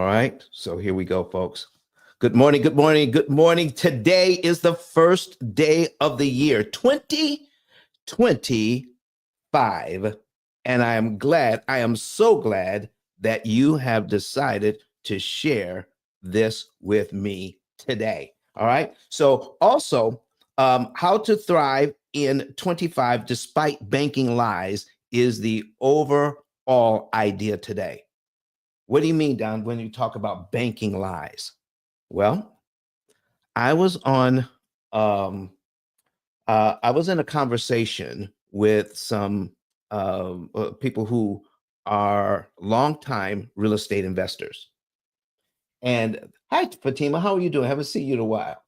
All right. So here we go, folks. Good morning. Good morning. Good morning. Today is the first day of the year, 2025. And I am so glad that you have decided to share this with me today. All right. So also, how to thrive in 25 despite banking lies is the overall idea today. What do you mean, Don, when you talk about banking lies? Well, I was on I was in a conversation with some people who are longtime real estate investors. And hi, Fatima, how are you doing? Haven't seen you in a while.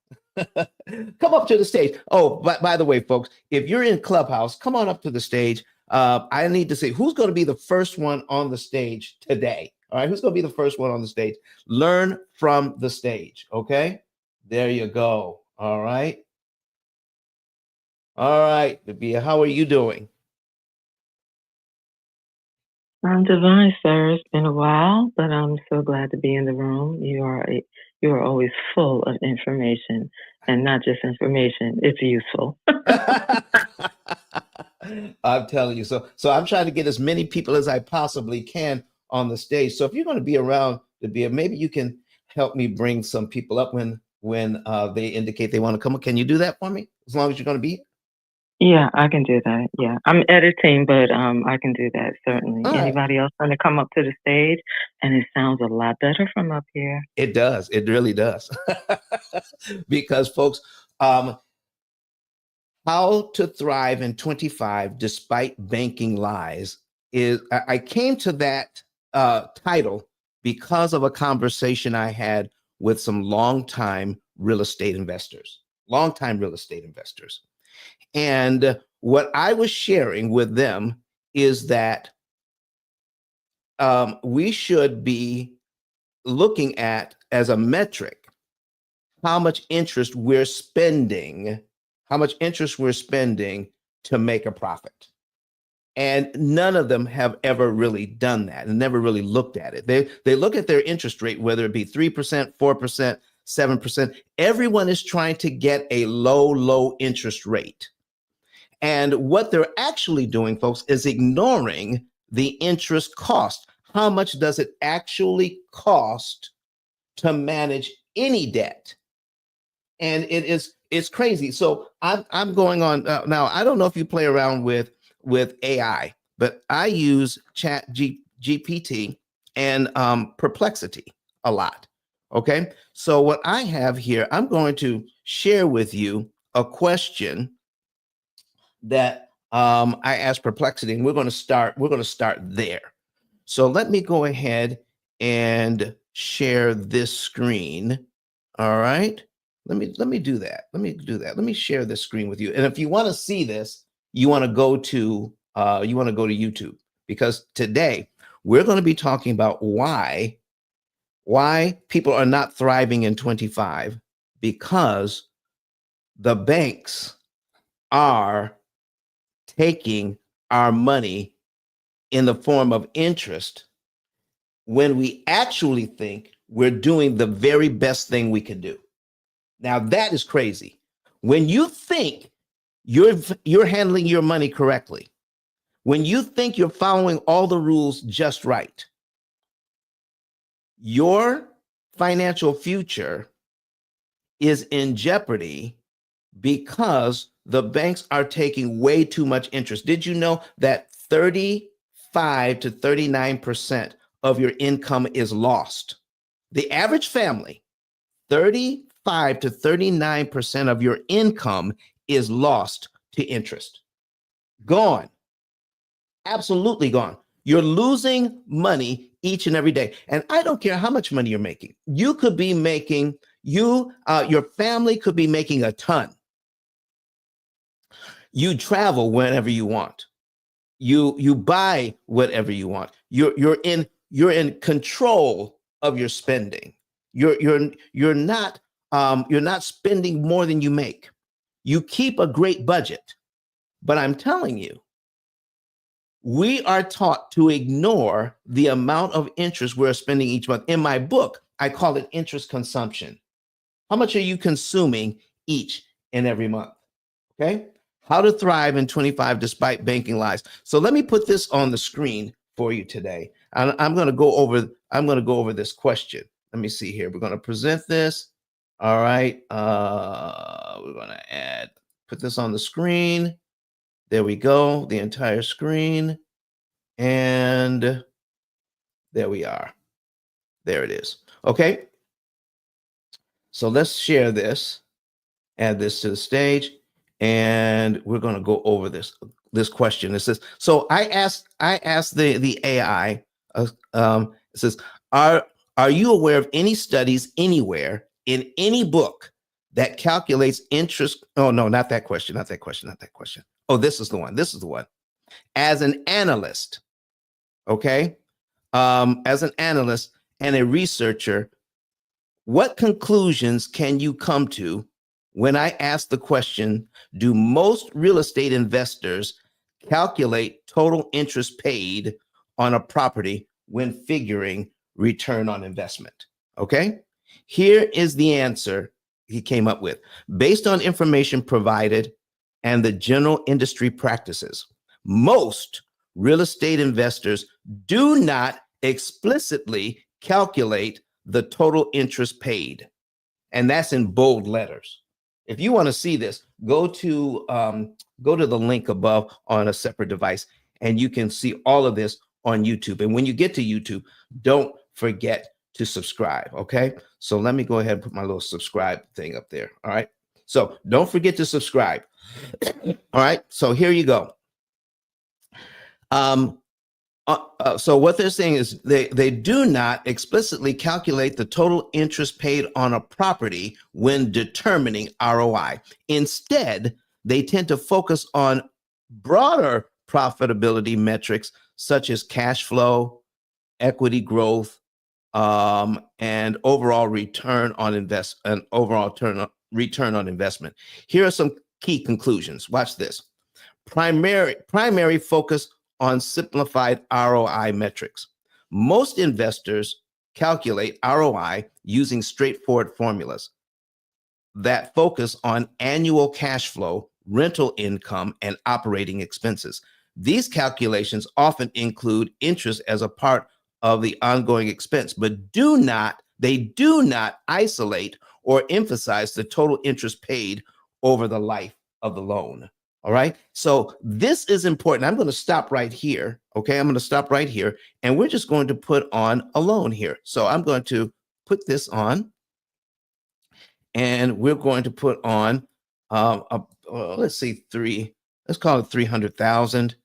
Come up to the stage. Oh, by the way, folks, if you're in Clubhouse, come on up to the stage. I need to see who's going to be the first one on the stage today. All right, who's going to be the first one on the stage? Learn from the stage. Okay, there you go. All right. All right, Nabia, how are you doing? I'm divine, sir. It's been a while, but I'm so glad to be in the room. You are always full of information, and not just information; it's useful. I'm telling you. So I'm trying to get as many people as I possibly can on the stage. So if you're going to be around, Nabia, maybe you can help me bring some people up when they indicate they want to come up. Can you do that for me? As long as you're going to be here? Yeah, I can do that. Yeah, I'm editing, but I can do that certainly. All right. Anybody else want to come up to the stage? And it sounds a lot better from up here. It does. It really does. Because, folks, how to thrive in 25 despite banking lies is I came to that title because of a conversation I had with some longtime real estate investors. And what I was sharing with them is that we should be looking at as a metric how much interest we're spending to make a profit. And none of them have ever really done that and never really looked at it. They look at their interest rate, whether it be 3%, 4%, 7%. Everyone is trying to get a low interest rate. And what they're actually doing, folks, is ignoring the interest cost. How much does it actually cost to manage any debt? And it's crazy. So I'm going on now. I don't know if you play around with AI, but I use GPT and Perplexity a lot. Okay. So what I have here, I'm going to share with you a question that I asked Perplexity, and we're going to start there. So let me go ahead and share this screen. All right. Let me do that. Let me share this screen with you. And if you want to see this, you want to go to YouTube, because today we're going to be talking about why people are not thriving in 25, because the banks are taking our money in the form of interest when we actually think we're doing the very best thing we can do. Now that is crazy. When you think you're handling your money correctly, when you think you're following all the rules just right, your financial future is in jeopardy because the banks are taking way too much interest. Did you know that 35 to 39% of your income is lost? The average family, 35 to 39% of your income is lost to interest. Gone. Absolutely gone. You're losing money each and every day. And I don't care how much money you're making. You could be making, your family could be making a ton. You travel whenever you want. You buy whatever you want. You're in control of your spending. You're not spending more than you make. You keep a great budget, but I'm telling you, We are taught to ignore the amount of interest we're spending each month. In my book, I call it interest consumption. How much are you consuming each and every month? Okay. How to thrive in 25 despite banking lies. So let me put this on the screen for you today. I'm going to go over this question. Let me see here. We're going to present this. All right. We're going to put this on the screen. There we go. The entire screen. And there we are. There it is. Okay. So let's share this, add this to the stage, and we're going to go over this question. It says, so I asked the AI, it says, are you aware of any studies anywhere in any book that calculates interest? Oh, no, not that question, not that question, not that question. Oh, this is the one. This is the one. As an analyst, okay, as an analyst and a researcher, what conclusions can you come to when I ask the question, do most real estate investors calculate total interest paid on a property when figuring return on investment? Okay, here is the answer he came up with. Based on information provided and the general industry practices, most real estate investors do not explicitly calculate the total interest paid. And that's in bold letters. If you want to see this, go to the link above on a separate device, and you can see all of this on YouTube. And when you get to YouTube, don't forget to subscribe. Okay. So let me go ahead and put my little subscribe thing up there. All right. So don't forget to subscribe. All right. So here you go. So what they're saying is they do not explicitly calculate the total interest paid on a property when determining ROI. Instead, they tend to focus on broader profitability metrics such as cash flow, equity growth, and overall return on investment. Here are some key conclusions. Watch this. Primary focus on simplified ROI metrics. Most investors calculate ROI using straightforward formulas that focus on annual cash flow, rental income, and operating expenses. These calculations often include interest as a part of the ongoing expense, but they do not isolate or emphasize the total interest paid over the life of the loan. All right. So this is important. I'm going to stop right here. Okay. I'm going to stop right here, and we're just going to put on a loan here. So I'm going to put this on, and we're going to put on, let's call it 300,000.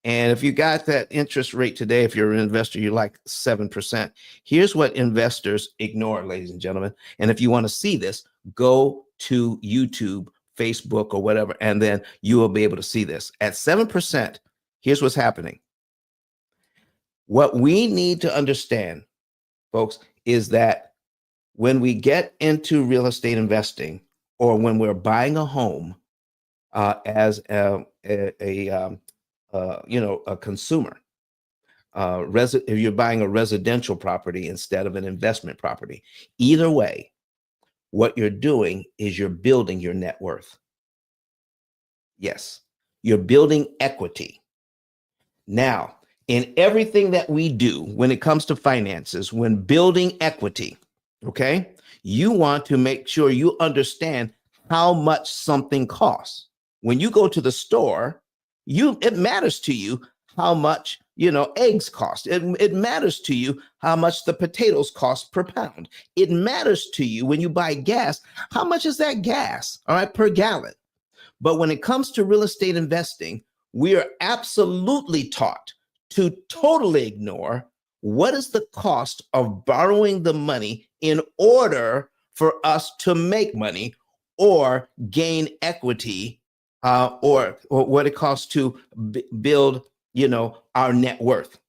And if you got that interest rate today, if you're an investor, you like 7%. Here's what investors ignore, ladies and gentlemen. And if you want to see this, go to YouTube, Facebook, or whatever, and then you will be able to see this. At 7%, here's what's happening. What we need to understand, folks, is that when we get into real estate investing, or when we're buying a home as a consumer, if you're buying a residential property instead of an investment property, either way, what you're doing is you're building your net worth. Yes, you're building equity. Now, in everything that we do when it comes to finances, when building equity, okay, you want to make sure you understand how much something costs. When you go to the store, it matters to you how much eggs cost. It matters to you how much the potatoes cost per pound. It matters to you when you buy gas, how much is that gas, all right, per gallon. But when it comes to real estate investing, we are absolutely taught to totally ignore what is the cost of borrowing the money in order for us to make money or gain equity, or what it costs to build our net worth.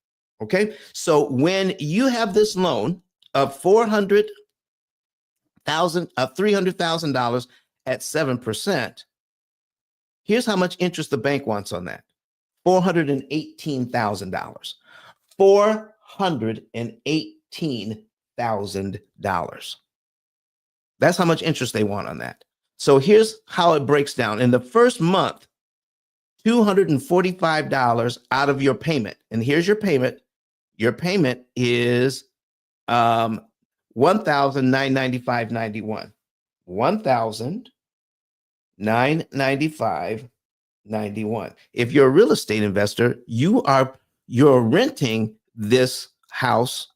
Okay, so when you have this loan of $300,000 at 7%, here's how much interest the bank wants on that: $418,000. $418,000. That's how much interest they want on that. So here's how it breaks down. In the first month, $245 out of your payment. And here's your payment. Your payment is $1,995.91. $1,995.91. If you're a real estate investor, you're renting this house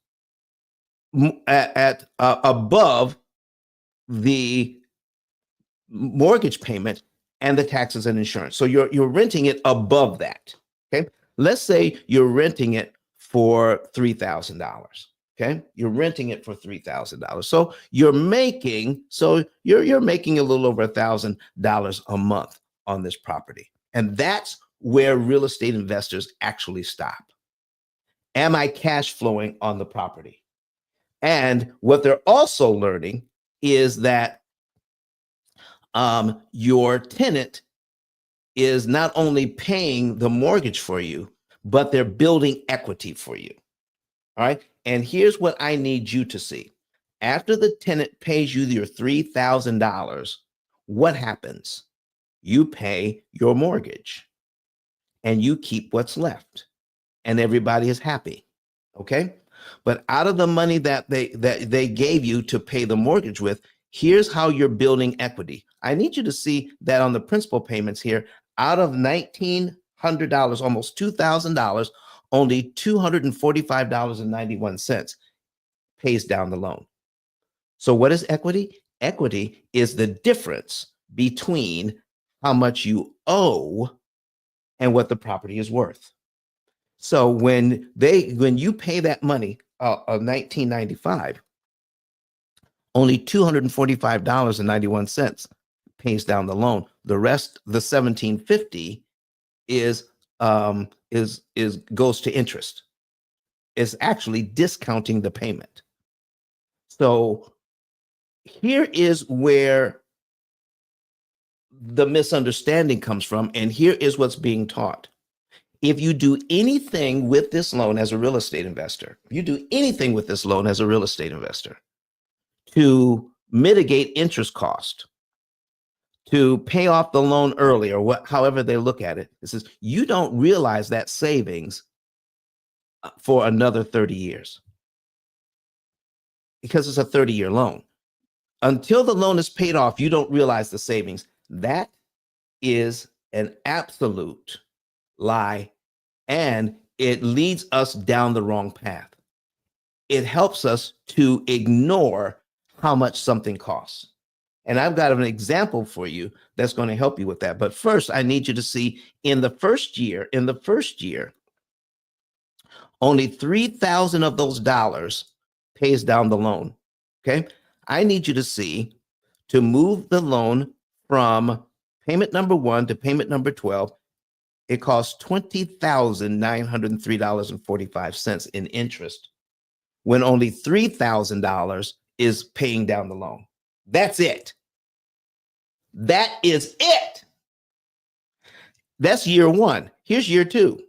at above the mortgage payment and the taxes and insurance. So you're renting it above that. Okay. Let's say you're renting it for $3,000. Okay. You're renting it for $3,000. So you're making a little over $1,000 a month on this property. And that's where real estate investors actually stop. Am I cash flowing on the property? And what they're also learning is that your tenant is not only paying the mortgage for you, but they're building equity for you. All right. And here's what I need you to see. After the tenant pays you your $3,000, what happens? You pay your mortgage and you keep what's left, and everybody is happy. Okay. But out of the money that they gave you to pay the mortgage with, here's how you're building equity. I need you to see that on the principal payments here, out of $1,900, almost $2,000, only $245.91 pays down the loan. So what is equity? Equity is the difference between how much you owe and what the property is worth. So when you pay that money of $1,995, only $245.91 pays down the loan. The rest, the $1,750, is goes to interest. It's actually discounting the payment. So here is where the misunderstanding comes from, and here is what's being taught. If you do anything with this loan as a real estate investor, to mitigate interest cost, to pay off the loan early, or however they look at it, it says you don't realize that savings for another 30 years because it's a 30-year loan. Until the loan is paid off, you don't realize the savings. That is an absolute lie, and it leads us down the wrong path. It helps us to ignore how much something costs. And I've got an example for you that's going to help you with that. But first, I need you to see in the first year, only $3,000 of those dollars pays down the loan. Okay. I need you to see, to move the loan from payment number 1 to payment number 12, it costs $20,903.45 in interest, when only $3,000 is paying down the loan. That's it. That is it. That's year 1. Here's year 2.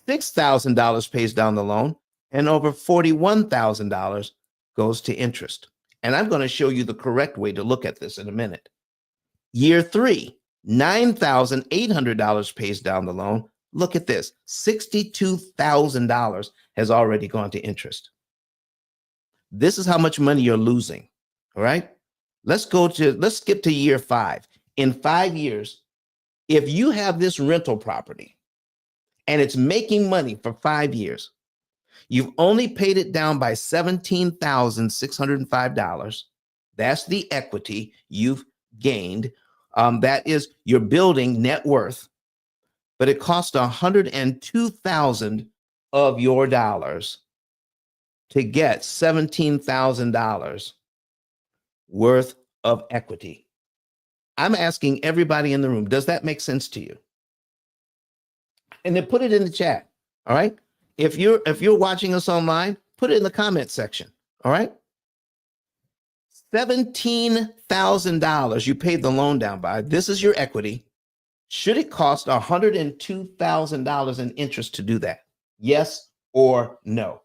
$6,000 pays down the loan, and over $41,000 goes to interest. And I'm going to show you the correct way to look at this in a minute. Year 3, $9,800 pays down the loan. Look at this. $62,000 has already gone to interest. This is how much money you're losing. All right. Let's skip to year 5. In 5 years, if you have this rental property and it's making money for 5 years, you've only paid it down by $17,605. That's the equity you've gained. That is, you're building net worth, but it cost $102,000 of your dollars to get $17,000 worth of equity. I'm asking everybody in the room, does that make sense to you? And then put it in the chat. All right. If you're watching us online, put it in the comment section. All right. $17,000 you paid the loan down by. This is your equity. Should it cost $102,000 in interest to do that? Yes or no?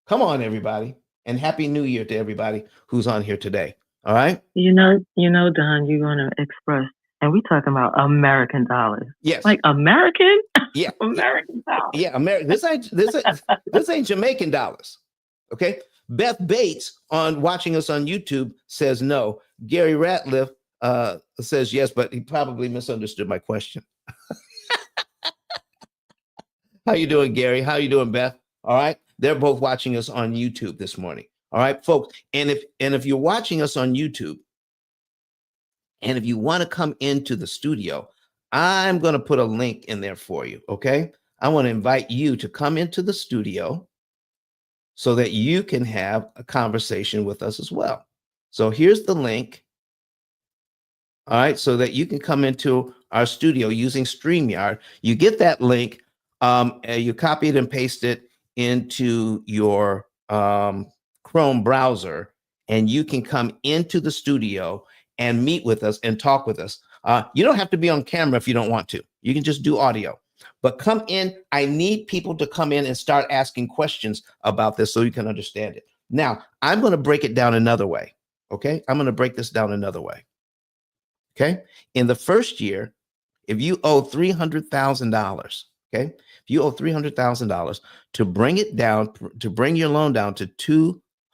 Come on, everybody. And Happy New Year to everybody who's on here today. All right. Don, you're gonna express, and we talking about American dollars. Yes. Like American? Yeah. American dollars. Yeah. American. This ain't Jamaican dollars. Okay. Beth Bates on watching us on YouTube says no. Gary Ratliff says yes, but he probably misunderstood my question. How you doing, Gary? How you doing, Beth? All right. They're both watching us on YouTube this morning. All right, folks. And if you're watching us on YouTube, and if you want to come into the studio, I'm going to put a link in there for you. Okay. I want to invite you to come into the studio so that you can have a conversation with us as well. So here's the link. All right. So that you can come into our studio using StreamYard. You get that link. You copy it and paste it into your Chrome browser, and you can come into the studio and meet with us and talk with us. You don't have to be on camera if you don't want to. You can just do audio. But come in. I need people to come in and start asking questions about this so you can understand it. Now, I'm going to break it down another way. Okay? I'm going to break this down another way. Okay? In the first year, if you owe $300,000, okay? If you owe $300,000, to bring it down, to bring your loan down to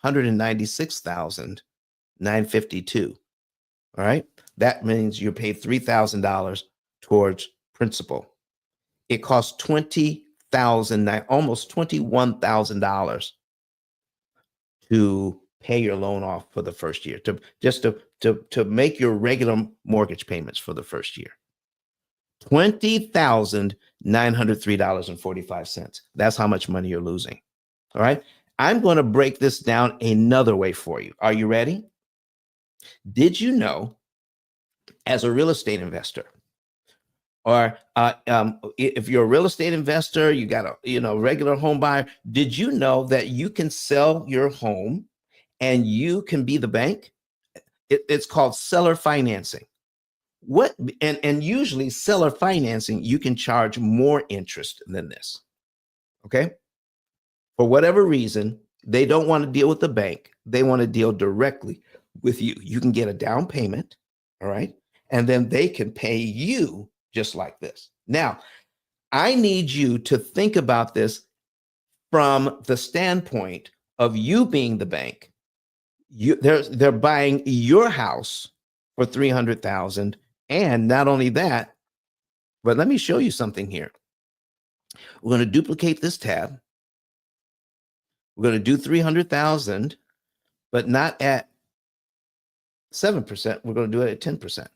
$296,952, all right? That means you pay $3,000 towards principal. It costs $20,000, almost $21,000 to pay your loan off for the first year, to make your regular mortgage payments for the first year. $20,903.45. That's how much money you're losing. All right. I'm going to break this down another way for you. Are you ready? Did you know, as a real estate investor, or if you're a real estate investor, you got a regular home buyer, did you know that you can sell your home and you can be the bank? It's called seller financing. And usually seller financing, you can charge more interest than this. Okay. For whatever reason, they don't want to deal with the bank. They want to deal directly with you. You can get a down payment. All right. And then they can pay you just like this. Now, I need you to think about this from the standpoint of you being the bank. They're buying your house for $300,000. And not only that, but let me show you something here. We're going to duplicate this tab. We're going to do 300,000, but not at 7%. We're going to do it at 10%.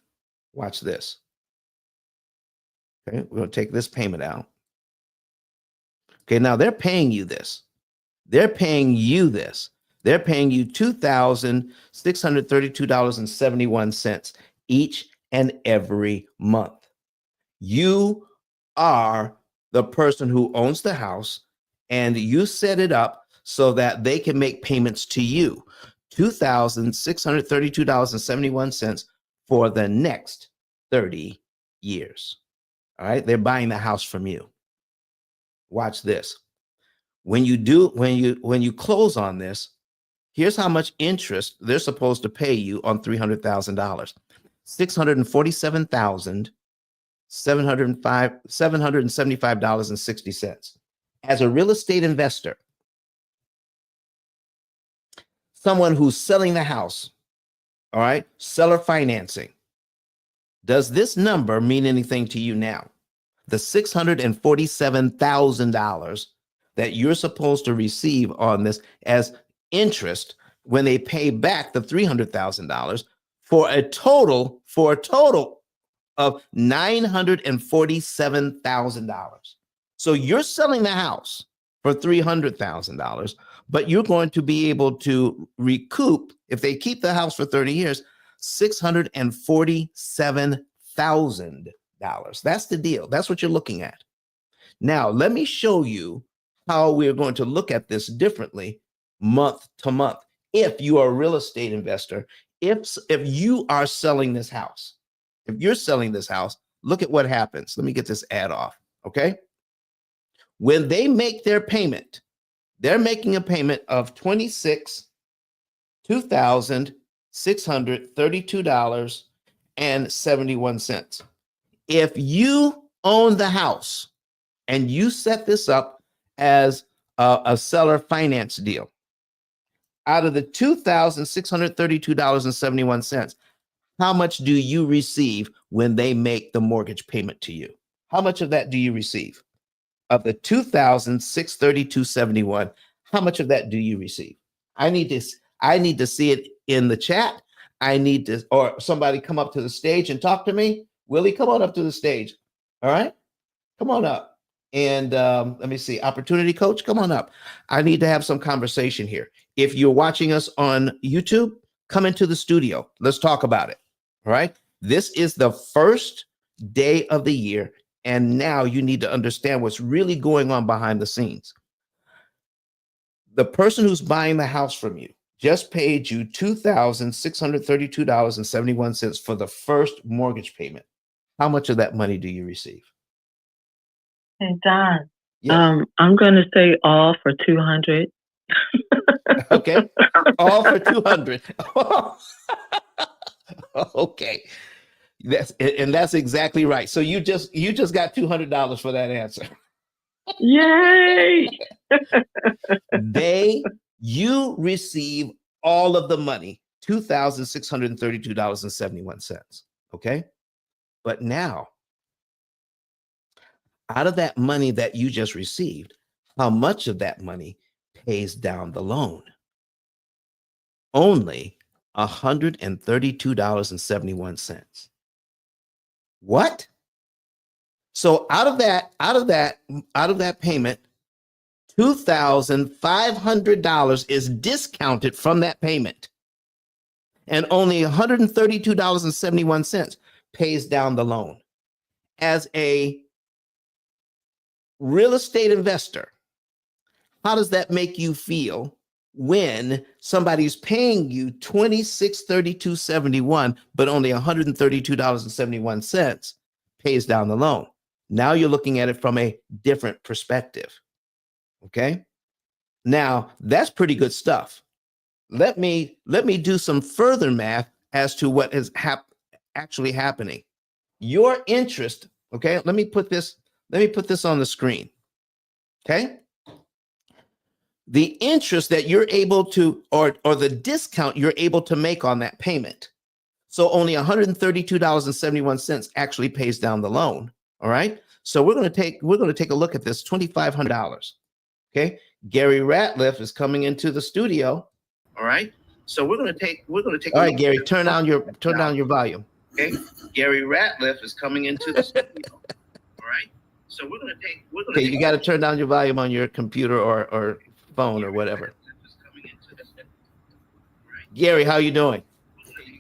Watch this. Okay, we're going to take this payment out. Okay, now they're paying you this. They're paying you this. They're paying you $2,632.71 each and every month. You are the person who owns the house, and you set it up so that they can make payments to you, $2,632.71 for the next 30 years. All right, they're buying the house from you. Watch this. When you close on this, here's how much interest they're supposed to pay you on $300,000. $775.60. As a real estate investor, someone who's selling the house, all right, seller financing, does this number mean anything to you now? The $647,000 that you're supposed to receive on this as interest when they pay back the $300,000 for a total of $947,000. So you're selling the house for $300,000, but you're going to be able to recoup, if they keep the house for 30 years, $647,000. That's the deal. That's what you're looking at. Now, let me show you how we're going to look at this differently month to month. If you are a real estate investor, if you are selling this house, if you're selling this house, look at what happens. Let me get this ad off. Okay. When they make their payment, they're making a payment of $2,632.71. If you own the house and you set this up as a seller finance deal, out of the $2,632.71, how much do you receive when they make the mortgage payment to you? How much of that do you receive? Of the $2,632.71, how much of that do you receive? I need to see it in the chat. I need to, or somebody come up to the stage and talk to me. Willie, come on up to the stage. All right, come on up. And let me see, opportunity coach, come on up. I need to have some conversation here. If you're watching us on YouTube, come into the studio. Let's talk about it. All right. This is the first day of the year. And now you need to understand what's really going on behind the scenes. The person who's buying the house from you just paid you $2,632.71 for the first mortgage payment. How much of that money do you receive? Hey, Don. Yes. I'm going to say all for 200. Okay. All for 200. Okay. That's exactly right. So you just got $200 for that answer. Yay! You receive all of the money, $2,632.71. Okay. But now, out of that money that you just received, how much of that money pays down the loan? Only $132.71. What? So out of that payment, $2,500 is discounted from that payment. And only $132.71 pays down the loan. As a real estate investor, how does that make you feel when somebody's paying you $2632.71, but only $132.71 pays down the loan? Now you're looking at it from a different perspective. Okay. Now that's pretty good stuff. Let me do some further math as to what is actually happening. Your interest. Okay. Let me put this on the screen. Okay. The interest that you're able to, or the discount you're able to make on that payment. So only $132.71 actually pays down the loan. All right. So we're going to take a look at this $2,500. Okay. Gary Ratliff is coming into the studio. All right. So we're going to take. All right, Gary, turn down your volume. Okay. Gary Ratliff is coming into the studio. All right. So we're going to take. Okay, you got to turn down your volume on your computer or phone or whatever. Gary, how you doing?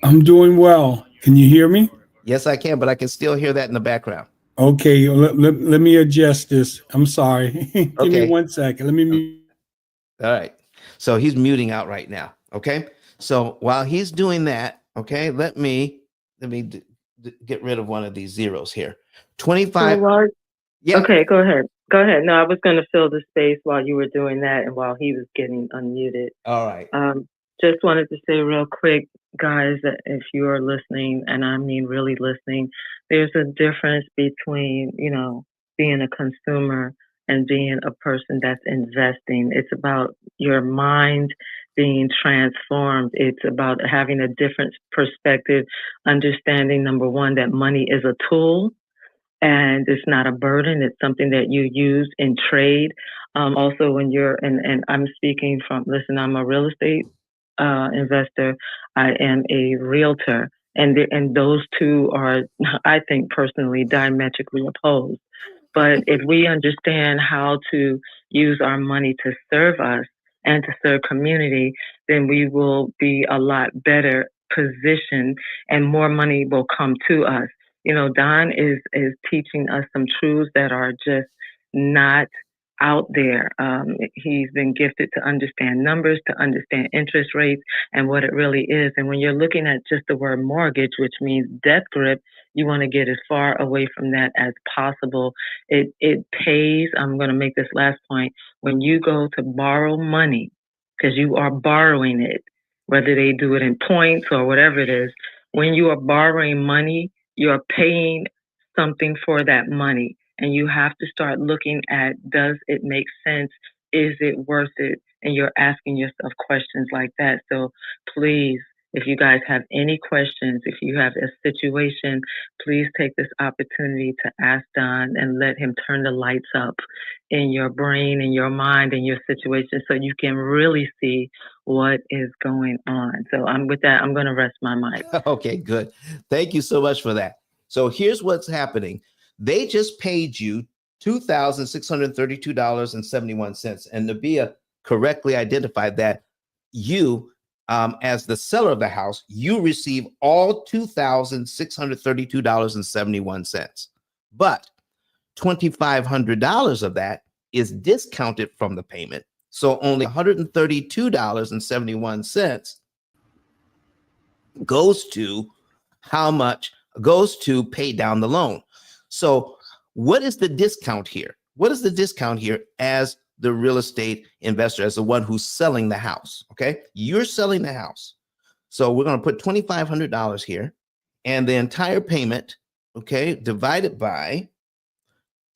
I'm doing well. Can you hear me? Yes, I can, but I can still hear that in the background. Okay, let me adjust this. I'm sorry. Give me 1 second. Let me mute. All right. So he's muting out right now. Okay. So while he's doing that, okay, let me get rid of one of these zeros here. 25. Yeah. Okay, go ahead. No, I was going to fill the space while you were doing that and while he was getting unmuted. All right. Just wanted to say real quick, guys, that if you are listening, and I mean really listening, there's a difference between, being a consumer and being a person that's investing. It's about your mind being transformed. It's about having a different perspective, understanding, number one, that money is a tool and it's not a burden. It's something that you use in trade. Also, when you're, and I'm speaking from, listen, I'm a real estate investor. I am a realtor. And those two are, I think personally, diametrically opposed. But if we understand how to use our money to serve us and to serve community, then we will be a lot better positioned and more money will come to us. Don is teaching us some truths that are just not out there. He's been gifted to understand numbers, to understand interest rates and what it really is. And when you're looking at just the word mortgage, which means death grip, you want to get as far away from that as possible. It pays. I'm going to make this last point. When you go to borrow money, because you are borrowing it, whether they do it in points or whatever it is, when you are borrowing money, you're paying something for that money. And you have to start looking at, does it make sense? Is it worth it? And you're asking yourself questions like that. So please, if you guys have any questions, if you have a situation, please take this opportunity to ask Don and let him turn the lights up in your brain, in your mind, in your situation, so you can really see what is going on. So with that, I'm going to rest my mic. Okay, good. Thank you so much for that. So here's what's happening. They just paid you $2,632.71. And Nabia correctly identified that you, as the seller of the house, you receive all $2,632.71. But $2,500 of that is discounted from the payment. So only $132.71 goes to how much goes to pay down the loan. So what is the discount here? What is the discount here as the real estate investor, as the one who's selling the house? Okay, you're selling the house. So we're going to put $2,500 here, and the entire payment, okay, divided by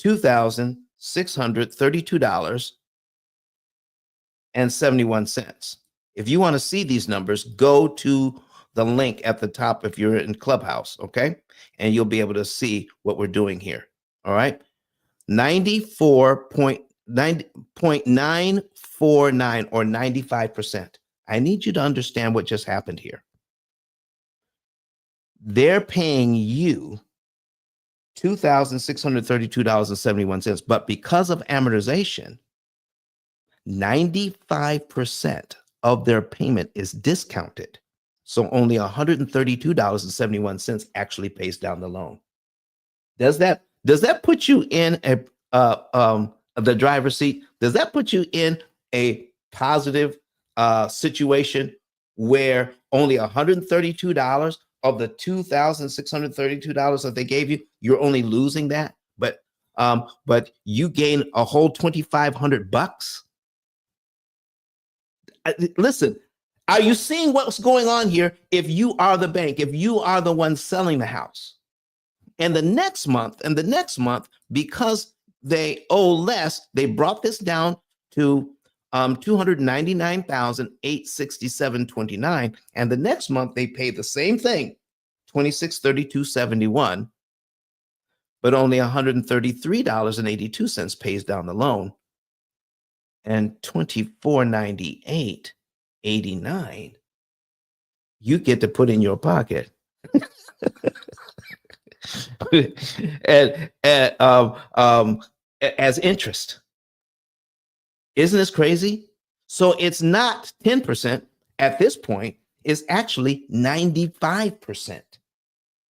$2,632.71. If you want to see these numbers, go to the link at the top if you're in Clubhouse, okay? And you'll be able to see what we're doing here, all right? 94.949 or 95%. I need you to understand what just happened here. They're paying you $2,632.71, but because of amortization, 95% of their payment is discounted. So only $132.71 actually pays down the loan. Does that put you in the driver's seat? Does that put you in a positive situation where only $132 of the $2,632 that they gave you, you're only losing that, but you gain a whole $2,500? Listen, are you seeing what's going on here? If you are the bank, if you are the one selling the house, and the next month, because they owe less, they brought this down to $299,867.29, and the next month they pay the same thing, $2,632.71, but only $133.82 pays down the loan, and $2498.89 you get to put in your pocket. and as interest. Isn't this crazy? So it's not 10% at this point, it's actually 95%.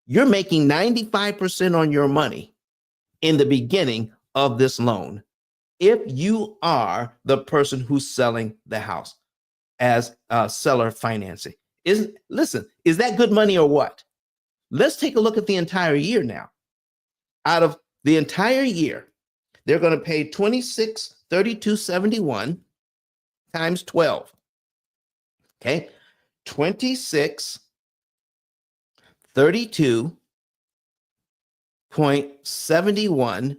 You're making 95% on your money in the beginning of this loan if you are the person who's selling the house as seller financing. Listen, is that good money or what? Let's take a look at the entire year now. Out of the entire year, they're going to pay $2632.71 times 12. Okay, $2632.71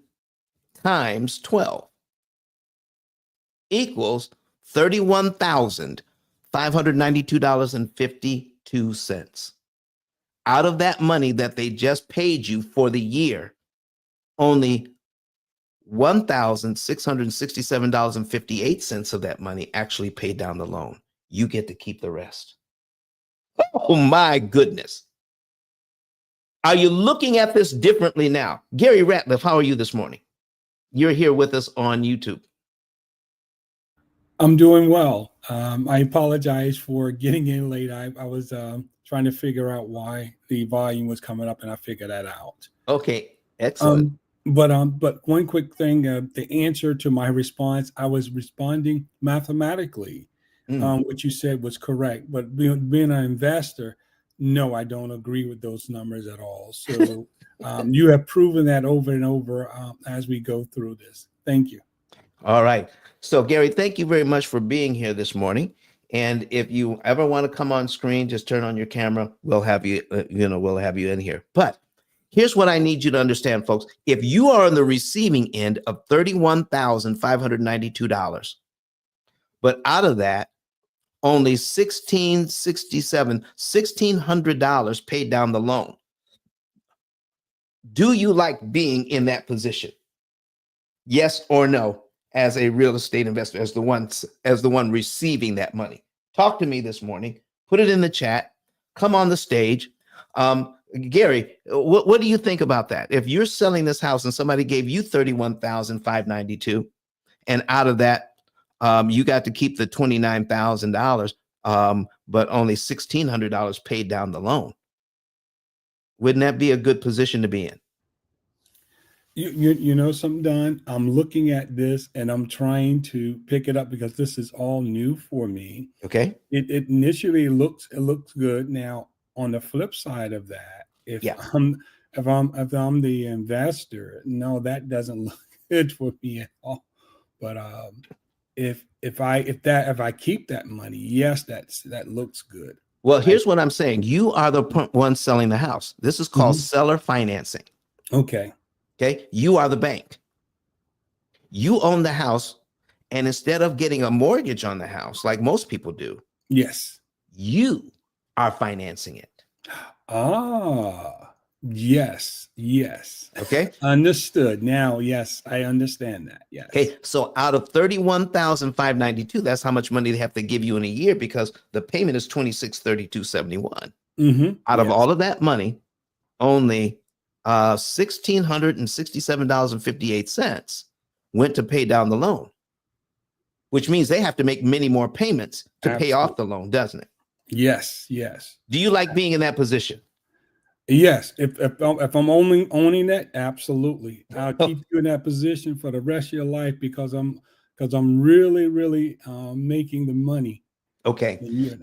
times 12 equals $31,592.52. Out of that money that they just paid you for the year, only $1,667.58 of that money actually paid down the loan. You get to keep the rest. Oh my goodness. Are you looking at this differently now? Gary Ratliff, how are you this morning? You're here with us on YouTube. I'm doing well. I apologize for getting in late. I was trying to figure out why the volume was coming up, and I figured that out. Okay, excellent. But one quick thing, the answer to my response, I was responding mathematically. What you said was correct, but being an investor, no, I don't agree with those numbers at all. So you have proven that over and over as we go through this. Thank you. All right. So, Gary, thank you very much for being here this morning. And if you ever want to come on screen, just turn on your camera. We'll have you, we'll have you in here. But here's what I need you to understand, folks. If you are on the receiving end of $31,592, but out of that, only $1,667, $1,600 paid down the loan. Do you like being in that position? Yes or no, as a real estate investor, as the one receiving that money? Talk to me this morning. Put it in the chat. Come on the stage. Gary, what do you think about that? If you're selling this house and somebody gave you $31,592, and out of that, you got to keep the $29,000, but only $1,600 paid down the loan. Wouldn't that be a good position to be in? You know something, Don? I'm looking at this and I'm trying to pick it up because this is all new for me. Okay. It initially looks good. Now, on the flip side of that, if I'm the investor, no, that doesn't look good for me at all. But if I keep that money, yes, that looks good. Well, here's what I'm saying. You are the one selling the house. This is called seller financing. Okay. Okay. You are the bank. You own the house. And instead of getting a mortgage on the house, like most people do, yes, you are financing it. Yes. Okay. Understood. Now, yes, I understand that. Yes. Okay. So out of $31,592, that's how much money they have to give you in a year, because the payment is $2,632.71. Out of all of that money, only $1,667.58 went to pay down the loan, which means they have to make many more payments to pay off the loan, doesn't it? Yes. Do you like being in that position? Yes. If I'm only owning that, absolutely. I'll keep you in that position for the rest of your life because I'm really making the money. Okay.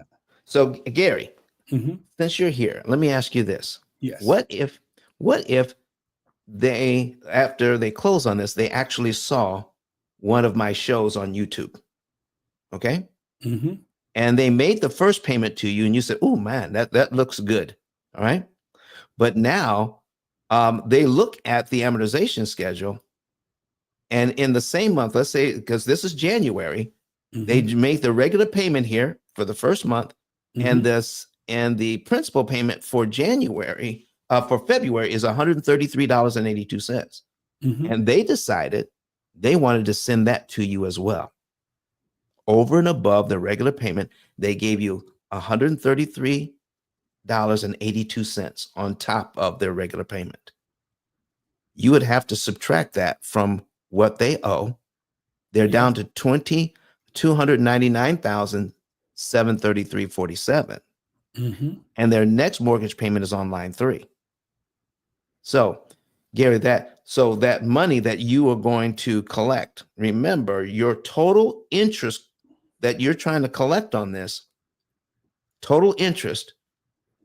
So Gary, since you're here, let me ask you this. Yes. What if they, after they close on this, they actually saw one of my shows on YouTube? Okay. And they made the first payment to you and you said, oh man, that looks good. All right. But now they look at the amortization schedule, and in the same month, let's say, because this is January, they make the regular payment here for the first month, and the principal payment for January, for February, is $133.82. And they decided they wanted to send that to you as well. Over and above the regular payment, they gave you $133.82 on top of their regular payment. You would have to subtract that from what they owe. They're down to $299,733.47. And their next mortgage payment is on line 3. So, Gary, that money that you are going to collect, remember, your total interest that you're trying to collect on this, total interest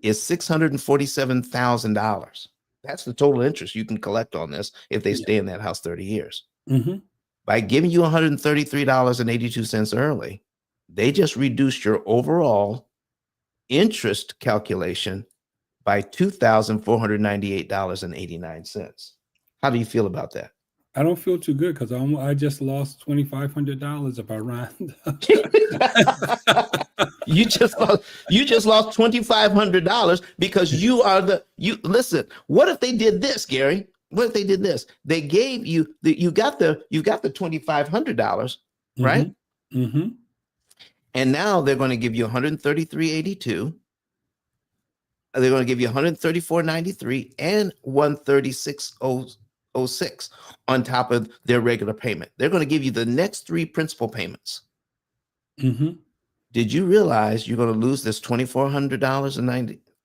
is $647,000. That's the total interest you can collect on this if they stay in that house 30 years. By giving you $133.82 early, they just reduced your overall interest calculation by $2,498.89. How do you feel about that? I don't feel too good because I just lost $2,500 if I round. You just lost $2,500 because listen, what if they did this, Gary? What if they did this? They gave you you got the $2,500, right? And now they're going to give you $133.82. They're going to give you $134.93 and $136.06 on top of their regular payment. They're going to give you the next 3 principal payments. Did you realize you're going to lose this $2,400 and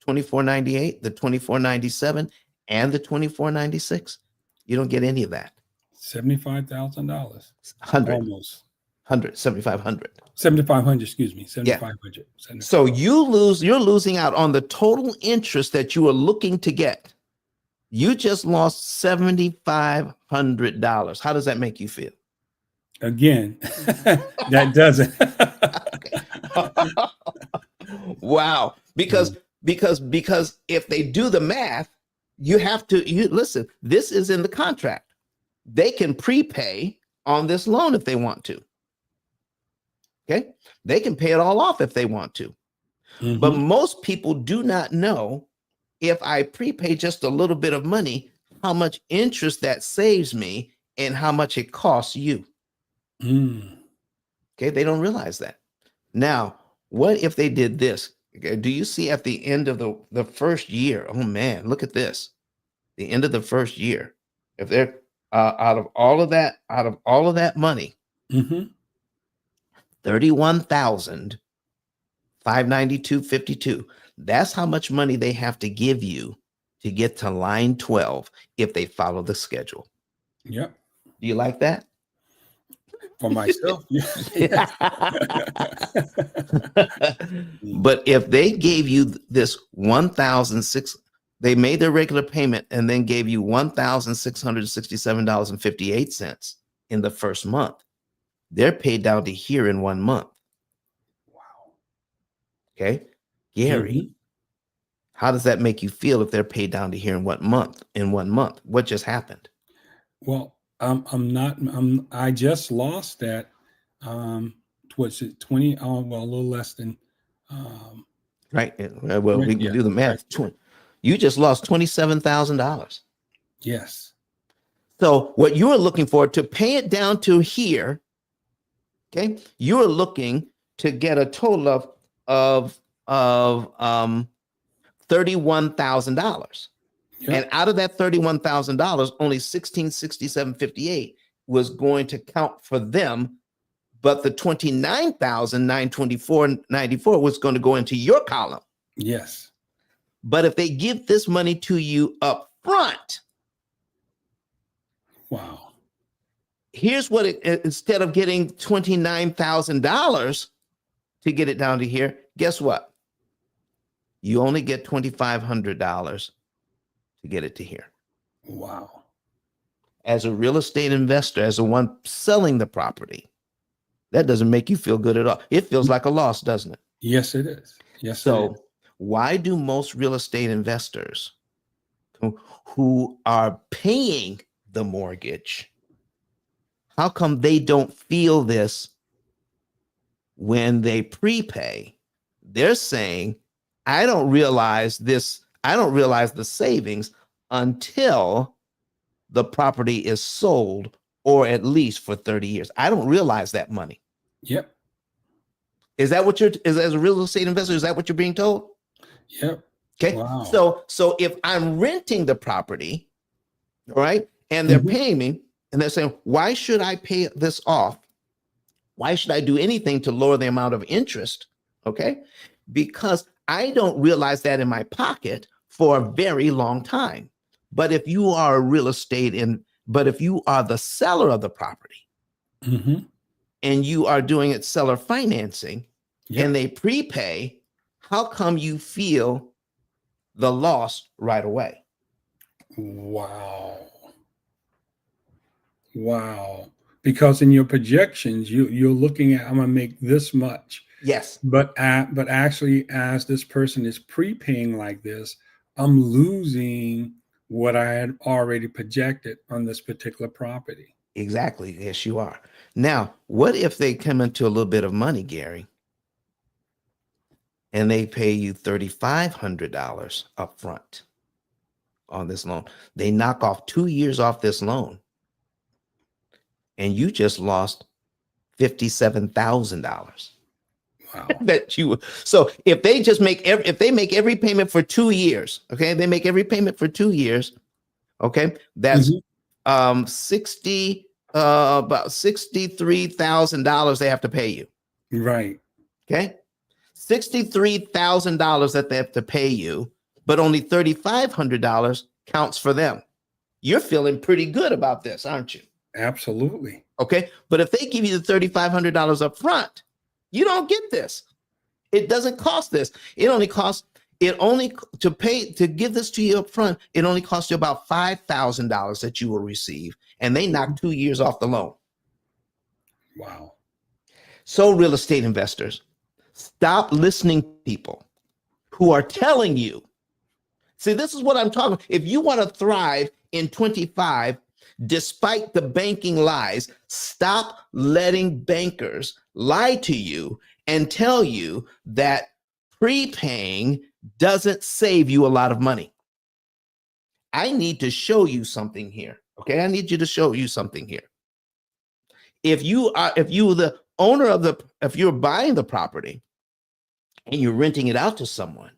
$2,498, the $2,497, and the $2,496? You don't get any of that. $75,000. 100, Almost. 100, 7,500. 7,500, excuse me. Yeah. 7,500. So you're losing out on the total interest that you are looking to get. You just lost $7,500. How does that make you feel? Again, that doesn't. Wow. Because if they do the math, you listen, this is in the contract. They can prepay on this loan if they want to. Okay. They can pay it all off if they want to. Mhm. But most people do not know, if I prepay just a little bit of money, how much interest that saves me and how much it costs you. Mm. Okay. They don't realize that. Now, what if they did this? Okay, do you see at the end of the first year? Oh man, look at this. The end of the first year. If they're out of all of that money, Mhm. 31,592.52. That's how much money they have to give you to get to line 12 if they follow the schedule. Yep. Do you like that? For myself. Yeah. But if they gave you this 1,006, they made their regular payment and then gave you $1,667.58 in the first month, they're paid down to here in 1 month. Wow. Okay. Gary, Mhm. how does that make you feel if they're paid down to here in what month? In 1 month? What just happened? Well, I just lost that. What's it, 20? Oh, well, a little less than. Right. Well, we can Yeah, do the math. You just lost $27,000. yes. So what you are looking for to pay it down to here, okay, you are looking to get a total of $31,000. Yep. And out of that $31,000, only $1,667.58 was going to count for them, but the $29,924.94 was going to go into your column. Yes. But if they give this money to you up front, Wow. here's what instead of getting $29,000 to get it down to here, guess what? You only get $2,500 to get it to here. Wow. As a real estate investor, as the one selling the property, that doesn't make you feel good at all. It feels like a loss, doesn't it? Yes, it is. Yes. So why do most real estate investors who are paying the mortgage, how come they don't feel this when they prepay? They're saying, I don't realize this. I don't realize the savings until the property is sold, or at least for 30 years. I don't realize that money. Yep. Is that what as a real estate investor, is that what you're being told? Yep. Okay. Wow. So if I'm renting the property, all right, and they're paying me, and they're saying, why should I pay this off? Why should I do anything to lower the amount of interest? Okay. Because I don't realize that in my pocket for a very long time. But if you are a real estate but if you are the seller of the property and you are doing it seller financing and they prepay, how come you feel the loss right away? Wow. Wow. Because in your projections, you're looking at, I'm gonna make this much. Yes. But actually, as this person is prepaying like this, I'm losing what I had already projected on this particular property. Exactly. Yes, you are. Now, what if they come into a little bit of money, Gary, and they pay you $3,500 up front on this loan? They knock off 2 years off this loan, and you just lost $57,000. Wow. So if they just make every payment for 2 years, okay, they make every payment for 2 years, okay, that's about $63,000 they have to pay you. Right. Okay. $63,000 that they have to pay you, but only $3,500 counts for them. you're feeling pretty good about this, aren't you? Absolutely. Okay. But if they give you the $3,500 up front, you don't get this. It doesn't cost this. It only to give this to you up front, it only costs you about $5,000 that you will receive. And they knock 2 years off the loan. Wow. So real estate investors, stop listening to people who are telling you. See, this is what I'm talking about. If you want to thrive in 25, despite the banking lies, stop letting bankers lie to you and tell you that prepaying doesn't save you a lot of money. I need to show you something here. Okay, I need you to show you something here. If you're buying the property and you're renting it out to someone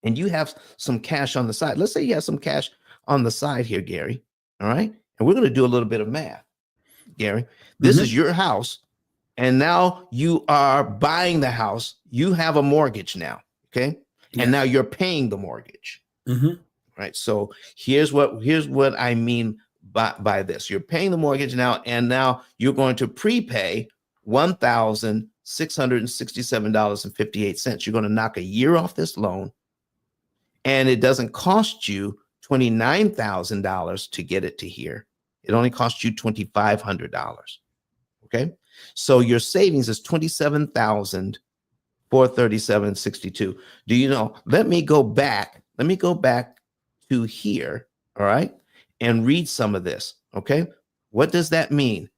and you have some cash on the side, let's say you have some cash on the side here, Gary. All right. And we're going to do a little bit of math, Gary. This is your house. And now you are buying the house. You have a mortgage now. Okay. And now you're paying the mortgage. Right. So here's what I mean by this. You're paying the mortgage now, and now you're going to prepay $1,667.58. You're going to knock a year off this loan, and it doesn't cost you $29,000 to get it to here. It only costs you $2,500. Okay. So your savings is $27,437.62. Do you know? Let me go back to here. All right. And read some of this. Okay. What does that mean?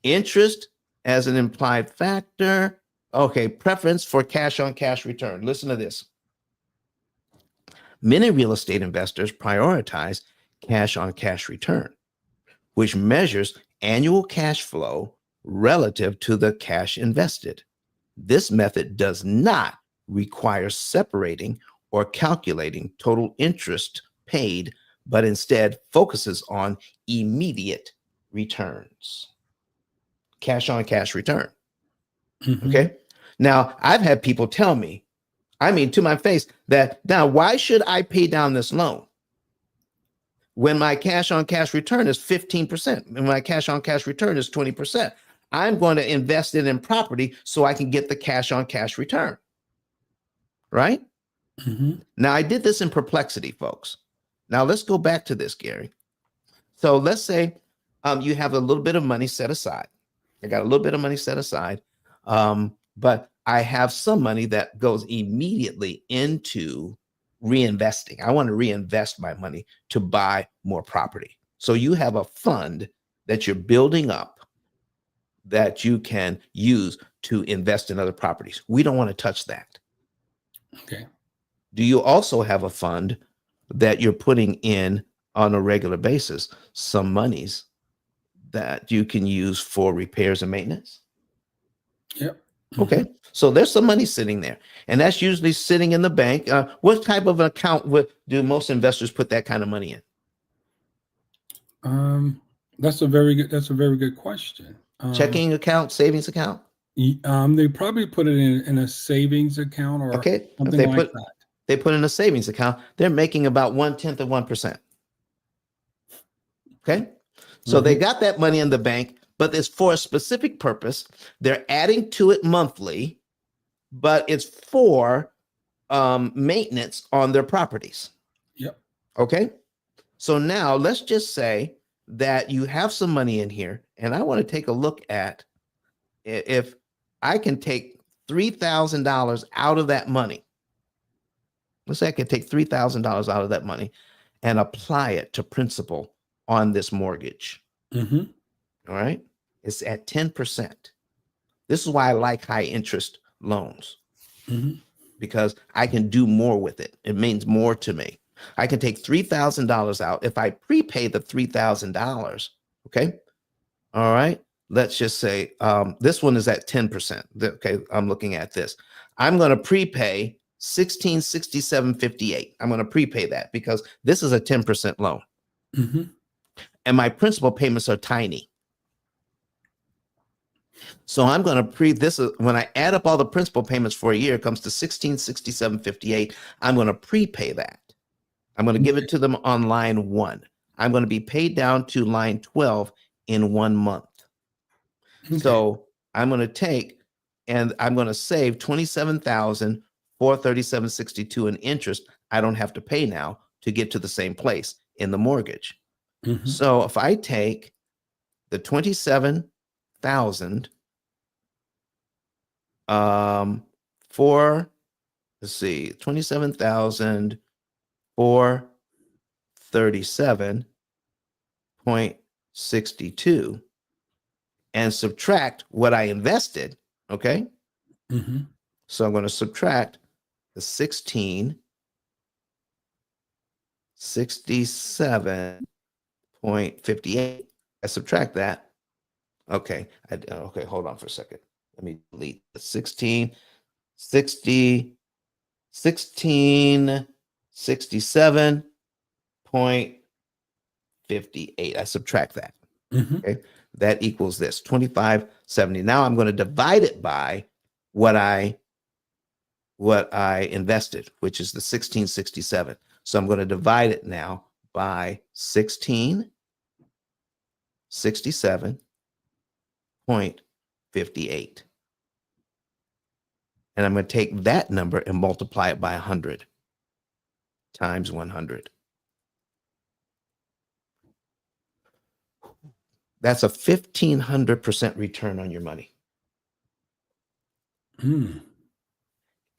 Interest as an implied factor. Okay. Preference for cash on cash return. Listen to this. Many real estate investors prioritize cash on cash return, which measures annual cash flow relative to the cash invested. This method does not require separating or calculating total interest paid, but instead focuses on immediate returns. Cash on cash return. Okay. Now, I've had people tell me, I mean, to my face, that now why should I pay down this loan when my cash on cash return is 15%, and my cash on cash return is 20%? I'm going to invest it in property so I can get the cash on cash return. Right? Now, I did this in Perplexity, folks. Now, let's go back to this, Gary. So let's say you have a little bit of money set aside. I got a little bit of money set aside, but I have some money that goes immediately into reinvesting. I want to reinvest my money to buy more property. So you have a fund that you're building up that you can use to invest in other properties. We don't want to touch that. Okay. Do you also have a fund that you're putting in on a regular basis, some monies that you can use for repairs and maintenance? Yep. Okay. So there's some money sitting there, and that's usually sitting in the bank. What type of account do most investors put that kind of money in? That's a very good question. Checking account, savings account? They probably put it in a savings account or something like that. They put in a savings account. They're making about 1/10 of 1%. Okay. So they got that money in the bank, but it's for a specific purpose. They're adding to it monthly, but it's for maintenance on their properties. Yep. Okay. So now let's just say that you have some money in here, and I want to take a look at if I can take $3,000 out of that money. Let's say I can take $3,000 out of that money and apply it to principal on this mortgage. All right. It's at 10%. This is why I like high interest loans, because I can do more with it. It means more to me. I can take $3,000 out. If I prepay the $3,000, okay. All right. Let's just say this one is at 10%. Okay. I'm looking at this. I'm going to prepay $1,667.58. I'm going to prepay that because this is a 10% loan. And my principal payments are tiny. So I'm going to when I add up all the principal payments for a year, it comes to $1,667.58. I'm going to prepay that. I'm going to give it to them on line 1. I'm going to be paid down to line 12 in 1 month. Okay. So I'm going to take and I'm going to save $27,437.62 in interest. I don't have to pay now to get to the same place in the mortgage. Mhm. So if I take the 27,000 for, let's see, 27,437.62 and subtract what I invested, okay? Mhm. So I'm going to subtract the 1667.58. I subtract that. Okay. Okay, hold on for a second. Let me delete the 1667.58. I subtract that. Mhm. Okay. That equals this 2570. Now I'm going to divide it by what I invested, which is the 1667. So I'm going to divide it now by 1667.58. And I'm going to take that number and multiply it by 100 times 100. That's a 1,500% return on your money. Mm.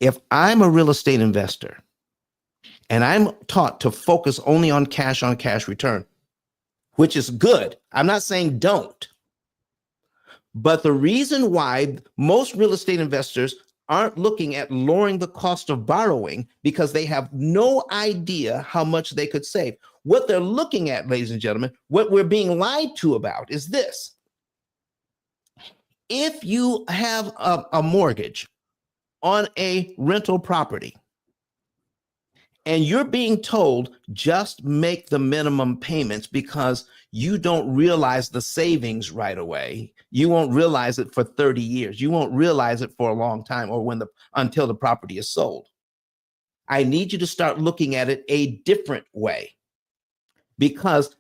If I'm a real estate investor and I'm taught to focus only on cash return, which is good. I'm not saying don't. But the reason why most real estate investors aren't looking at lowering the cost of borrowing because they have no idea how much they could save. What they're looking at, ladies and gentlemen, what we're being lied to about is this. If you have a mortgage on a rental property, and you're being told just make the minimum payments because you don't realize the savings right away. You won't realize it for 30 years. You won't realize it for a long time or until the property is sold. I need you to start looking at it a different way, because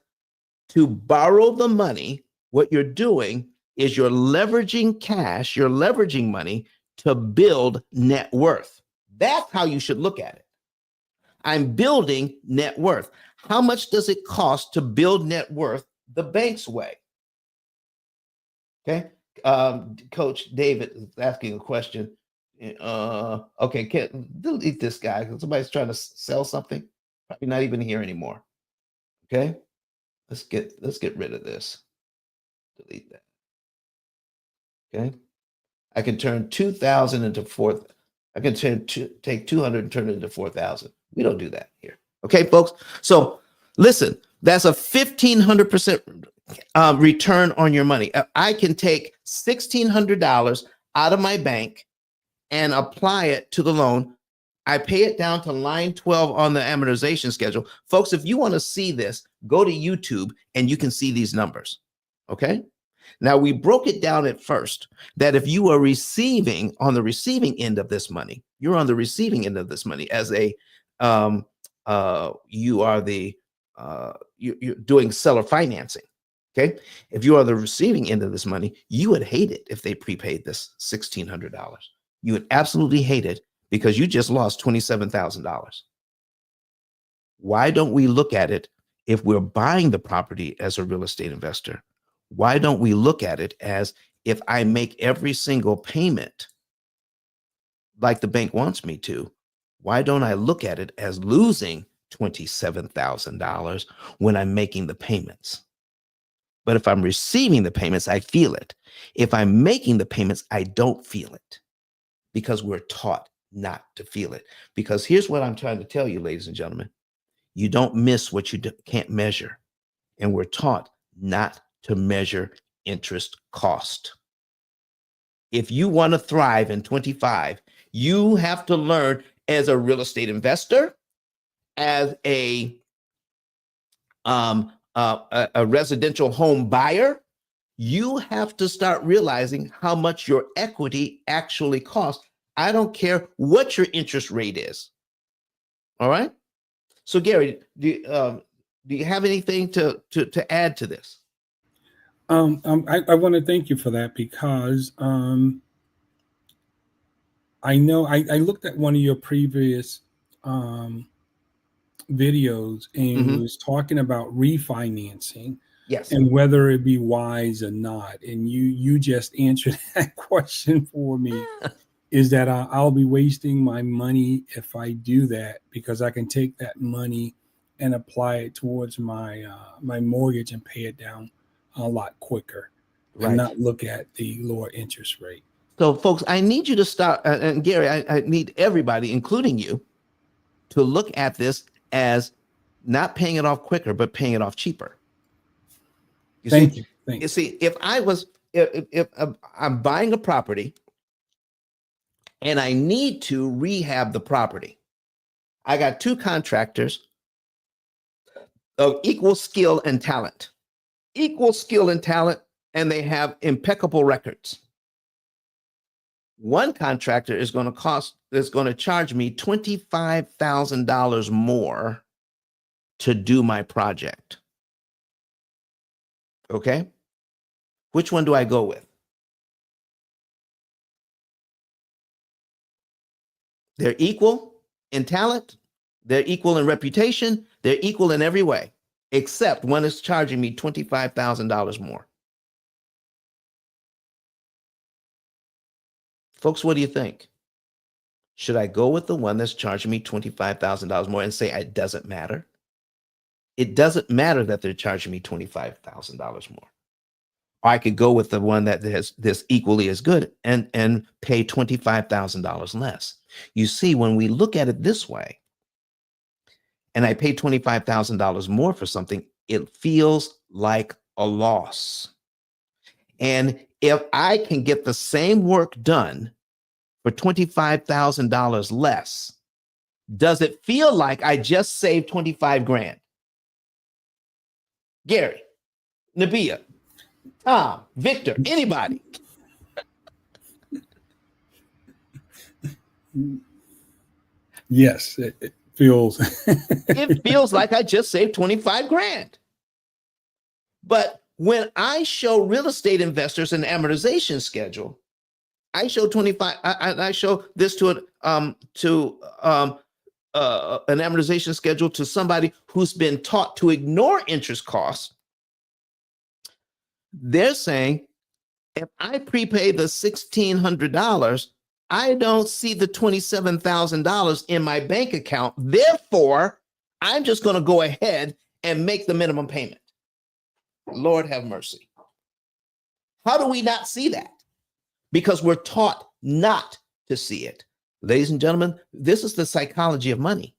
to borrow the money, what you're doing is you're leveraging cash, you're leveraging money to build net worth. That's how you should look at it. I'm building net worth. How much does it cost to build net worth the bank's way? Okay. Coach David is asking a question. Okay, can't delete this guy. Somebody's trying to sell something. Probably not even here anymore. Okay. Let's get rid of this. Delete that. Okay. I can turn 2,000 into 4. I can take 200 and turn it into 4,000. We don't do that here. Okay, folks. So listen, that's a 1,500% return on your money. I can take $1,600 out of my bank and apply it to the loan. I pay it down to line 12 on the amortization schedule. Folks, if you want to see this, go to YouTube and you can see these numbers. Okay. Now, we broke it down at first that if you are receiving on the receiving end of this money, you're on the receiving end of this money as a, you are the, you're doing seller financing. Okay. If you are the receiving end of this money, you would hate it if they prepaid this $1,600. You would absolutely hate it because you just lost $27,000. Why don't we look at it if we're buying the property as a real estate investor? Why don't we look at it as if I make every single payment like the bank wants me to? Why don't I look at it as losing $27,000 when I'm making the payments? But if I'm receiving the payments, I feel it. If I'm making the payments, I don't feel it because we're taught not to feel it. Because here's what I'm trying to tell you, ladies and gentlemen. You don't miss what you can't measure. And we're taught not to measure interest cost. If you want to thrive in 25, you have to learn as a real estate investor, as a residential home buyer, you have to start realizing how much your equity actually costs. I don't care what your interest rate is. All right. So Gary, do Do you have anything to add to this? I want to thank you for that because I know I looked at one of your previous videos and was talking about refinancing Yes. and whether it be wise or not. And you just answered that question for me. Is that I'll be wasting my money if I do that, because I can take that money and apply it towards my my mortgage and pay it down a lot quicker, and Right. not look at the lower interest rate. So, folks, I need you to start, and Gary, I need everybody, including you, to look at this as not paying it off quicker, but paying it off cheaper. Thank you. Thank you. See, if I'm buying a property and I need to rehab the property, I got two contractors of equal skill and talent, and they have impeccable records. One contractor is going to charge me $25,000 more to do my project. Okay? Which one do I go with? They're equal in talent, they're equal in reputation, they're equal in every way, except one is charging me $25,000 more. Folks, what do you think? Should I go with the one that's charging me $25,000 more and say it doesn't matter? It doesn't matter that they're charging me $25,000 more. Or I could go with the one that has this equally as good and pay $25,000 less. You see, when we look at it this way, and I pay $25,000 more for something, it feels like a loss. And if I can get the same work done for $25,000 less, does it feel like I just saved 25 grand? Gary, Nabia, Tom, Victor, anybody? Yes, it feels. It feels like I just saved 25 grand. But when I show real estate investors an amortization schedule, I show 25. I show this to an amortization schedule to somebody who's been taught to ignore interest costs. They're saying, if I prepay the $1,600, I don't see the $27,000 in my bank account. Therefore, I'm just going to go ahead and make the minimum payment. Lord have mercy. How do we not see that? Because we're taught not to see it. Ladies and gentlemen, this is the psychology of money.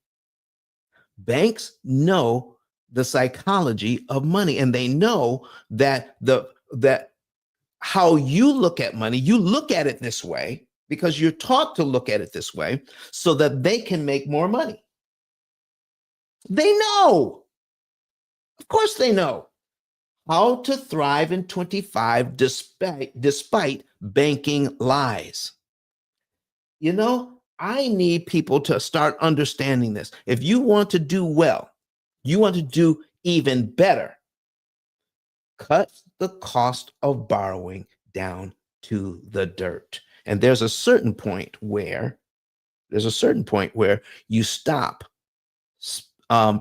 Banks know the psychology of money, and they know that how you look at money, you look at it this way because you're taught to look at it this way so that they can make more money. They know. Of course they know how to thrive in 25 despite banking lies. You know, I need people to start understanding this. If you want to do well, you want to do even better, cut the cost of borrowing down to the dirt. And there's a certain point where you stop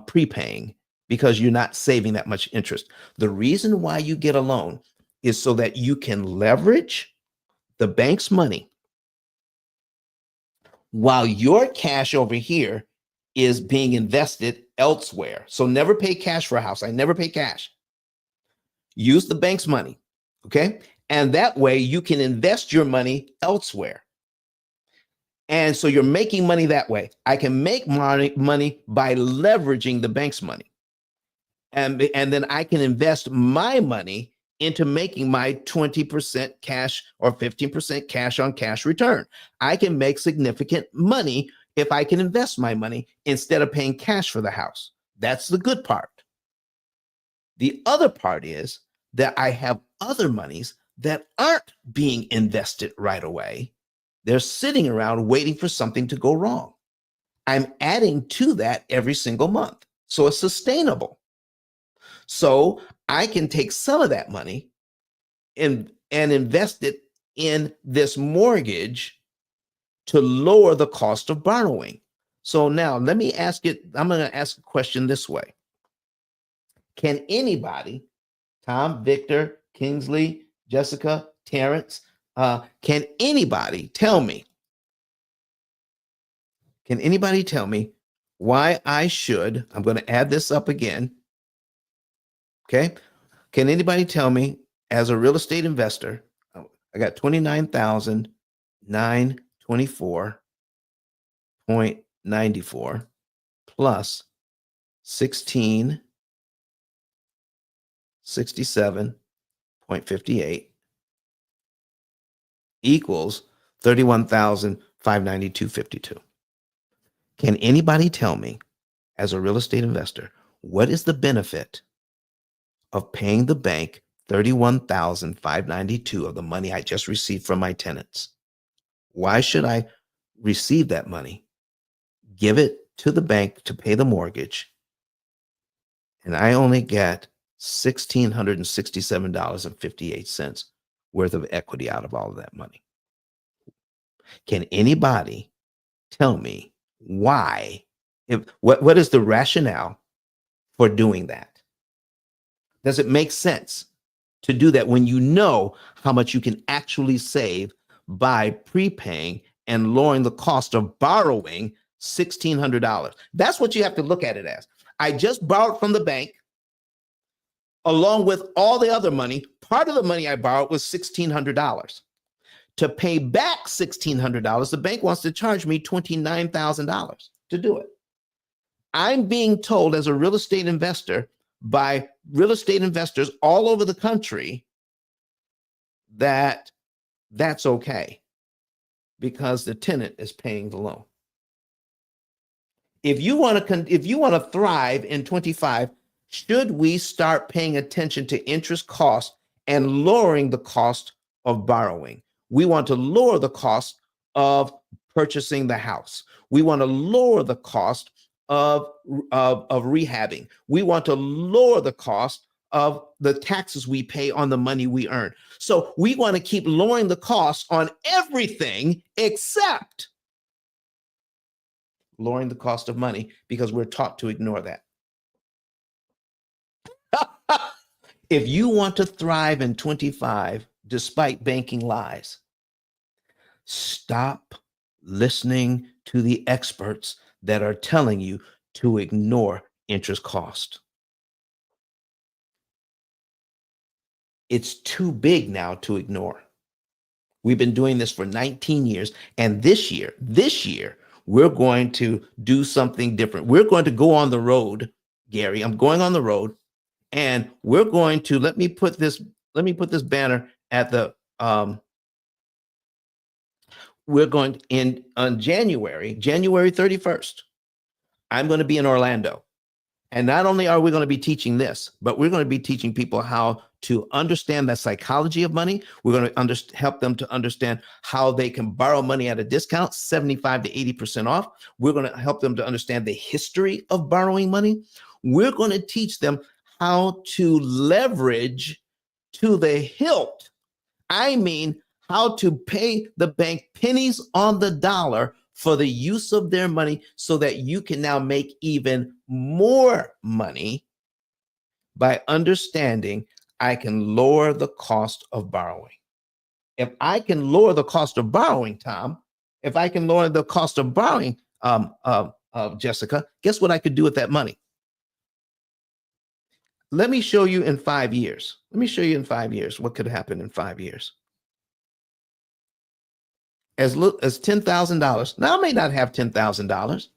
prepaying because you're not saving that much interest. The reason why you get a loan is so that you can leverage the bank's money while your cash over here is being invested elsewhere. So never pay cash for a house. I never pay cash. Use the bank's money, okay? And that way you can invest your money elsewhere. And so you're making money that way. I can make money by leveraging the bank's money. And then I can invest my money into making my 20% cash or 15% cash on cash return. I can make significant money if I can invest my money instead of paying cash for the house. That's the good part. The other part is that I have other monies that aren't being invested right away. They're sitting around waiting for something to go wrong. I'm adding to that every single month. So it's sustainable. So I can take some of that money and invest it in this mortgage to lower the cost of borrowing. So now let me ask it, I'm going to ask a question this way. Can anybody, Tom, Victor, Kingsley, Jessica, Terrence, can anybody tell me why I should, I'm going to add this up again. Okay. Can anybody tell me, as a real estate investor, I got 29,924.94 plus 1667.58 equals 31,592.52. Can anybody tell me, as a real estate investor, what is the benefit of paying the bank 31,592 of the money I just received from my tenants? Why should I receive that money, give it to the bank to pay the mortgage, and I only get $1,667.58 worth of equity out of all of that money? Can anybody tell me why? What is the rationale for doing that? Does it make sense to do that when you know how much you can actually save by prepaying and lowering the cost of borrowing $1,600? That's what you have to look at it as. I just borrowed from the bank along with all the other money. Part of the money I borrowed was $1,600. To pay back $1,600, the bank wants to charge me $29,000 to do it. I'm being told, as a real estate investor by real estate investors all over the country, that that's okay because the tenant is paying the loan. If you want to thrive in 25, should we start paying attention to interest costs and lowering the cost of borrowing? We want to lower the cost of purchasing the house. We want to lower the cost of rehabbing. We want to lower the cost of the taxes we pay on the money we earn. So we want to keep lowering the costs on everything except lowering the cost of money, because we're taught to ignore that. If you want to thrive in 25, despite banking lies, stop listening to the experts that are telling you to ignore interest cost. It's too big now to ignore. We've been doing this for 19 years. And this year, we're going to do something different. We're going to go on the road, Gary. I'm going on the road, and we're going to, let me put this banner at the, we're going in on January 31st. I'm going to be in Orlando. And not only are we going to be teaching this, but we're going to be teaching people how to understand the psychology of money. We're going to help them to understand how they can borrow money at a discount, 75 to 80% off. We're going to help them to understand the history of borrowing money. We're going to teach them how to leverage to the hilt. I mean, how to pay the bank pennies on the dollar for the use of their money so that you can now make even more money by understanding I can lower the cost of borrowing. If I can lower the cost of borrowing, Tom, if I can lower the cost of borrowing, Jessica, guess what I could do with that money? Let me show you in 5 years. Let me show you in 5 years what could happen in 5 years. As little as $10,000. Now, I may not have $10,000,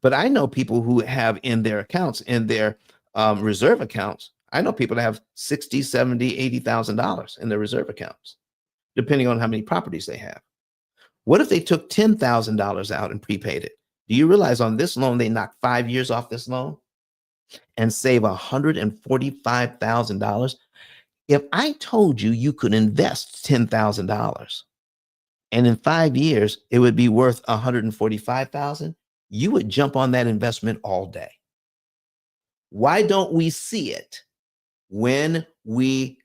but I know people who have in their accounts, in their reserve accounts, I know people that have $60,000, $70,000, $80,000 in their reserve accounts, depending on how many properties they have. What if they took $10,000 out and prepaid it? Do you realize on this loan, they knock 5 years off this loan and save $145,000? If I told you you could invest $10,000 and in 5 years, it would be worth $145,000, you would jump on that investment all day. Why don't we see it when we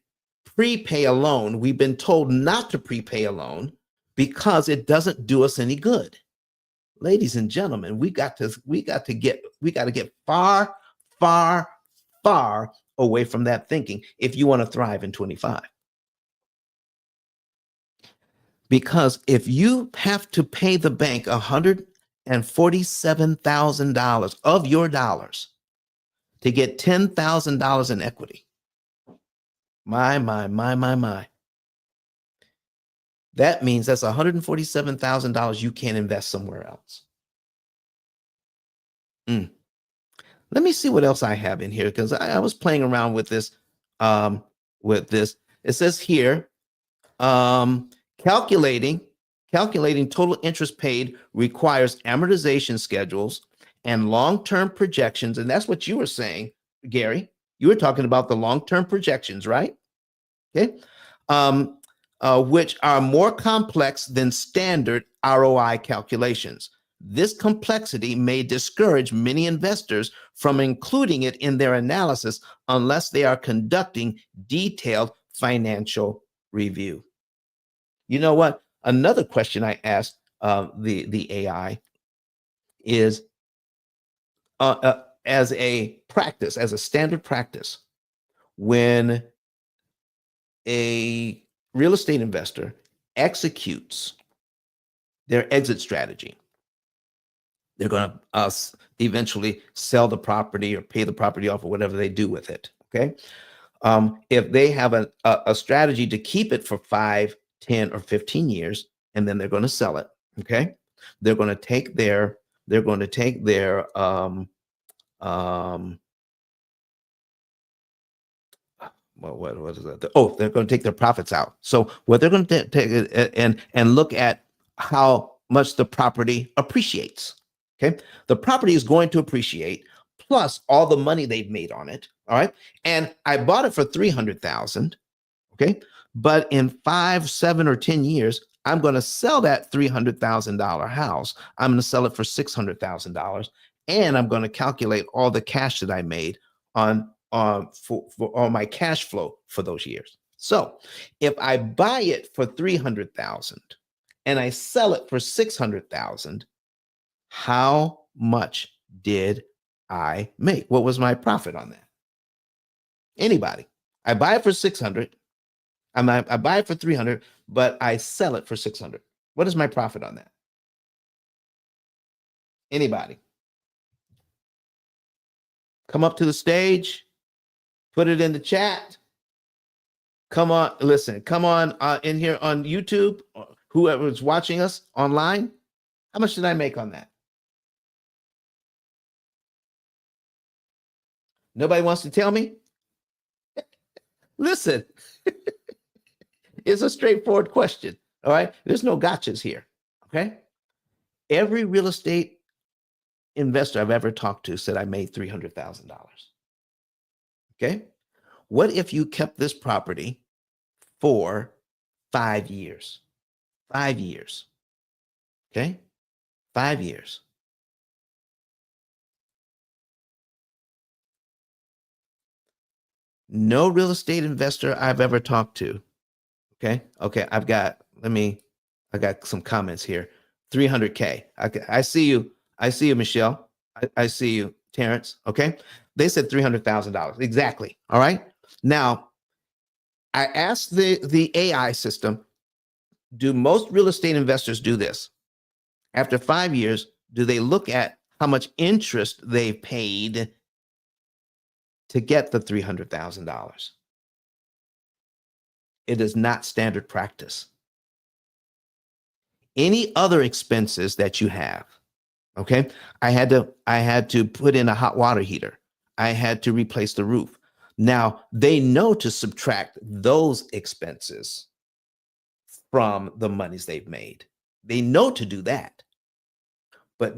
prepay a loan, we've been told not to prepay a loan because it doesn't do us any good. Ladies and gentlemen, we got to get far, far, far away from that thinking if you want to thrive in 25. Because if you have to pay the bank $147,000 of your dollars to get $10,000 in equity, my. That means that's $147,000 you can't invest somewhere else. Let me see what else I have in here, because I was playing around with this. It says here, calculating total interest paid requires amortization schedules and long-term projections. And that's what you were saying, Gary. You were talking about the long-term projections, right? Okay. Which are more complex than standard ROI calculations. This complexity may discourage many investors from including it in their analysis unless they are conducting detailed financial review. You know what? Another question I asked the AI is, as a practice, as a standard practice, when a real estate investor executes their exit strategy, they're going to eventually sell the property or pay the property off or whatever they do with it. Okay. If they have a strategy to keep it for 5, 10, or 15 years, and then they're going to sell it. Okay. They're going to take their what is that? Oh, they're going to take their profits out. So what they're going to take and look at how much the property appreciates. Okay. The property is going to appreciate plus all the money they've made on it. All right. And I bought it for $300,000. Okay. But in 5, 7, or 10 years, I'm going to sell that $300,000 house. I'm going to sell it for $600,000. And I'm going to calculate all the cash that I made for all my cash flow for those years. So if I buy it for $300,000 and I sell it for $600,000, how much did I make? What was my profit on that? Anybody? I buy it for $600. I buy it for $300, but I sell it for $600. What is my profit on that? Anybody? Come up to the stage. Put it in the chat. Come on, listen. Come on in here on YouTube. Whoever's watching us online. How much did I make on that? Nobody wants to tell me? Listen, it's a straightforward question. All right. There's no gotchas here. Okay. Every real estate investor I've ever talked to said I made $300,000. Okay. What if you kept this property for 5 years? 5 years. Okay. 5 years. No real estate investor I've ever talked to. Okay. I got some comments here. 300K. I see you. I see you, Michelle. I see you, Terrence. Okay. They said $300,000. Exactly. All right. Now, I asked the AI system, do most real estate investors do this? After 5 years, do they look at how much interest they paid to get the $300,000? It is not standard practice. Any other expenses that you have, okay? I had to put in a hot water heater. I had to replace the roof. Now, they know to subtract those expenses from the monies they've made. They know to do that. But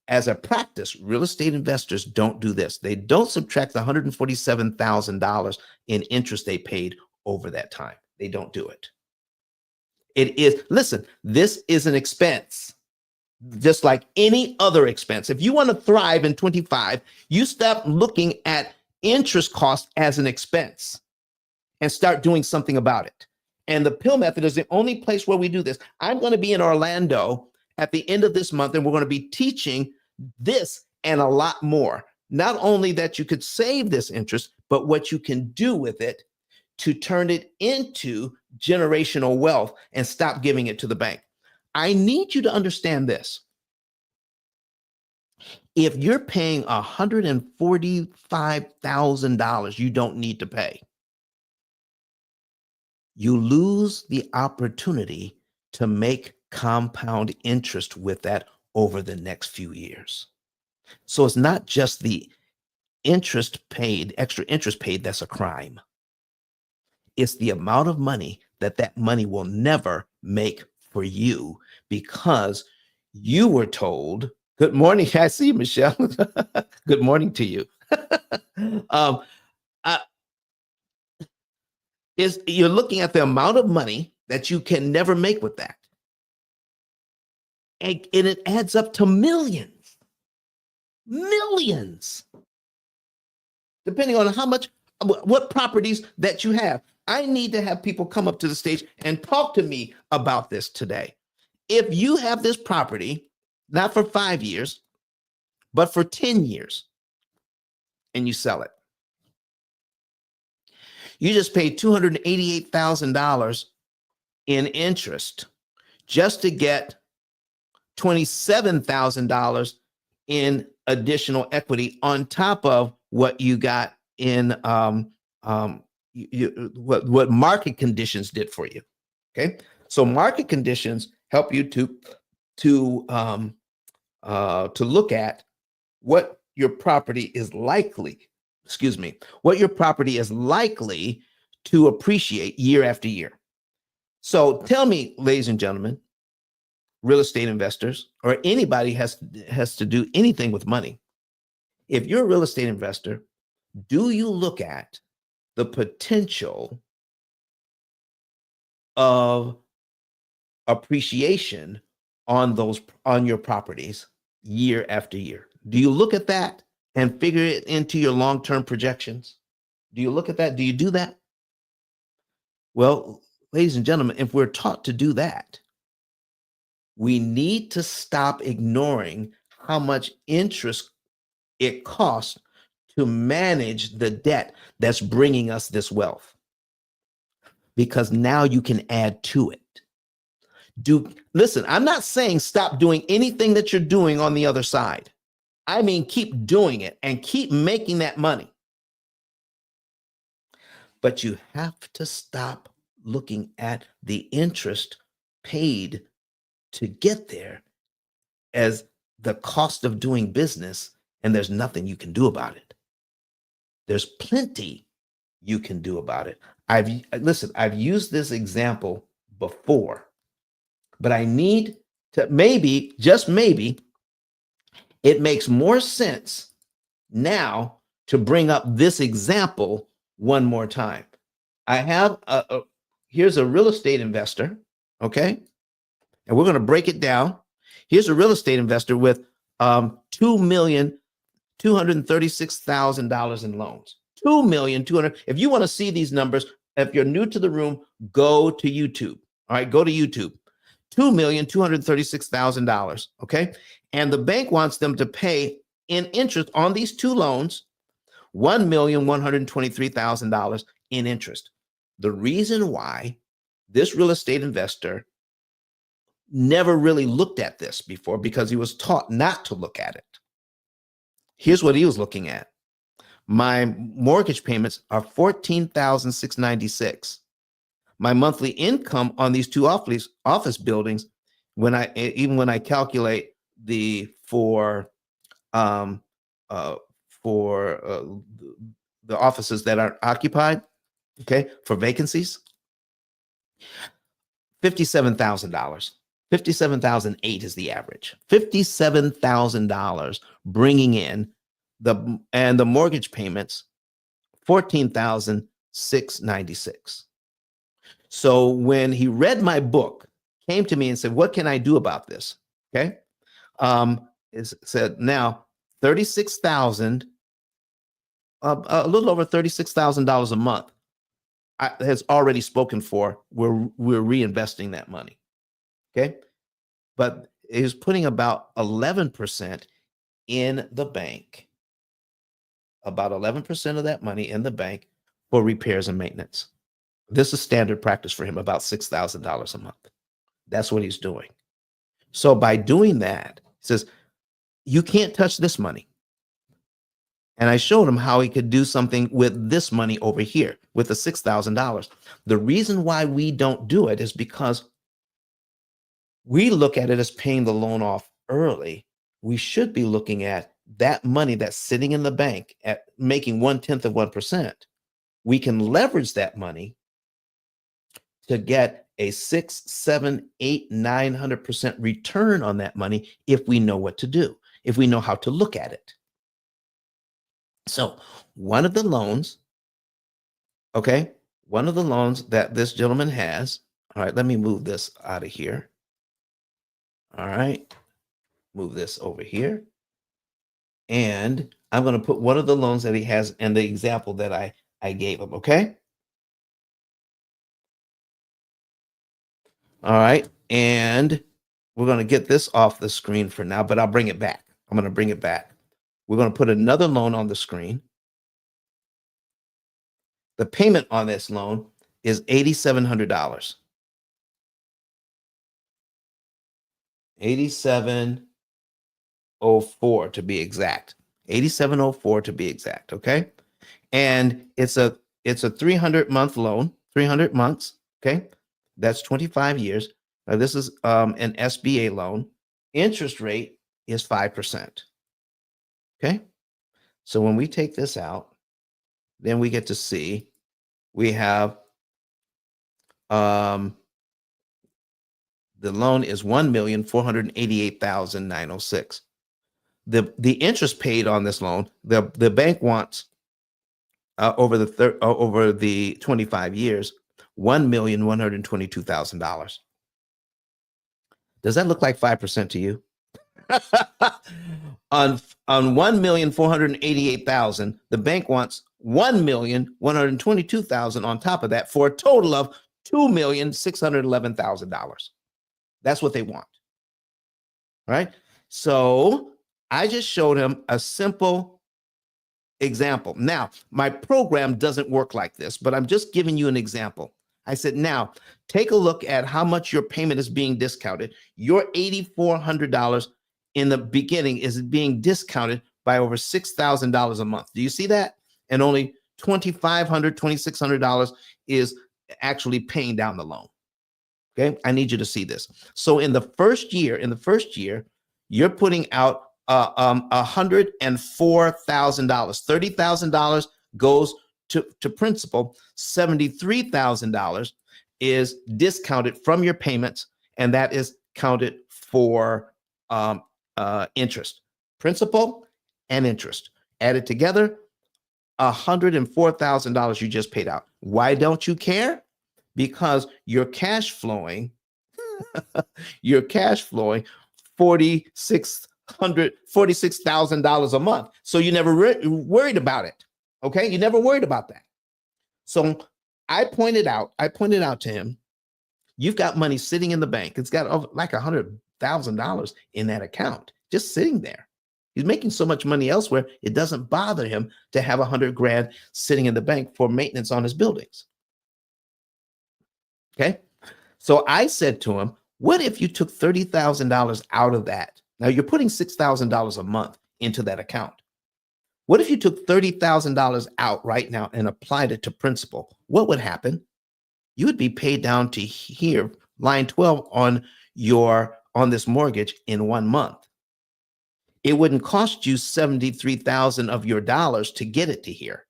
as a practice, real estate investors don't do this. They don't subtract the $147,000 in interest they paid over that time. They don't do it. Listen, this is an expense, just like any other expense. If you want to thrive in 25, you stop looking at interest cost as an expense and start doing something about it. And the P.I.L.L. method is the only place where we do this. I'm going to be in Orlando at the end of this month, and we're going to be teaching this and a lot more. Not only that you could save this interest, but what you can do with it to turn it into generational wealth and stop giving it to the bank. I need you to understand this. If you're paying $145,000 you don't need to pay, you lose the opportunity to make compound interest with that over the next few years. So it's not just the interest paid, extra interest paid, that's a crime. It's the amount of money that money will never make for you because you were told, good morning. I see you, Michelle. Good morning to you. You're looking at the amount of money that you can never make with that. And it adds up to millions, depending on how much, what properties that you have. I need to have people come up to the stage and talk to me about this today. If you have this property, not for 5 years, but for 10 years, and you sell it, you just paid $288,000 in interest just to get $27,000 in additional equity on top of what you got in what market conditions did for you. Okay, so market conditions help you to look at what your property is likely. What your property is likely to appreciate year after year. So tell me, ladies and gentlemen, real estate investors, or anybody has to do anything with money. If you're a real estate investor, do you look at the potential of appreciation on your properties year after year? Do you look at that and figure it into your long-term projections? Do you look at that? Do you do that? Well, ladies and gentlemen, if we're taught to do that, we need to stop ignoring how much interest it costs to manage the debt that's bringing us this wealth. Because now you can add to it. Listen, I'm not saying stop doing anything that you're doing on the other side. I mean, keep doing it and keep making that money. But you have to stop looking at the interest paid to get there as the cost of doing business, and there's nothing you can do about it. There's plenty you can do about it. I've used this example before, but I need to maybe, just maybe, it makes more sense now to bring up this example one more time. I have here's a real estate investor, okay? And we're going to break it down. Here's a real estate investor with $2,236,000 in loans. $2,200,000. If you want to see these numbers, if you're new to the room, go to YouTube. All right, go to YouTube. $2,236,000. Okay, and the bank wants them to pay in interest on these two loans $1,123,000 in interest. The reason why this real estate investor never really looked at this before, because he was taught not to look at it. Here's what he was looking at. My mortgage payments are $14,696. My monthly income on these two office buildings, when I calculate for the offices that are occupied, okay, for vacancies, $57,000. $57,008 is the average. $57,000 bringing in the mortgage payments, $14,696. So when he read my book, came to me and said, "What can I do about this?" Okay, it said now $36,000 a little over $36,000 a month has already spoken for. We're reinvesting that money. Okay. But he's putting about 11% in the bank, about 11% of that money in the bank for repairs and maintenance. This is standard practice for him, about $6,000 a month. That's what he's doing. So by doing that, he says, you can't touch this money. And I showed him how he could do something with this money over here with the $6,000. The reason why we don't do it is because we look at it as paying the loan off early. We should be looking at that money that's sitting in the bank at making 1/10 of 1%. We can leverage that money to get a 6, 7, 8, 900% return on that money if we know what to do, if we know how to look at it. So one of the loans, okay, one of the loans that this gentleman has, all right, let me move this out of here. All right, move this over here. And I'm going to put one of the loans that he has and the example that I gave him, okay? All right, and we're going to get this off the screen for now, but I'll bring it back. I'm going to bring it back. We're going to put another loan on the screen. The payment on this loan is $8,700. $8,704 to be exact. $8,704 to be exact, okay? And it's a 300-month loan, 300 months, okay? That's 25 years. Now this is an SBA loan. Interest rate is 5%. Okay? So when we take this out, then we get to see we have the loan is $1,488,906. The interest paid on this loan, the bank wants over the 25 years, $1,122,000. Does that look like 5% to you? on $1,488,000, the bank wants $1,122,000 on top of that for a total of $2,611,000. That's what they want. Right? So I just showed him a simple example. Now, my program doesn't work like this, but I'm just giving you an example. I said, now take a look at how much your payment is being discounted. Your $8,400 in the beginning is being discounted by over $6,000 a month. Do you see that? And only $2,500, $2,600 is actually paying down the loan. Okay, I need you to see this. So in the first year, you're putting out $104,000. $30,000 goes to principal. $73,000 is discounted from your payments, and that is counted for interest, principal and interest added together. $104,000 you just paid out. Why don't you care? Because you're cash flowing $46,000 a month. So you never worried about it. Okay, you never worried about that. So I pointed out to him, you've got money sitting in the bank. It's got like $100,000 in that account, just sitting there. He's making so much money elsewhere, it doesn't bother him to have $100,000 sitting in the bank for maintenance on his buildings. Okay. So I said to him, what if you took $30,000 out of that? Now you're putting $6,000 a month into that account. What if you took $30,000 out right now and applied it to principal? What would happen? You would be paid down to here, line 12 on this mortgage in 1 month. It wouldn't cost you 73,000 of your dollars to get it to here.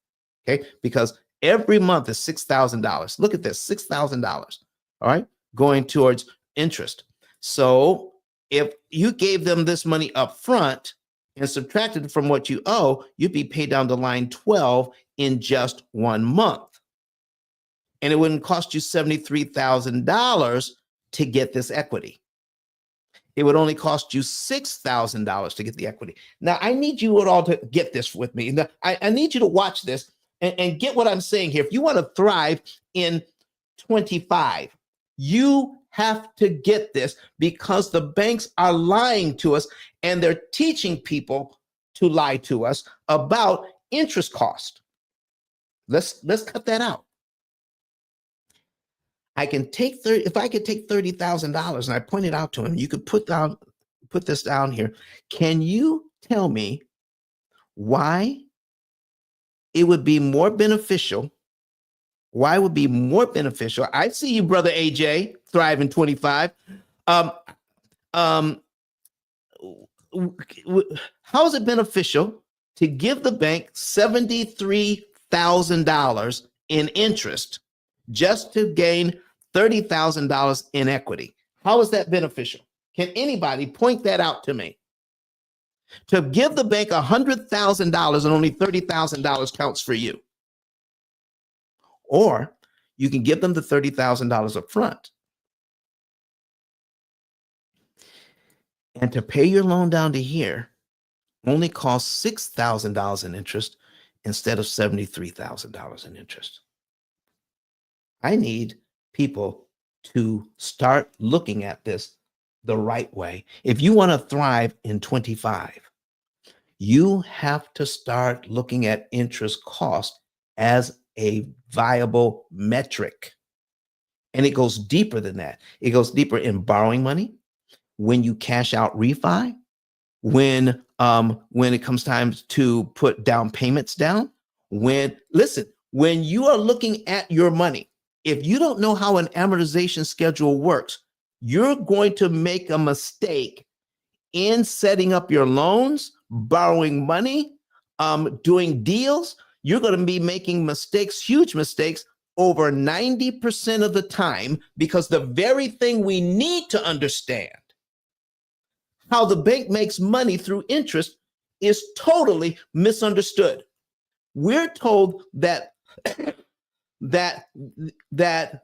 Okay. Because every month is $6,000. Look at this, $6,000. All right. Going towards interest. So if you gave them this money up front and subtracted from what you owe, you'd be paid down to line 12 in just 1 month. And it wouldn't cost you $73,000 to get this equity. it would only cost you $6,000 to get the equity. Now, I need you all to get this with me. Now, I need you to watch this and get what I'm saying here. If you want to thrive in 25, you have to get this, because the banks are lying to us and they're teaching people to lie to us about interest cost. Let's cut that out. I can take if I could take $30,000, and I pointed out to him, you could put this down here. Can you tell me why it would be more beneficial? Why would be more beneficial? I see you, brother AJ, thrive in 25. How is it beneficial to give the bank $73,000 in interest just to gain $30,000 in equity? How is that beneficial? Can anybody point that out to me? To give the bank $100,000 and only $30,000 counts for you. Or you can give them the $30,000 up front. And to pay your loan down to here only costs $6,000 in interest instead of $73,000 in interest. I need people to start looking at this the right way. If you want to thrive in 25, you have to start looking at interest cost as a viable metric. And it goes deeper than that. It goes deeper in borrowing money, when you cash out refi, when it comes time to put down payments down, when you are looking at your money, if you don't know how an amortization schedule works, you're going to make a mistake in setting up your loans, borrowing money, doing deals. You're going to be making mistakes, huge mistakes, over 90% of the time, because the very thing we need to understand, how the bank makes money through interest, is totally misunderstood. We're told that that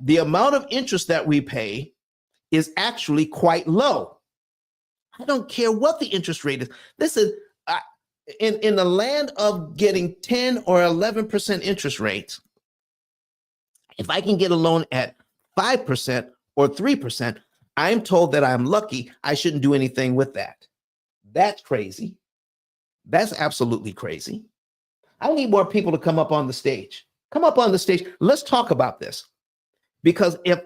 the amount of interest that we pay is actually quite low. I don't care what the interest rate is. This is in the land of getting 10 or 11% interest rates. If I can get a loan at 5% or 3%, I'm told that I'm lucky. I shouldn't do anything with that. That's crazy. That's absolutely crazy. I need more people to come up on the stage. Come up on the stage. Let's talk about this. Because if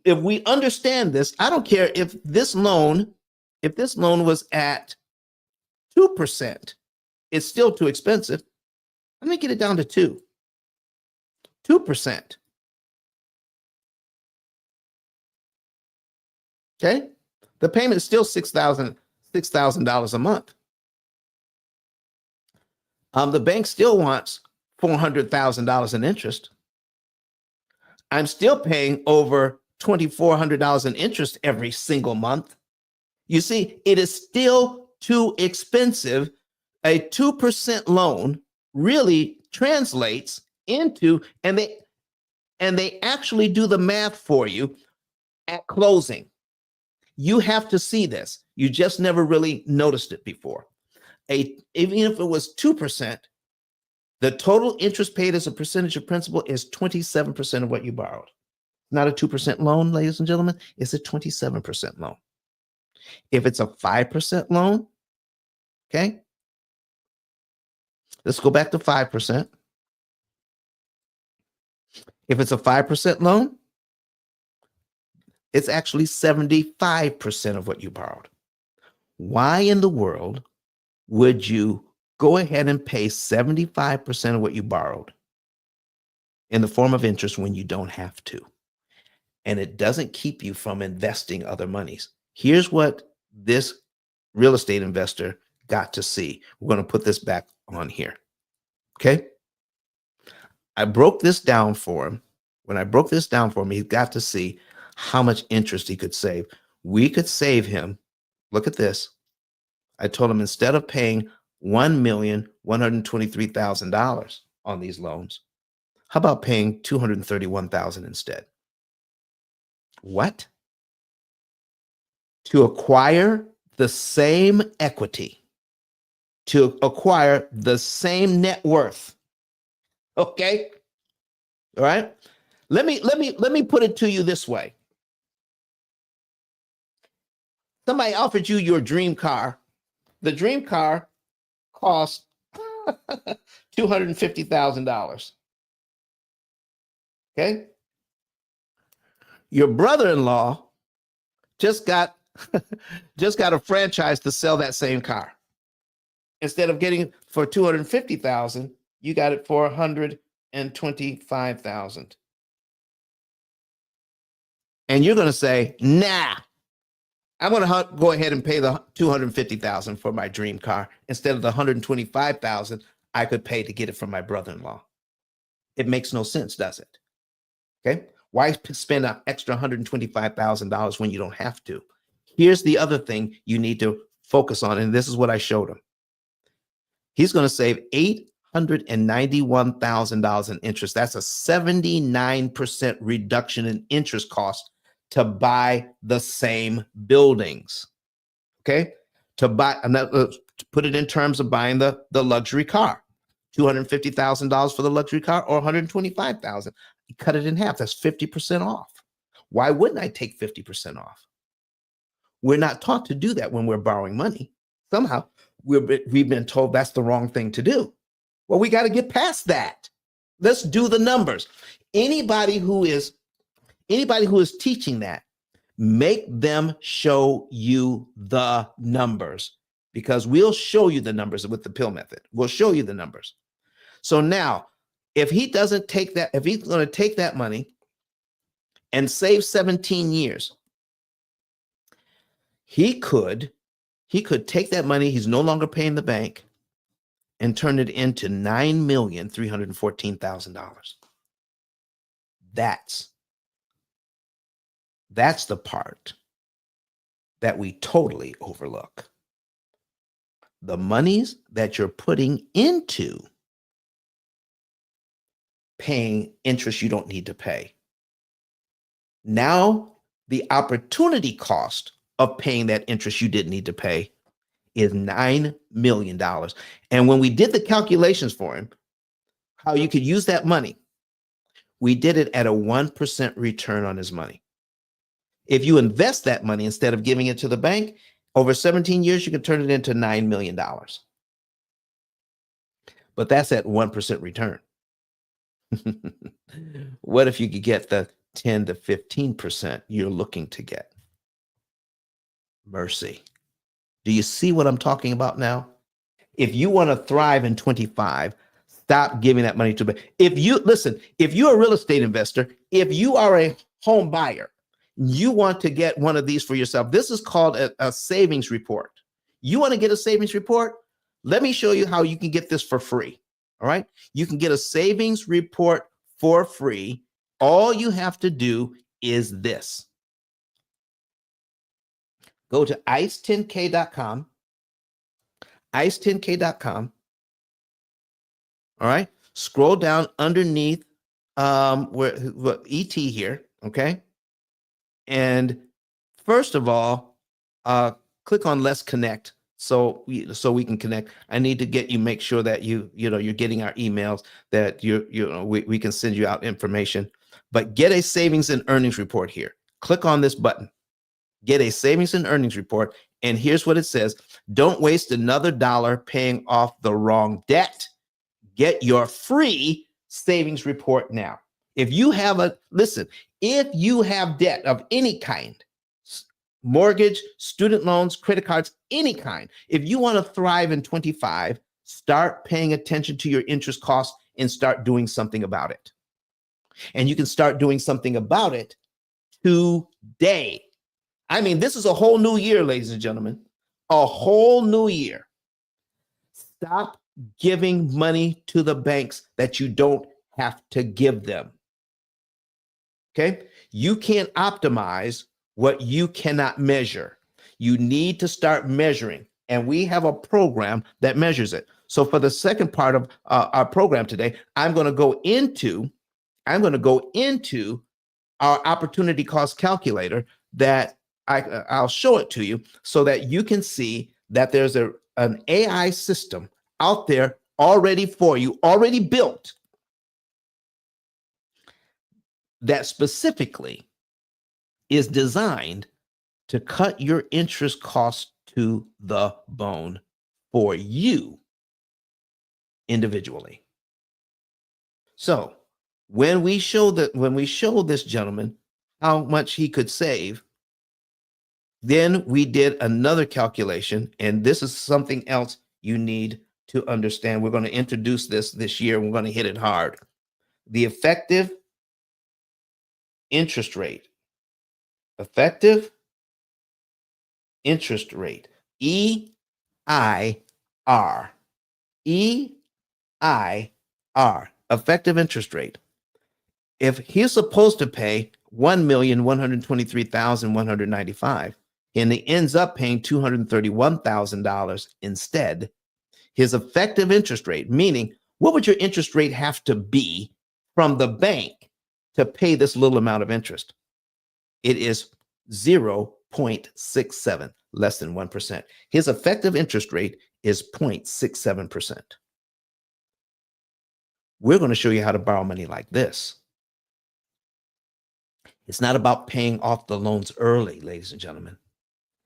we understand this, I don't care if this loan was at 2%, it's still too expensive. Let me get it down to 2%. Okay, the payment is still $6,000 a month. The bank still wants $400,000 in interest. I'm still paying over $2,400 in interest every single month. You see, it is still too expensive. A 2% loan really translates into, and they actually do the math for you at closing. You have to see this. You just never really noticed it before. Even if it was 2%, the total interest paid as a percentage of principal is 27% of what you borrowed. Not a 2% loan, ladies and gentlemen, it's a 27% loan. If it's a 5% loan, okay, let's go back to 5%. If it's a 5% loan, it's actually 75% of what you borrowed. Why in the world would you go ahead and pay 75% of what you borrowed in the form of interest when you don't have to? And it doesn't keep you from investing other monies. Here's what this real estate investor got to see. We're going to put this back on here. Okay. I broke this down for him. When I broke this down for him, he got to see how much interest he could save. We could save him. Look at this. I told him, instead of paying $1,123,000 on these loans, how about paying $231,000 instead? What? to acquire the same equity, to acquire the same net worth. Okay? All right? Let me put it to you this way. Somebody offered you your dream car. The dream car cost $250,000. Okay? Your brother-in-law just got a franchise to sell that same car. Instead of getting it for $250,000, you got it for $125,000. And you're going to say, nah, I'm going to go ahead and pay the $250,000 for my dream car instead of the $125,000 I could pay to get it from my brother-in-law. It makes no sense, does it? Okay. Why spend an extra $125,000 when you don't have to? Here's the other thing you need to focus on, and this is what I showed him. He's going to save $891,000 in interest. That's a 79% reduction in interest cost to buy the same buildings. Okay, to put it in terms of buying the luxury car, $250,000 for the luxury car or $125,000. You cut it in half. That's 50% off. Why wouldn't I take 50% off? We're not taught to do that when we're borrowing money. Somehow we've been told that's the wrong thing to do. Well, we got to get past that. Let's do the numbers. Anybody who is teaching that, make them show you the numbers, because we'll show you the numbers with the P.I.L.L. method. We'll show you the numbers. So now, if he doesn't take that, if he's going to take that money and save 17 years, he could take that money he's no longer paying the bank and turn it into $9,314,000. That's the part that we totally overlook. The monies that you're putting into paying interest you don't need to pay. Now, the opportunity cost of paying that interest you didn't need to pay is $9 million. And when we did the calculations for him, how you could use that money, we did it at a 1% return on his money. If you invest that money instead of giving it to the bank, over 17 years, you can turn it into $9 million. But that's at 1% return. What if you could get the 10 to 15% you're looking to get? Mercy. Do you see what I'm talking about now? If you want to thrive in 25, stop giving that money to the bank. If you're a real estate investor, if you are a home buyer, you want to get one of these for yourself. This is called a savings report. You want to get a savings report? Let me show you how you can get this for free. All right. You can get a savings report for free. All you have to do is this. Go to ice10k.com, ice10k.com. All right. Scroll down underneath where ET here. Okay. And first of all, click on Let's Connect so we can connect. I need to make sure that you're getting our emails, that we can send you out information. But get a savings and earnings report here. Click on this button. Get a savings and earnings report. And here's what it says. Don't waste another dollar paying off the wrong debt. Get your free savings report now. If you have if you have debt of any kind, mortgage, student loans, credit cards, any kind, if you want to thrive in 25, start paying attention to your interest costs and start doing something about it. And you can start doing something about it today. I mean, this is a whole new year, ladies and gentlemen, a whole new year. Stop giving money to the banks that you don't have to give them. Okay? You can't optimize what you cannot measure. You need to start measuring, and we have a program that measures it. So for the second part of our program today, I'm going to go into our opportunity cost calculator that I'll show it to you so that you can see that there's an AI system out there already for you, already built, that specifically is designed to cut your interest costs to the bone for you individually. So when we show this gentleman how much he could save, then we did another calculation, and this is something else you need to understand. We're going to introduce this year, and we're going to hit it hard. The effective interest rate. Effective interest rate. E.I.R. E.I.R. Effective interest rate. If he's supposed to pay $1,123,195 and he ends up paying $231,000 instead, his effective interest rate, meaning what would your interest rate have to be from the bank to pay this little amount of interest? It is 0.67, less than 1%. His effective interest rate is 0.67%. We're going to show you how to borrow money like this. It's not about paying off the loans early, ladies and gentlemen.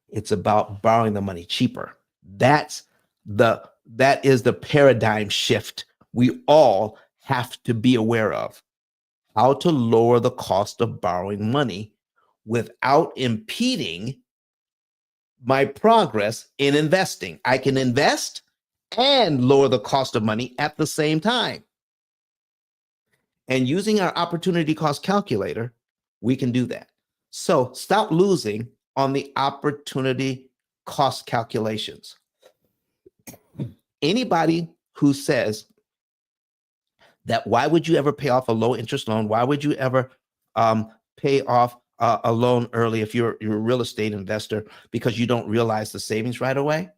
It's about borrowing the money cheaper. That is the paradigm shift we all have to be aware of. How to lower the cost of borrowing money without impeding my progress in investing. I can invest and lower the cost of money at the same time. And using our opportunity cost calculator, we can do that. So stop losing on the opportunity cost calculations. Anybody who says that, why would you ever pay off a low interest loan? Why would you ever pay off a loan early if you're a real estate investor because you don't realize the savings right away?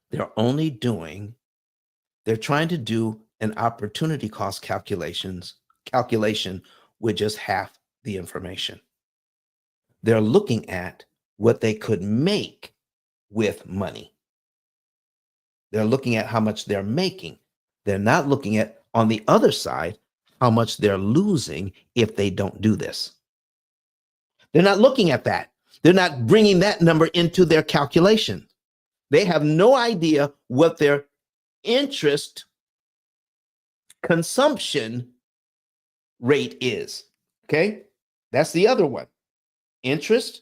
They're trying to do an opportunity cost calculation with just half the information. They're looking at what they could make with money. They're looking at how much they're making. They're not looking at, on the other side, how much they're losing if they don't do this. They're not looking at that. They're not bringing that number into their calculation. They have no idea what their interest consumption rate is. Okay, that's the other one. Interest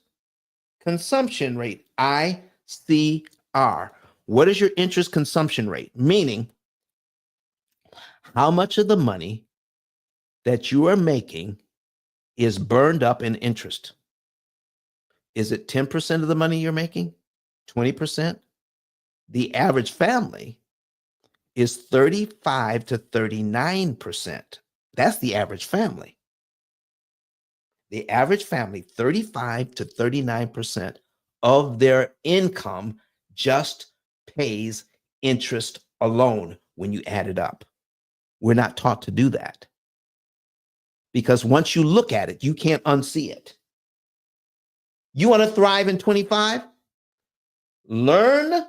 consumption rate, ICR. What is your interest consumption rate? Meaning, how much of the money that you are making is burned up in interest? Is it 10% of the money you're making? 20%? The average family is 35 to 39%. That's the average family. The average family, 35 to 39% of their income just pays interest alone when you add it up. We're not taught to do that. Because once you look at it, you can't unsee it. You want to thrive in 25? Learn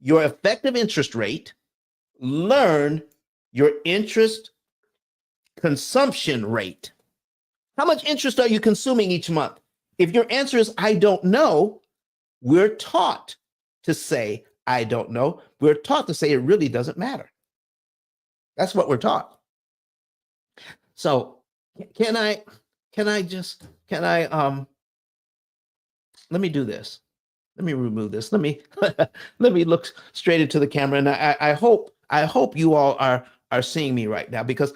your effective interest rate. Learn your interest consumption rate. How much interest are you consuming each month? If your answer is, I don't know, we're taught to say, I don't know. We're taught to say it really doesn't matter. That's what we're taught. So can I let me do this. Let me remove this. Let me look straight into the camera. And I hope you all are seeing me right now, because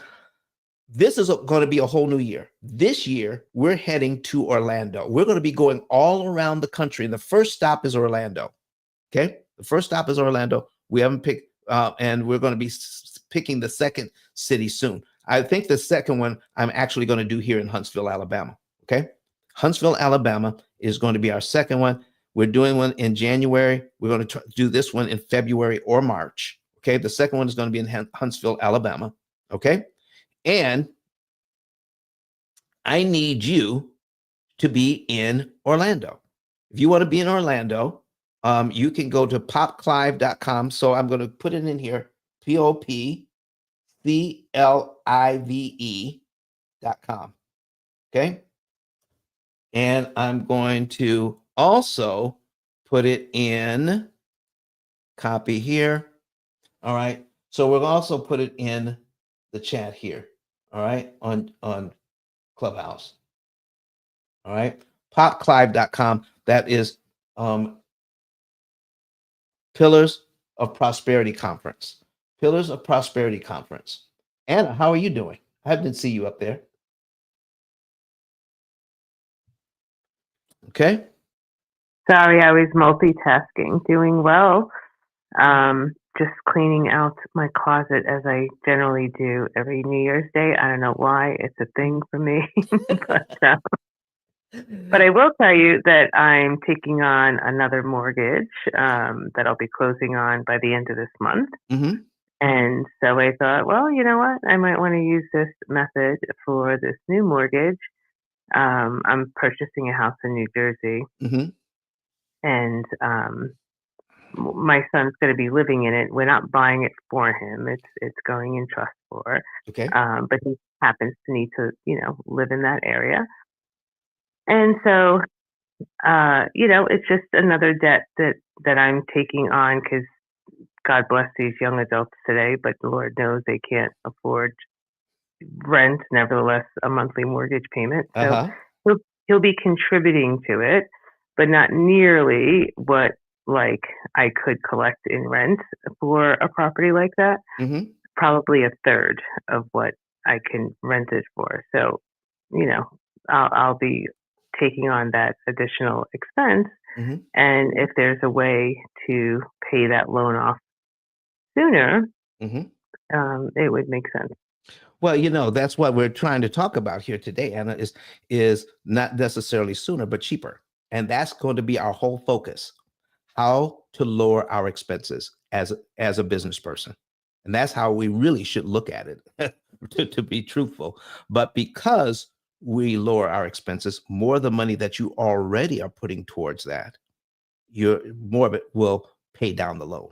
this is going to be a whole new year. This year, we're heading to Orlando. We're going to be going all around the country. And the first stop is Orlando. Okay. The first stop is Orlando. We haven't picked, and we're going to be picking the second city soon. I think the second one I'm actually going to do here in Huntsville, Alabama. Okay. Huntsville, Alabama is going to be our second one. We're doing one in January. We're going to do this one in February or March. Okay. The second one is going to be in Huntsville, Alabama. Okay. And I need you to be in Orlando. If you want to be in Orlando, you can go to popclive.com. So I'm going to put it in here, POPCLIVE.com. Okay. And I'm going to also put it in copy here. All right. So we'll also put it in the chat here. All right. On Clubhouse. All right. Popclive.com. That is Pillars of Prosperity Conference. Pillars of Prosperity Conference. Anna, how are you doing? I didn't see you up there. Okay. Sorry, I was multitasking. Doing well. Just cleaning out my closet as I generally do every New Year's Day. I don't know why it's a thing for me, but I will tell you that I'm taking on another mortgage that I'll be closing on by the end of this month. Mm-hmm. And so I thought, well, you know what? I might want to use this method for this new mortgage. I'm purchasing a house in New Jersey, Mm-hmm. and my son's going to be living in it. We're not buying it for him. It's going in trust for. Okay. But he happens to need to, live in that area. And so, it's just another debt that I'm taking on because God bless these young adults today, but Lord knows they can't afford rent, nevertheless, a monthly mortgage payment. So Uh-huh. he'll be contributing to it, but not nearly what like I could collect in rent for a property like that. Mm-hmm. Probably a third of what I can rent it for. So, I'll be taking on that additional expense. Mm-hmm. And if there's a way to pay that loan off sooner, Mm-hmm. It would make sense. Well, that's what we're trying to talk about here today, Anna, is not necessarily sooner, but cheaper. And that's going to be our whole focus, how to lower our expenses as a business person. And that's how we really should look at it, to be truthful. But because we lower our expenses, more of the money that you already are putting towards that, more of it will pay down the loan.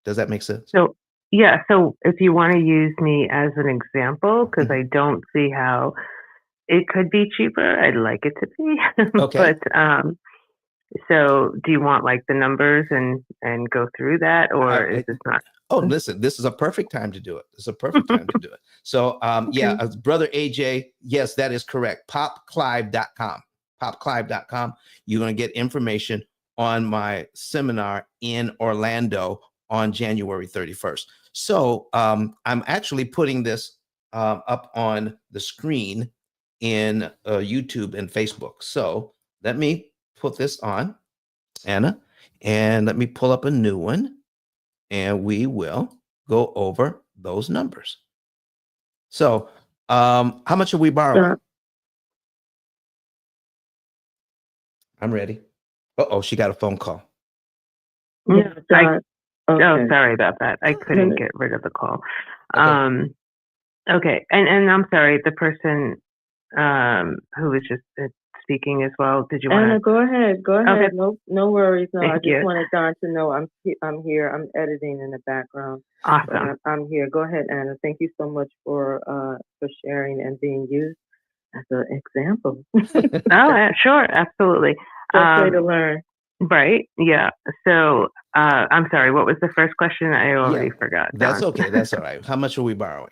Does that make sense? So, yeah. So if you want to use me as an example, because I don't see how it could be cheaper, I'd like it to be. Okay. But so do you want like the numbers and go through that, or is this not? Oh, listen, this is a perfect time to do it. It's a perfect time to do it. So, yeah, brother AJ, yes, that is correct. Popclive.com. Popclive.com. You're going to get information on my seminar in Orlando on January 31st. So, I'm actually putting this up on the screen in YouTube and Facebook. So, let me put this on, Anna, and let me pull up a new one. And we will go over those numbers. So, how much are we borrowing? I'm ready. Uh-oh, she got a phone call. Yeah, oh, sorry about that. I couldn't get rid of the call. Okay. And I'm sorry, the person who was just speaking as well. Did you want Anna, go ahead. Okay. No worries. No, I just you. wanted Don to know I'm here. I'm editing in the background. Awesome. I'm here. Go ahead, Anna. Thank you so much for sharing and being used as an example. Oh, sure, absolutely. Best way to learn. Right. Yeah. So I'm sorry. What was the first question? I already forgot. That's okay. That's all right. How much are we borrowing?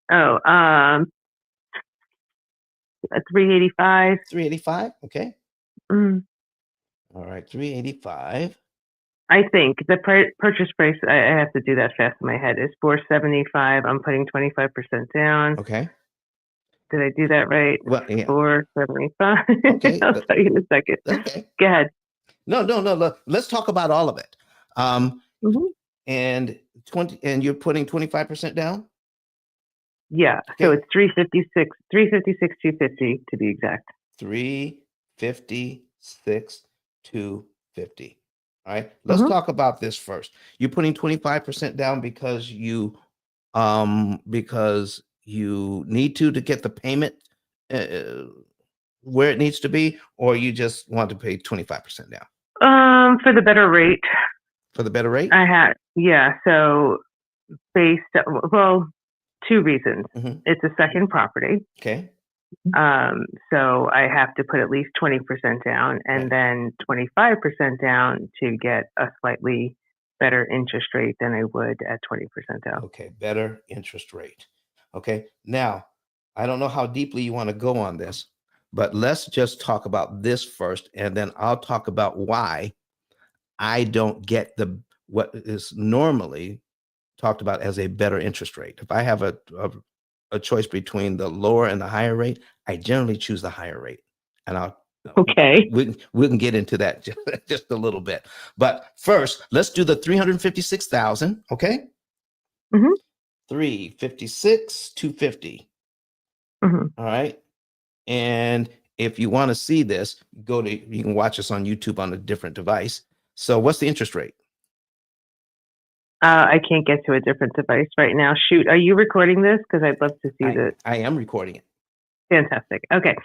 Oh, 385. 385. Okay. Mm. All right. 385. I think the purchase price, I have to do that fast in my head, is 475. I'm putting 25% down. Okay. Did I do that right? Well, yeah. 475. Okay. I'll tell you in a second. Okay. Go ahead. No. Let's talk about all of it. And you're putting 25% down? Yeah. Okay. So it's 356, 250 to be exact. 356, 250. All right. Let's talk about this first. You're putting 25% down because you need to get the payment where it needs to be, or you just want to pay 25% down For the better rate, for the better rate? So based, well, two reasons. Mm-hmm. It's a second property. Okay. So I have to put at least 20% down and then 25% down to get a slightly better interest rate than I would at 20% down. Okay, better interest rate. Okay, now I don't know how deeply you want to go on this, but let's just talk about this first, and then I'll talk about why I don't get what is normally talked about as a better interest rate. If I have a choice between the lower and the higher rate, I generally choose the higher rate, and we can get into that just a little bit. But first, let's do the 356,000. Okay. Mm-hmm. 356, 250. Mm-hmm. All right. And if you want to see this, you can watch us on YouTube on a different device. So what's the interest rate? I can't get to a different device right now. Shoot, are you recording this? Because I'd love to see this. I am recording it. Fantastic. Okay.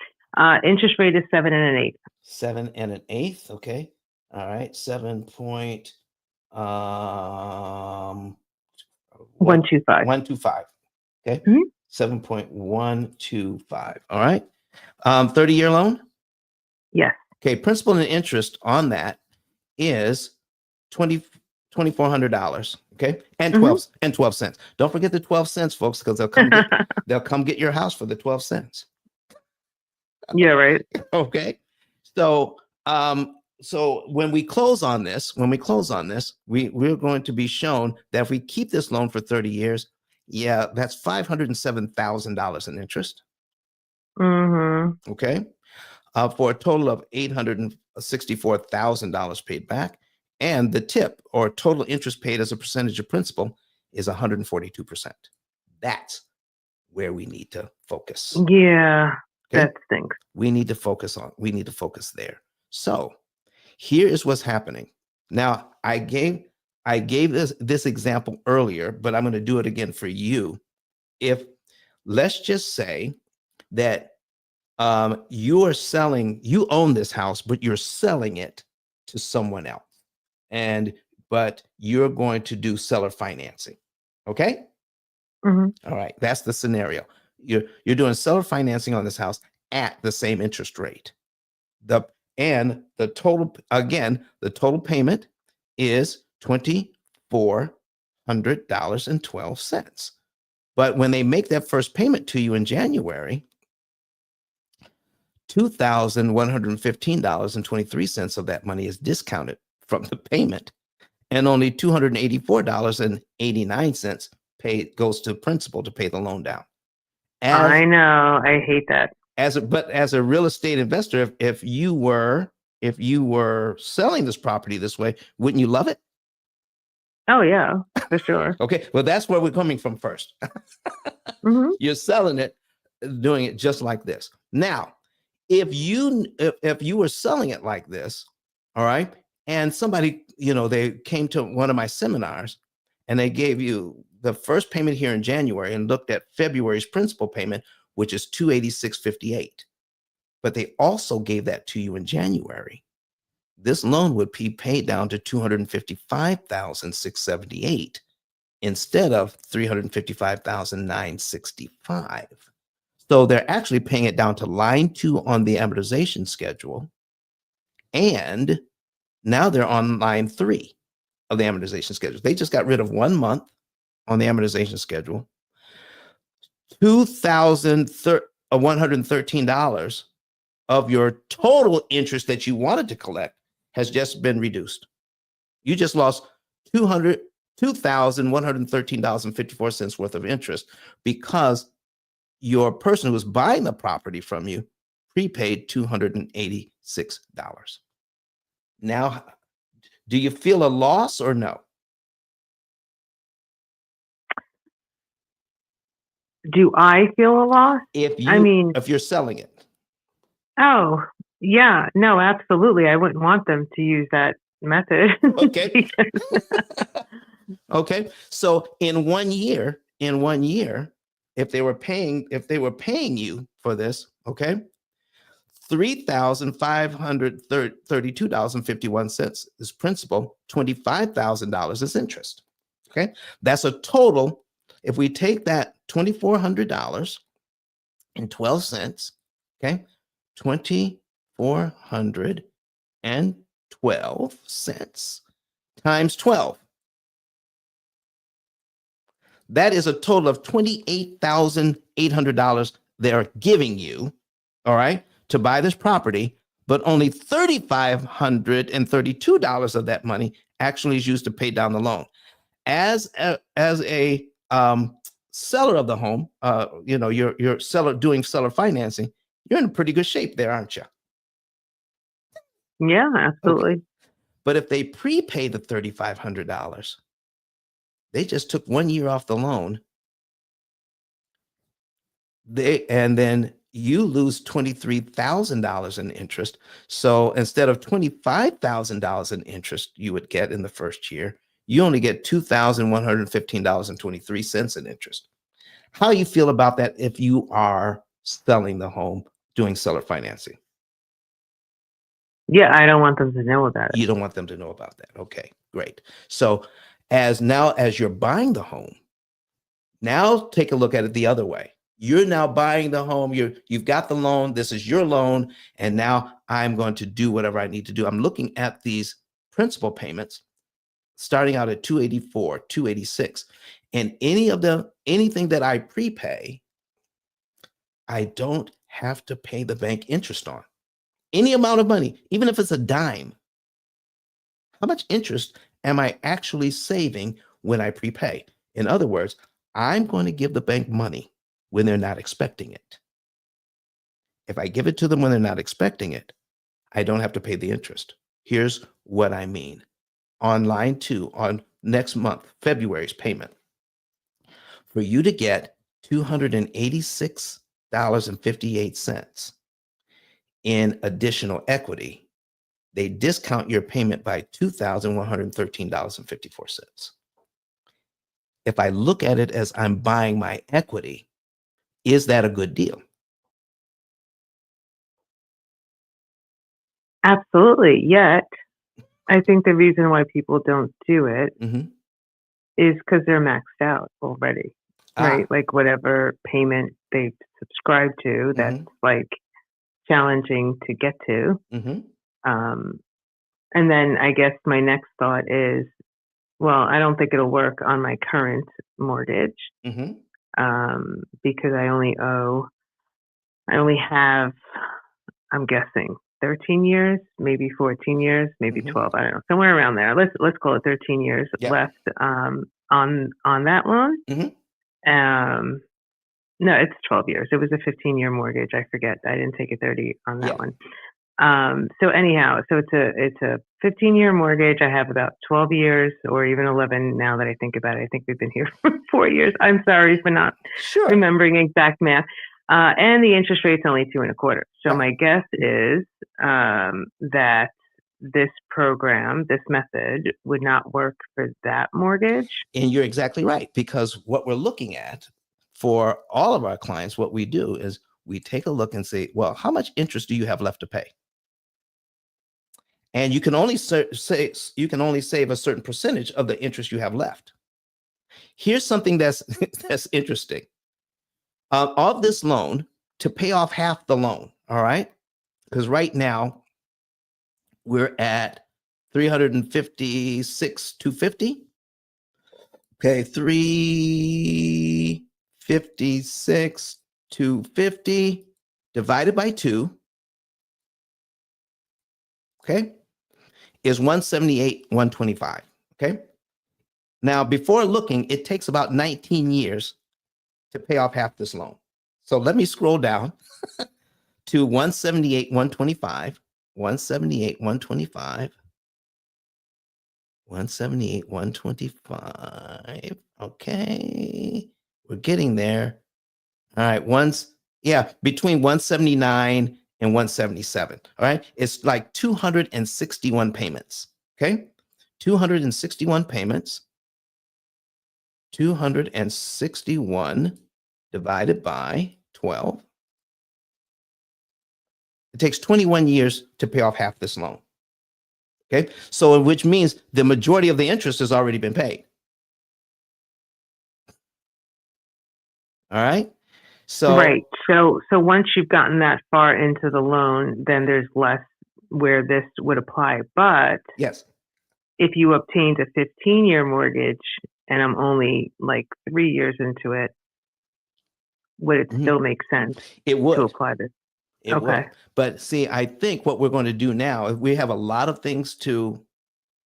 Interest rate is 7 1/8. 7 1/8. Okay. All right. 7.125. 125. Okay. Mm-hmm. 7.125. All right. 30-year loan? Yes. Okay. Principal and interest on that is $2,400. Okay. And 12 cents. Don't forget the 12 cents, folks, because they'll come get your house for the 12 cents. Yeah, right. Okay. So when we close on this, we're going to be shown that if we keep this loan for 30 years, that's $507,000 in interest. Mm-hmm. Okay. For a total of $864,000 paid back. And the tip, or total interest paid as a percentage of principal, is 142%. That's where we need to focus. Yeah, okay? That stinks. We need to focus there. So here is what's happening. Now, I gave this example earlier, but I'm going to do it again for you. Let's just say that you own this house, but you're selling it to someone else. But you're going to do seller financing. Okay. Mm-hmm. All right. That's the scenario. You're doing seller financing on this house at the same interest rate. The total payment is $2,400.12. But when they make that first payment to you in January, $2,115.23 of that money is discounted from the payment, and only $284.89 goes to principal to pay the loan down. I know, I hate that. But as a real estate investor, if you were selling this property this way, wouldn't you love it? Oh yeah, for sure. Okay, well that's where we're coming from first. Mm-hmm. You're selling it, doing it just like this. Now, if you were selling it like this, all right, and somebody, they came to one of my seminars and they gave you the first payment here in January and looked at February's principal payment, which is $286.58. But they also gave that to you in January. This loan would be paid down to $255,678 instead of $355,965. So they're actually paying it down to line 2 on the amortization schedule. And now they're on line 3 of the amortization schedule. They just got rid of 1 month on the amortization schedule. $2,113 of your total interest that you wanted to collect has just been reduced. You just lost $2,113.54 worth of interest because your person who was buying the property from you prepaid $286. Now, do you feel a loss or no? Do I feel a loss? If you're selling it. Oh, yeah. No, absolutely. I wouldn't want them to use that method. Okay. Okay. So in 1 year, if they were paying you for this, okay, $3,532.51 is principal, $25,000 is interest. Okay, that's a total. If we take that $2,400.12, okay, $2,412 times 12. That is a total of $28,800 they're giving you, all right, to buy this property, but only $3,532 of that money actually is used to pay down the loan. As a seller of the home, you're seller doing seller financing, you're in pretty good shape there, aren't you? Yeah, absolutely. Okay. But if they prepay the $3,500, they just took 1 year off the loan. And then you lose $23,000 in interest. So instead of $25,000 in interest you would get in the first year, you only get $2,115.23 in interest. How you feel about that if you are selling the home, doing seller financing? Yeah, I don't want them to know about it. You don't want them to know about that. Okay, great. So as you're buying the home, now take a look at it the other way. You're now buying the home. You've got the loan. This is your loan. And now I'm going to do whatever I need to do. I'm looking at these principal payments starting out at $284, $286. And anything that I prepay, I don't have to pay the bank interest on. Any amount of money, even if it's a dime. How much interest am I actually saving when I prepay? In other words, I'm going to give the bank money when they're not expecting it. If I give it to them when they're not expecting it, I don't have to pay the interest. Here's what I mean. On line 2, on next month, February's payment, for you to get $286.58 in additional equity, they discount your payment by $2,113.54. If I look at it as I'm buying my equity, is that a good deal? Absolutely. Yet, I think the reason why people don't do it is because they're maxed out already, right? Like whatever payment they've subscribed to, that's like challenging to get to. And then I guess my next thought is, well, I don't think it'll work on my current mortgage because I only have, I'm guessing, 13 years, maybe 14 years, maybe 12. I don't know, somewhere around there. Let's call it 13 years left on that loan. No, it's 12 years. It was a 15-year mortgage. I forget. I didn't take a 30 on that one. So anyhow, so it's a 15-year mortgage. I have about 12 years or even 11 now that I think about it. I think we've been here for 4 years. I'm sorry for not remembering exact math. And the interest rate's only 2.25%. So my guess is that this program, this method, would not work for that mortgage. And you're exactly right, because what we're looking at for all of our clients, what we do is we take a look and say, well, how much interest do you have left to pay? And you can only save a certain percentage of the interest you have left. Here's something that's interesting. Of this loan, to pay off half the loan, all right? Because right now we're at $356,250. Okay, $356,250 divided by 2. Okay, is $178,125. Okay. Now, before looking, it takes about 19 years to pay off half this loan. So let me scroll down to $178,125, $178,125, $178,125. Okay, we're getting there. All right, between 179 and 177. All right, it's like 261 payments. Okay, 261 payments. 261 divided by 12. It takes 21 years to pay off half this loan. Okay. So, which means the majority of the interest has already been paid. All right. So, right. So once you've gotten that far into the loan, then there's less where this would apply. But yes, if you obtained a 15-year mortgage and I'm only like 3 years into it, would it still make sense it would. to apply this? It Okay. would. But see, I think what we're going to do now, we have a lot of things to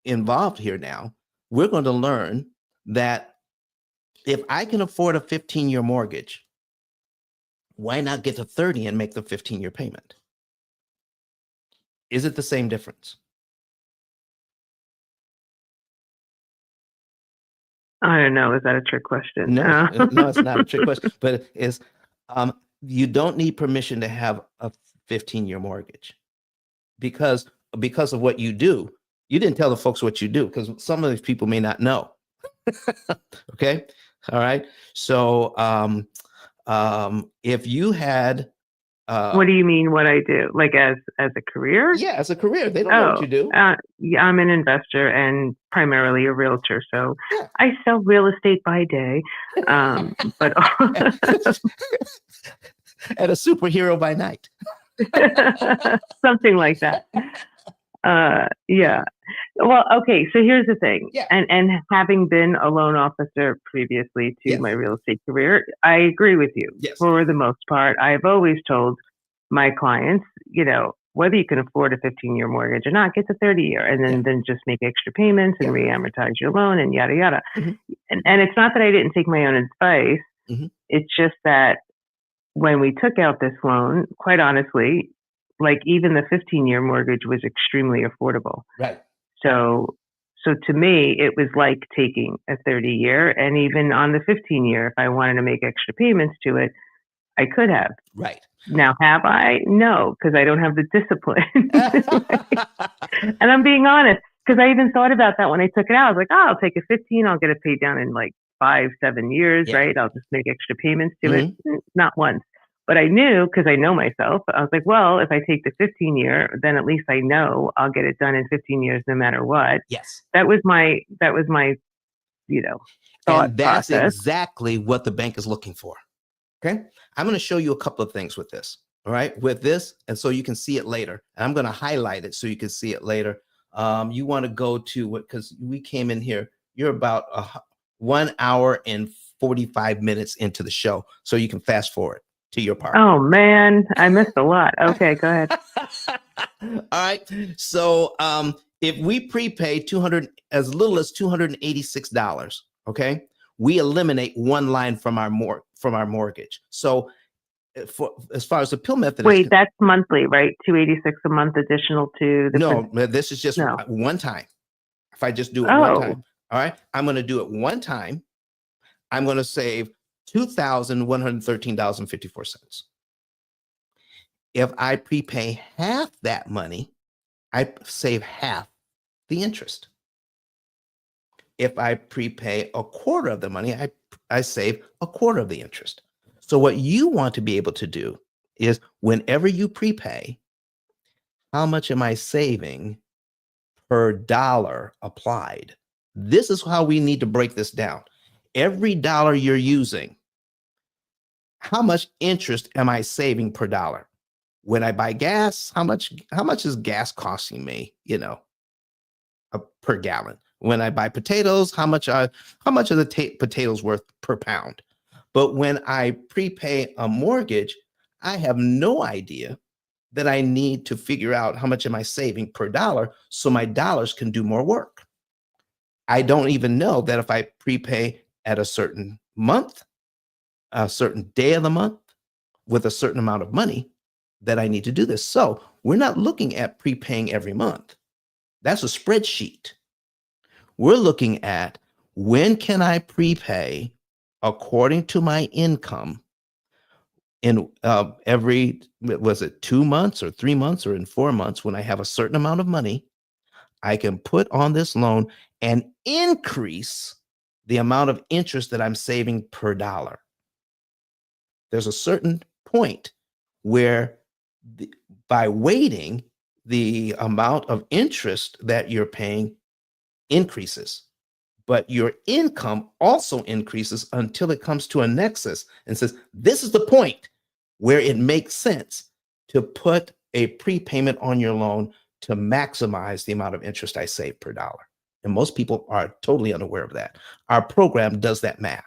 involved here now. We're going to learn that if I can afford a 15-year mortgage, why not get to 30 and make the 15-year payment? Is it the same difference? I don't know. Is that a trick question? No, no, it's not a trick question, but it's you don't need permission to have a 15-year mortgage because of what you do. You didn't tell the folks what you do because some of these people may not know. Okay. All right. So if you had what do you mean what I do? Like as a career? yeah, as a career, they don't know what you do. Yeah, I'm an investor and primarily a realtor. So Yeah. I sell real estate by day. But And a superhero by night. something like that. Yeah. Well, okay. So here's the thing. Yeah. And having been a loan officer previously to Yes. my real estate career, I agree with you. Yes. For the most part, I've always told my clients, whether you can afford a 15-year mortgage or not, get the 30-year and then just make extra payments and re-amortize your loan and yada, yada. Mhm. And it's not that I didn't take my own advice. Mhm. It's just that when we took out this loan, quite honestly, like even the 15-year mortgage was extremely affordable. Right. So to me, it was like taking a 30-year, and even on the 15-year, if I wanted to make extra payments to it, I could have. Right. Now, have I? No, because I don't have the discipline. And I'm being honest, because I even thought about that when I took it out. I was like, oh, I'll take a 15, I'll get it paid down in like 5-7 years, Yeah. right? I'll just make extra payments to it. Not once. But I knew, because I know myself, I was like, well, if I take the 15-year, then at least I know I'll get it done in 15 years no matter what. Yes. That was my thought And that's process. exactly what the bank is looking for. Okay. I'm going to show you a couple of things with this. All right. With this. And so you can see it later. And I'm going to highlight it so you can see it later. You want to go to what, because we came in here, you're about 1 hour and 45 minutes into the show. So you can fast forward to your part. Oh man, I missed a lot. Okay, go ahead. All right. So if we prepay as little as $286, okay, we eliminate one line from our mortgage. So as far as the P.I.L.L. method, wait, that's monthly, right? $286 a month additional to the no, this is just one time. If I just do it one time, all right, I'm going to do it one time. I'm going to save $2,113.54. If I prepay half that money, I save half the interest. If I prepay a quarter of the money, I save a quarter of the interest. So what you want to be able to do is whenever you prepay, how much am I saving per dollar applied? This is how we need to break this down. Every dollar you're using, how much interest am I saving per dollar? When I buy gas, how much is gas costing me, per gallon? When I buy potatoes, how much are the potatoes worth per pound? But when I prepay a mortgage, I have no idea that I need to figure out how much am I saving per dollar so my dollars can do more work. I don't even know that if I prepay at a certain month, a certain day of the month, with a certain amount of money, that I need to do this. So we're not looking at prepaying every month. That's a spreadsheet. We're looking at when can I prepay according to my income in every, was it 2 months or 3 months or in 4 months, when I have a certain amount of money, I can put on this loan and increase the amount of interest that I'm saving per dollar. There's a certain point where By waiting, the amount of interest that you're paying increases, but your income also increases until it comes to a nexus and says, this is the point where it makes sense to put a prepayment on your loan to maximize the amount of interest I save per dollar. And most people are totally unaware of that. Our program does that math.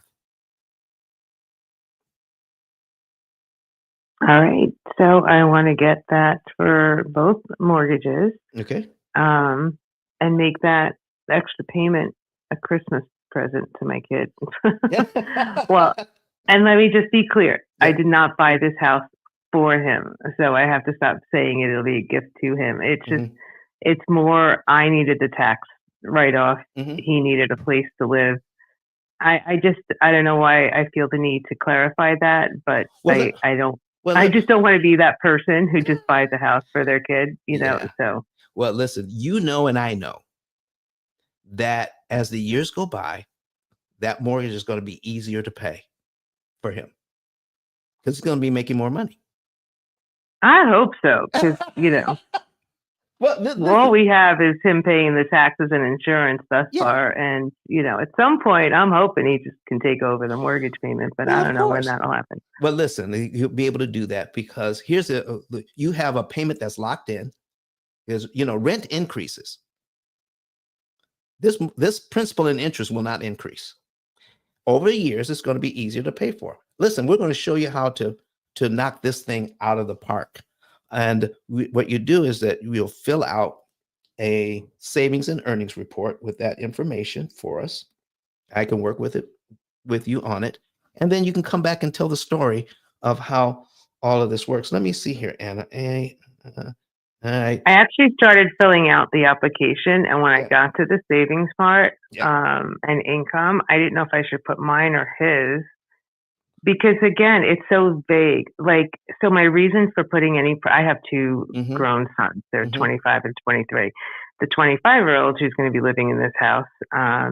All right. So I want to get that for both mortgages, Okay. and make that extra payment a Christmas present to my kid. Well, and let me just be clear. Yeah. I did not buy this house for him. So I have to stop saying it. It'll be a gift to him. It's just, it's more, I needed the tax write-off. He needed a place to live. I don't know why I feel the need to clarify that, but I just don't want to be that person who just buys a house for their kid, you know, so. Well, listen, you know, and I know that as the years go by, that mortgage is going to be easier to pay for him because he's going to be making more money. I hope so, because, you know, all we have is him paying the taxes and insurance thus far. And, you know, at some point, I'm hoping he just can take over the mortgage payment, but I don't know when that'll happen. But listen, you'll be able to do that because you have a payment that's locked in. Because, you know, rent increases. This principal and interest will not increase. Over the years, it's going to be easier to pay for. Listen, we're going to show you how to knock this thing out of the park. And what you do is that you'll fill out a savings and earnings report with that information for us. I can work with you on it. And then you can come back and tell the story of how all of this works. Let me see here, Anna. I actually started filling out the application, and when I got to the savings part and income, I didn't know if I should put mine or his, because again, it's so vague. Like, so my reason for putting I have two grown sons. They're 25 and 23. The 25-year-old who's going to be living in this house,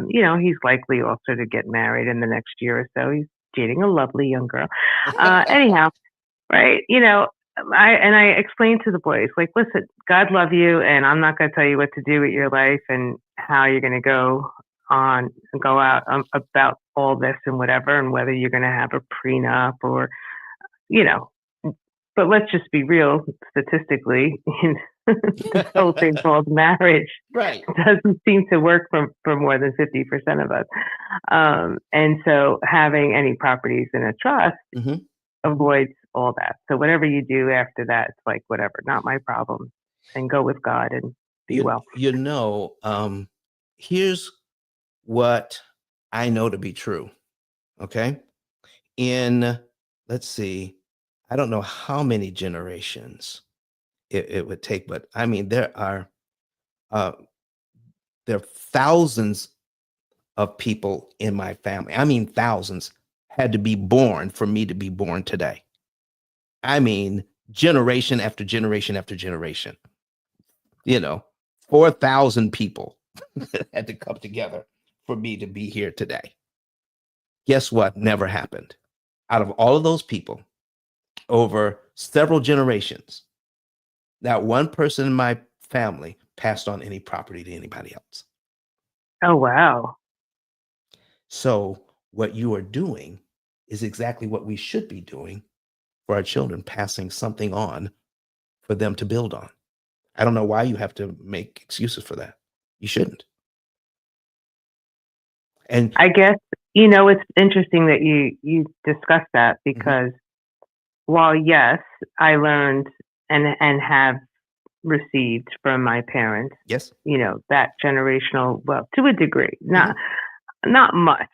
you know, he's likely also to get married in the next year or so. He's dating a lovely young girl. Anyhow, right? You know, I explained to the boys, like, listen, God love you, and I'm not going to tell you what to do with your life and how you're going to go out about all this and whatever, and whether you're going to have a prenup or, you know, but let's just be real. Statistically, this whole thing called marriage doesn't seem to work for more than 50% of us. And so having any properties in a trust avoids all that. So whatever you do after that, it's like, whatever, not my problem, and go with God and be well. You know, here's what I know to be true. Okay. Let's see, I don't know how many generations it would take, but I mean, there are thousands of people in my family. I mean, thousands had to be born for me to be born today. I mean, generation after generation after generation, you know, 4,000 people had to come together for me to be here today. Guess what? Never happened. Out of all of those people, over several generations, not one person in my family passed on any property to anybody else. Oh, wow. So what you are doing is exactly what we should be doing for our children, passing something on for them to build on. I don't know why you have to make excuses for that. You shouldn't. And I guess, you know, it's interesting that you discussed that, because while, yes, I learned and have received from my parents, you know, that generational, well, to a degree, not much,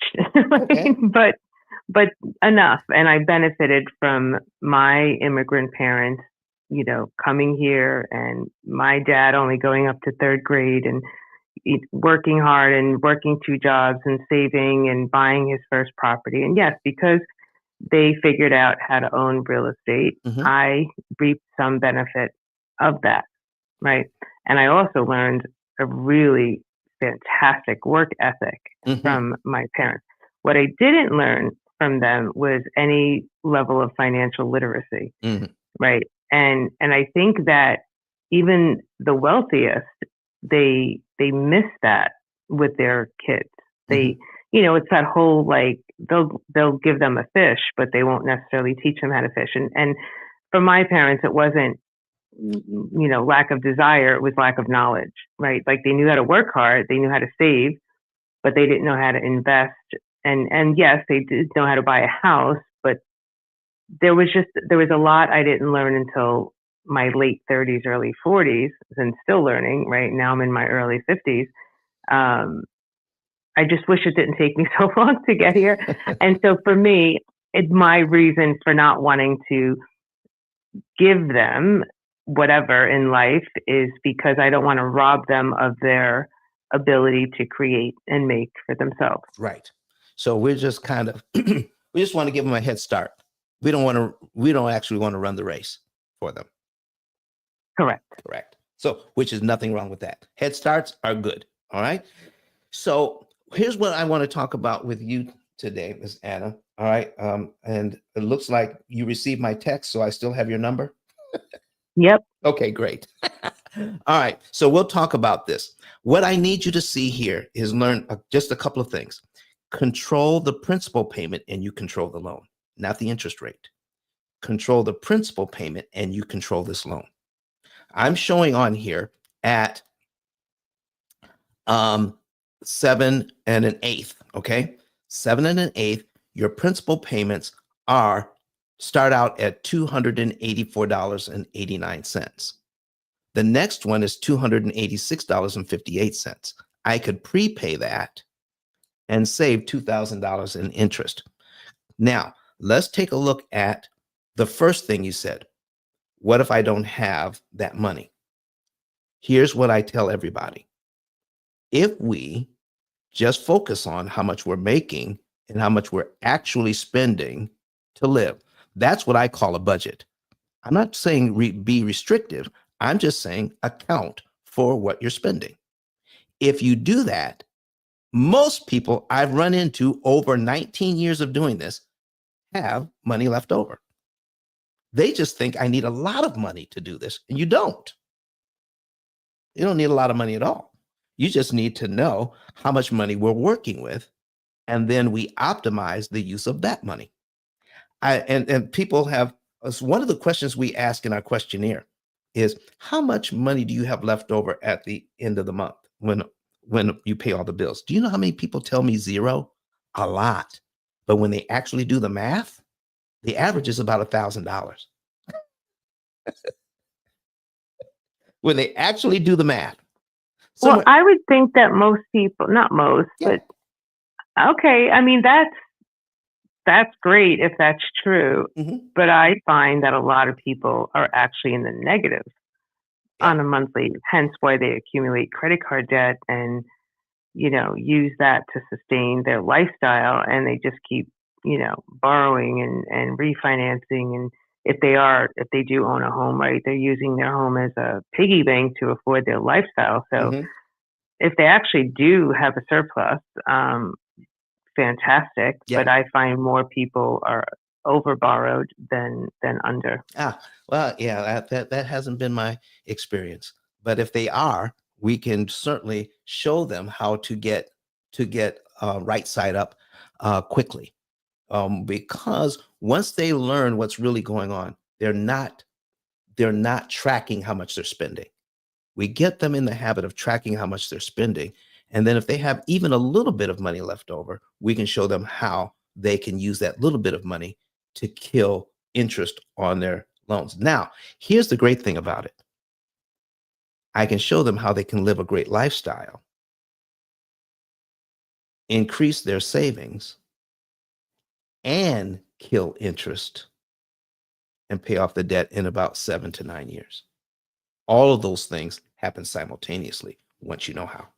but enough. And I benefited from my immigrant parents, you know, coming here, and my dad only going up to third grade and working hard and working 2 jobs and saving and buying his first property. And yes, because they figured out how to own real estate, I reaped some benefit of that, right? And I also learned a really fantastic work ethic from my parents. What I didn't learn from them was any level of financial literacy, right? And I think that even the wealthiest, they miss that with their kids. They, it's that whole, like, they'll give them a fish, but they won't necessarily teach them how to fish. And for my parents, it wasn't, lack of desire, it was lack of knowledge, right? Like, they knew how to work hard, they knew how to save, but they didn't know how to invest. And yes, they did know how to buy a house, but there was a lot I didn't learn until my late 30s, early 40s, and still learning. Right now, I'm in my early 50s. I just wish it didn't take me so long to get here. And so for me, my reason for not wanting to give them whatever in life is because I don't want to rob them of their ability to create and make for themselves. Right. So we're just kind of, we just want to give them a head start. We don't actually want to run the race for them. Correct. So, which is nothing wrong with that. Head starts are good. All right. So here's what I want to talk about with you today, Ms. Anna. All right. And it looks like you received my text, so I still have your number. Yep. Okay, great. All right. So we'll talk about this. What I need you to see here is learn just a couple of things. Control the principal payment and you control the loan, not the interest rate. Control the principal payment and you control this loan. I'm showing on here at 7 1/8. Okay. 7 1/8. Your principal payments start out at $284.89. The next one is $286.58. I could prepay that and save $2,000 in interest. Now, let's take a look at the first thing you said. What if I don't have that money? Here's what I tell everybody. If we just focus on how much we're making and how much we're actually spending to live, that's what I call a budget. I'm not saying be restrictive. I'm just saying account for what you're spending. If you do that, most people I've run into over 19 years of doing this have money left over. They just think I need a lot of money to do this, and you don't. You don't need a lot of money at all. You just need to know how much money we're working with, and then we optimize the use of that money. And people have, one of the questions we ask in our questionnaire is, how much money do you have left over at the end of the month when you pay all the bills? Do you know how many people tell me zero? A lot. But when they actually do the math, the average is about $1,000. When they actually do the math. Well, I would think that most people, not most, but okay. I mean, that's great if that's true. But I find that a lot of people are actually in the negative on a monthly, hence why they accumulate credit card debt and, use that to sustain their lifestyle. And they just keep, borrowing and refinancing. And if they do own a home, right, they're using their home as a piggy bank to afford their lifestyle. So if they actually do have a surplus, fantastic. But I find more people are over borrowed than under. Well, yeah, that hasn't been my experience. But if they are, we can certainly show them how to get right side up quickly. Because once they learn what's really going on, they're not tracking how much they're spending. We get them in the habit of tracking how much they're spending. And then if they have even a little bit of money left over, we can show them how they can use that little bit of money to kill interest on their loans. Now, here's the great thing about it. I can show them how they can live a great lifestyle, increase their savings, and kill interest and pay off the debt in about 7 to 9 years. All of those things happen simultaneously once you know how.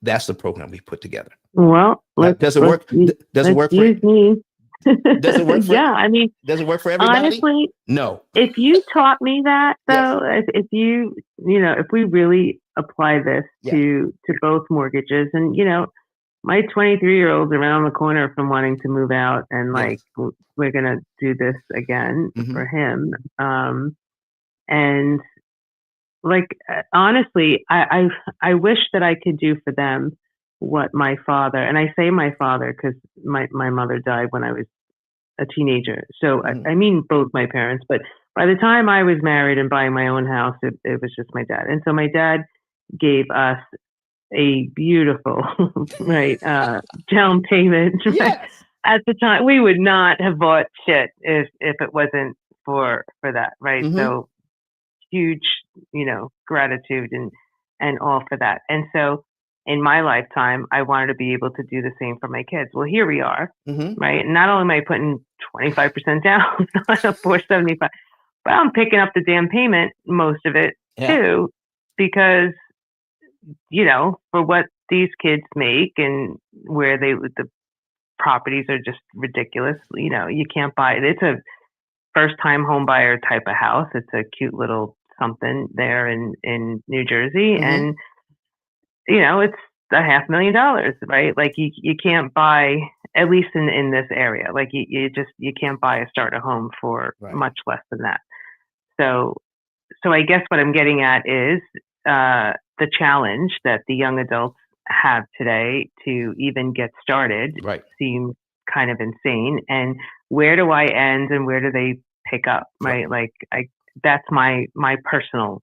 That's the program we put together. Well, does it work? Does it work for me? Does it work for? Yeah, I mean, does it work for everybody? Honestly, no. If you taught me that, though, if you if we really apply this to both mortgages, and my 23-year-old's around the corner from wanting to move out, and like Yes. we're gonna do this again Mhm. for him. And like honestly, I wish that I could do for them what my father, and I say my father because my mother died when I was a teenager. So Mhm. I mean both my parents, but by the time I was married and buying my own house, it was just my dad. And so my dad gave us a beautiful right down payment. Right? Yes. At the time, we would not have bought shit if it wasn't for that, right? Mhm. So huge, gratitude and all for that. And so in my lifetime, I wanted to be able to do the same for my kids. Well, here we are, Mhm. right? And not only am I putting 25% down on a 475, but I'm picking up the damn payment, most of it Yeah. too, because for what these kids make and where the properties are just ridiculous. You can't buy it. It's a first time home buyer type of house. It's a cute little something there in New Jersey. Mhm. And, it's $500,000, right? Like you can't buy, at least in this area, like you can't buy a starter home for Right. much less than that. So I guess what I'm getting at is the challenge that the young adults have today to even get started Right. seems kind of insane. And where do I end and where do they pick up? Right. Right? Like that's my personal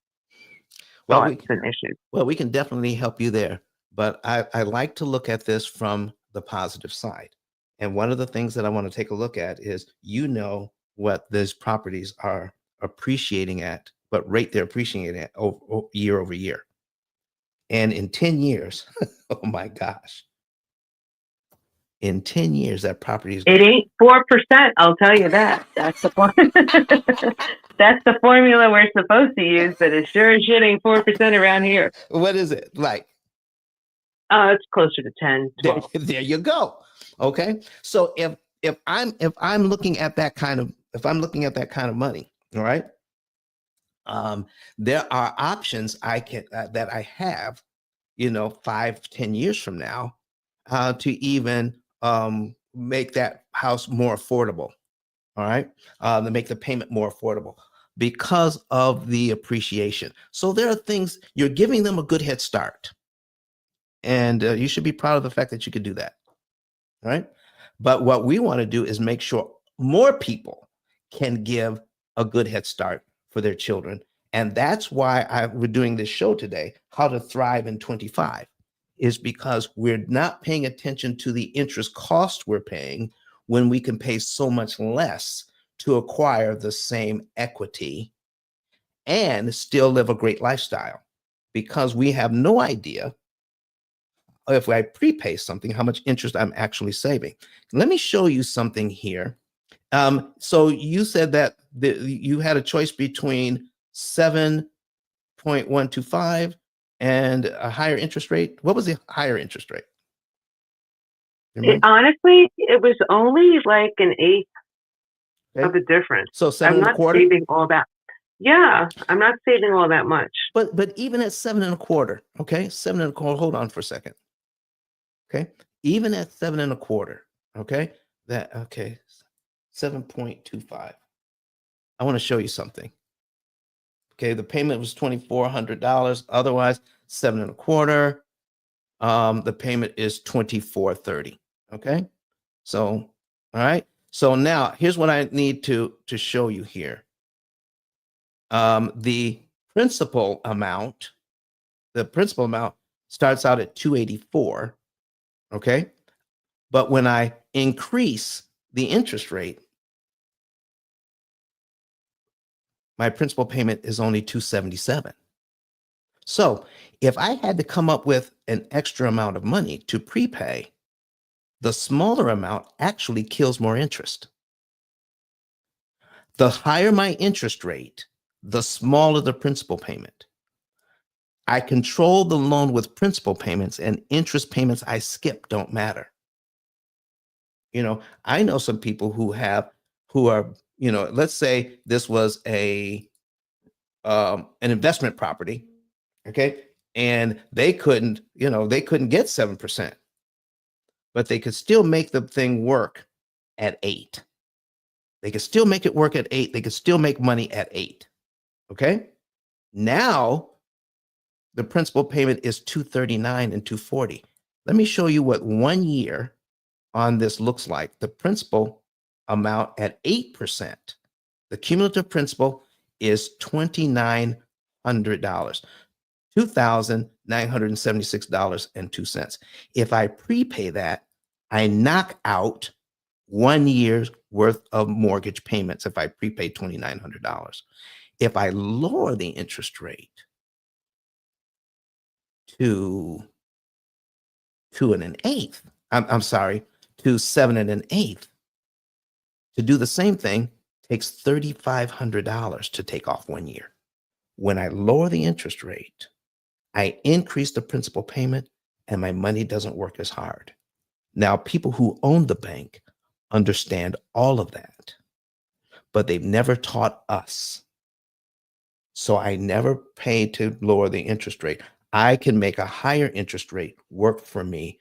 Well, thoughts and issues. we can definitely help you there, but I like to look at this from the positive side. And one of the things that I want to take a look at is, what these properties are appreciating at, what rate they're appreciating at year over year. And in 10 years, oh my gosh, in 10 years, that property is It going ain't 4%. I'll tell you that. That's the that's the formula we're supposed to use, but it sure as shit ain't 4% around here. what is it like? It's closer to 10, 12. There you go. Okay. So if I'm looking at that kind of money, all right, there are options I can that I have, 5-10 years from now, to even make that house more affordable. All right, to make the payment more affordable because of the appreciation. So there are things, you're giving them a good head start, and you should be proud of the fact that you could do that. All right. But what we want to do is make sure more people can give a good head start for their children. And that's why we're doing this show today, How to Thrive in 25, is because we're not paying attention to the interest cost we're paying when we can pay so much less to acquire the same equity and still live a great lifestyle, because we have no idea, if I prepay something, how much interest I'm actually saving. Let me show you something here. So you said that you had a choice between 7.125 and a higher interest rate. What was the higher interest rate? Honestly, it was only like an eighth of Okay. a difference. So seven I'm and a not quarter. saving all that. Yeah, I'm not saving all that much. But even at 7.25, okay, 7.25. Hold on for a second. Okay, even at 7.25, okay, 7.25. I want to show you something. Okay, the payment was $2,400. Otherwise, 7.25. The payment is $2,430. Okay, so all right. So now here's what I need to show you here. The principal amount, starts out at 284. Okay, but when I increase the interest rate, my principal payment is only 277. So if I had to come up with an extra amount of money to prepay, the smaller amount actually kills more interest. The higher my interest rate, the smaller the principal payment. I control the loan with principal payments, and interest payments I skip don't matter. I know some people who are, let's say this was an investment property, okay, and they couldn't get 7%. but they could still make the thing work at 8. They could still make it work at 8. They could still make money at 8. Okay. Now the principal payment is $239 and $240. Let me show you what 1 year on this looks like. The principal amount at 8%, the cumulative principal is $2,900, $2,976.02. If I prepay that, I knock out 1 year's worth of mortgage payments if I prepay $2,900. If I lower the interest rate to 2 1/8, I'm sorry, to 7 1/8, to do the same thing takes $3,500 to take off 1 year. When I lower the interest rate, I increase the principal payment and my money doesn't work as hard. Now, people who own the bank understand all of that, but they've never taught us. So I never pay to lower the interest rate. I can make a higher interest rate work for me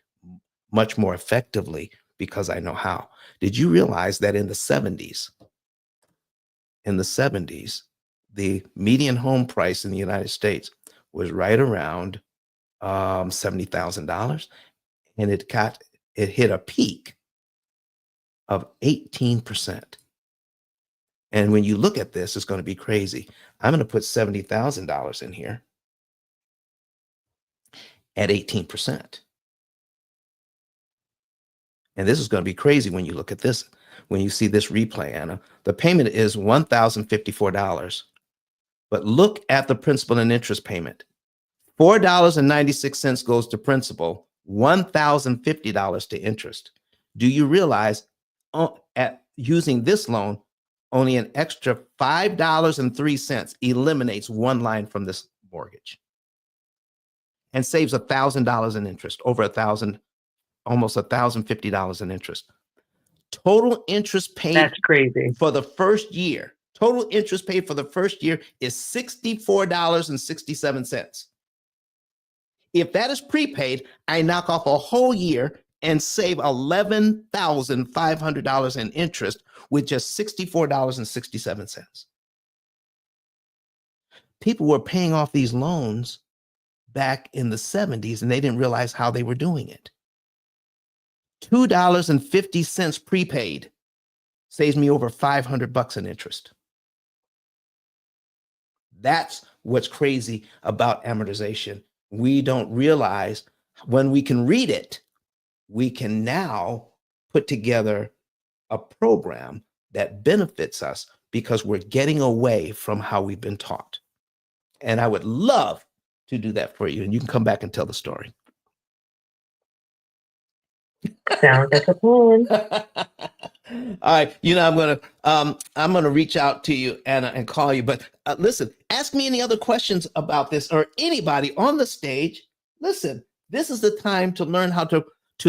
much more effectively because I know how. Did you realize that in the 70s, the median home price in the United States was right around $70,000, and it hit a peak of 18%. And when you look at this, it's going to be crazy. I'm going to put $70,000 in here at 18%. And this is going to be crazy when you look at this, when you see this replay, Anna. The payment is $1,054. But look at the principal and interest payment. $4.96 goes to principal, $1,050 to interest. Do you realize at using this loan, only an extra $5.03 eliminates one line from this mortgage and saves $1,000 in interest, over $1,000, almost $1,050 in interest. Total interest paid That's crazy. for the first year. Total interest paid for the first year is $64.67. If that is prepaid, I knock off a whole year and save $11,500 in interest with just $64.67. People were paying off these loans back in the 70s and they didn't realize how they were doing it. $2.50 prepaid saves me over $500 in interest. That's what's crazy about amortization. We don't realize when we can read it, we can now put together a program that benefits us because we're getting away from how we've been taught. And I would love to do that for you. And you can come back and tell the story. Sounds like a plan. All right, I'm gonna reach out to you, Anna, and call you. But listen, ask me any other questions about this, or anybody on the stage. Listen, this is the time to learn how to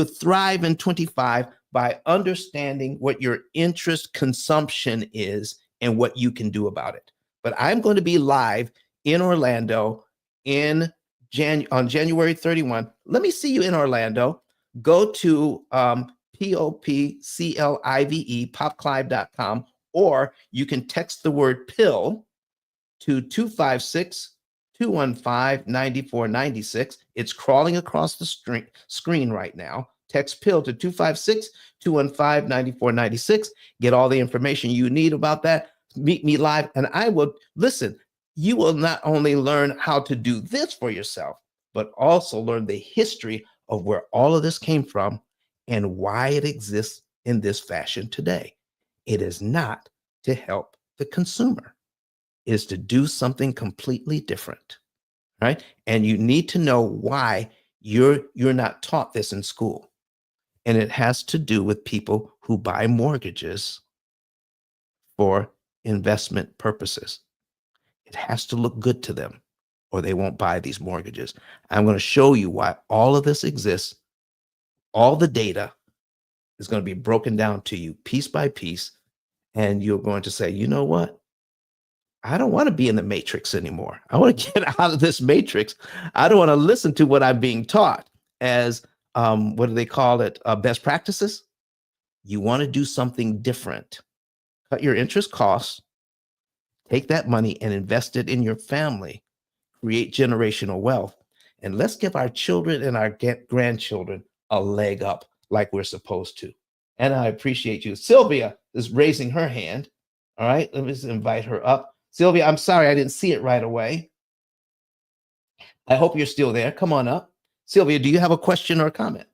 thrive in 25 by understanding what your interest consumption is and what you can do about it. But I'm going to be live in Orlando on January 31. Let me see you in Orlando. Go to P.O.P.C popclive.com, or you can text the word P.I.L.L. to 256-215-9496. It's crawling across the screen right now. Text P.I.L.L. to 256-215-9496. Get all the information you need about that. Meet me live, and I will listen. You will not only learn how to do this for yourself, but also learn the history of where all of this came from and why it exists in this fashion today. It is not to help the consumer. It is to do something completely different, right? And you need to know why you're not taught this in school. And it has to do with people who buy mortgages for investment purposes. It has to look good to them, or they won't buy these mortgages. I'm going to show you why all of this exists. All the data is going to be broken down to you piece by piece. And you're going to say, you know what? I don't want to be in the matrix anymore. I want to get out of this matrix. I don't want to listen to what I'm being taught as what do they call it? Best practices. You want to do something different. Cut your interest costs, take that money and invest it in your family, create generational wealth, and let's give our children and our grandchildren a leg up like we're supposed to. And I appreciate you. Sylvia is raising her hand. All right, let me just invite her up. Sylvia, I'm sorry I didn't see it right away. I hope you're still there. Come on up. Sylvia, do you have a question or a comment?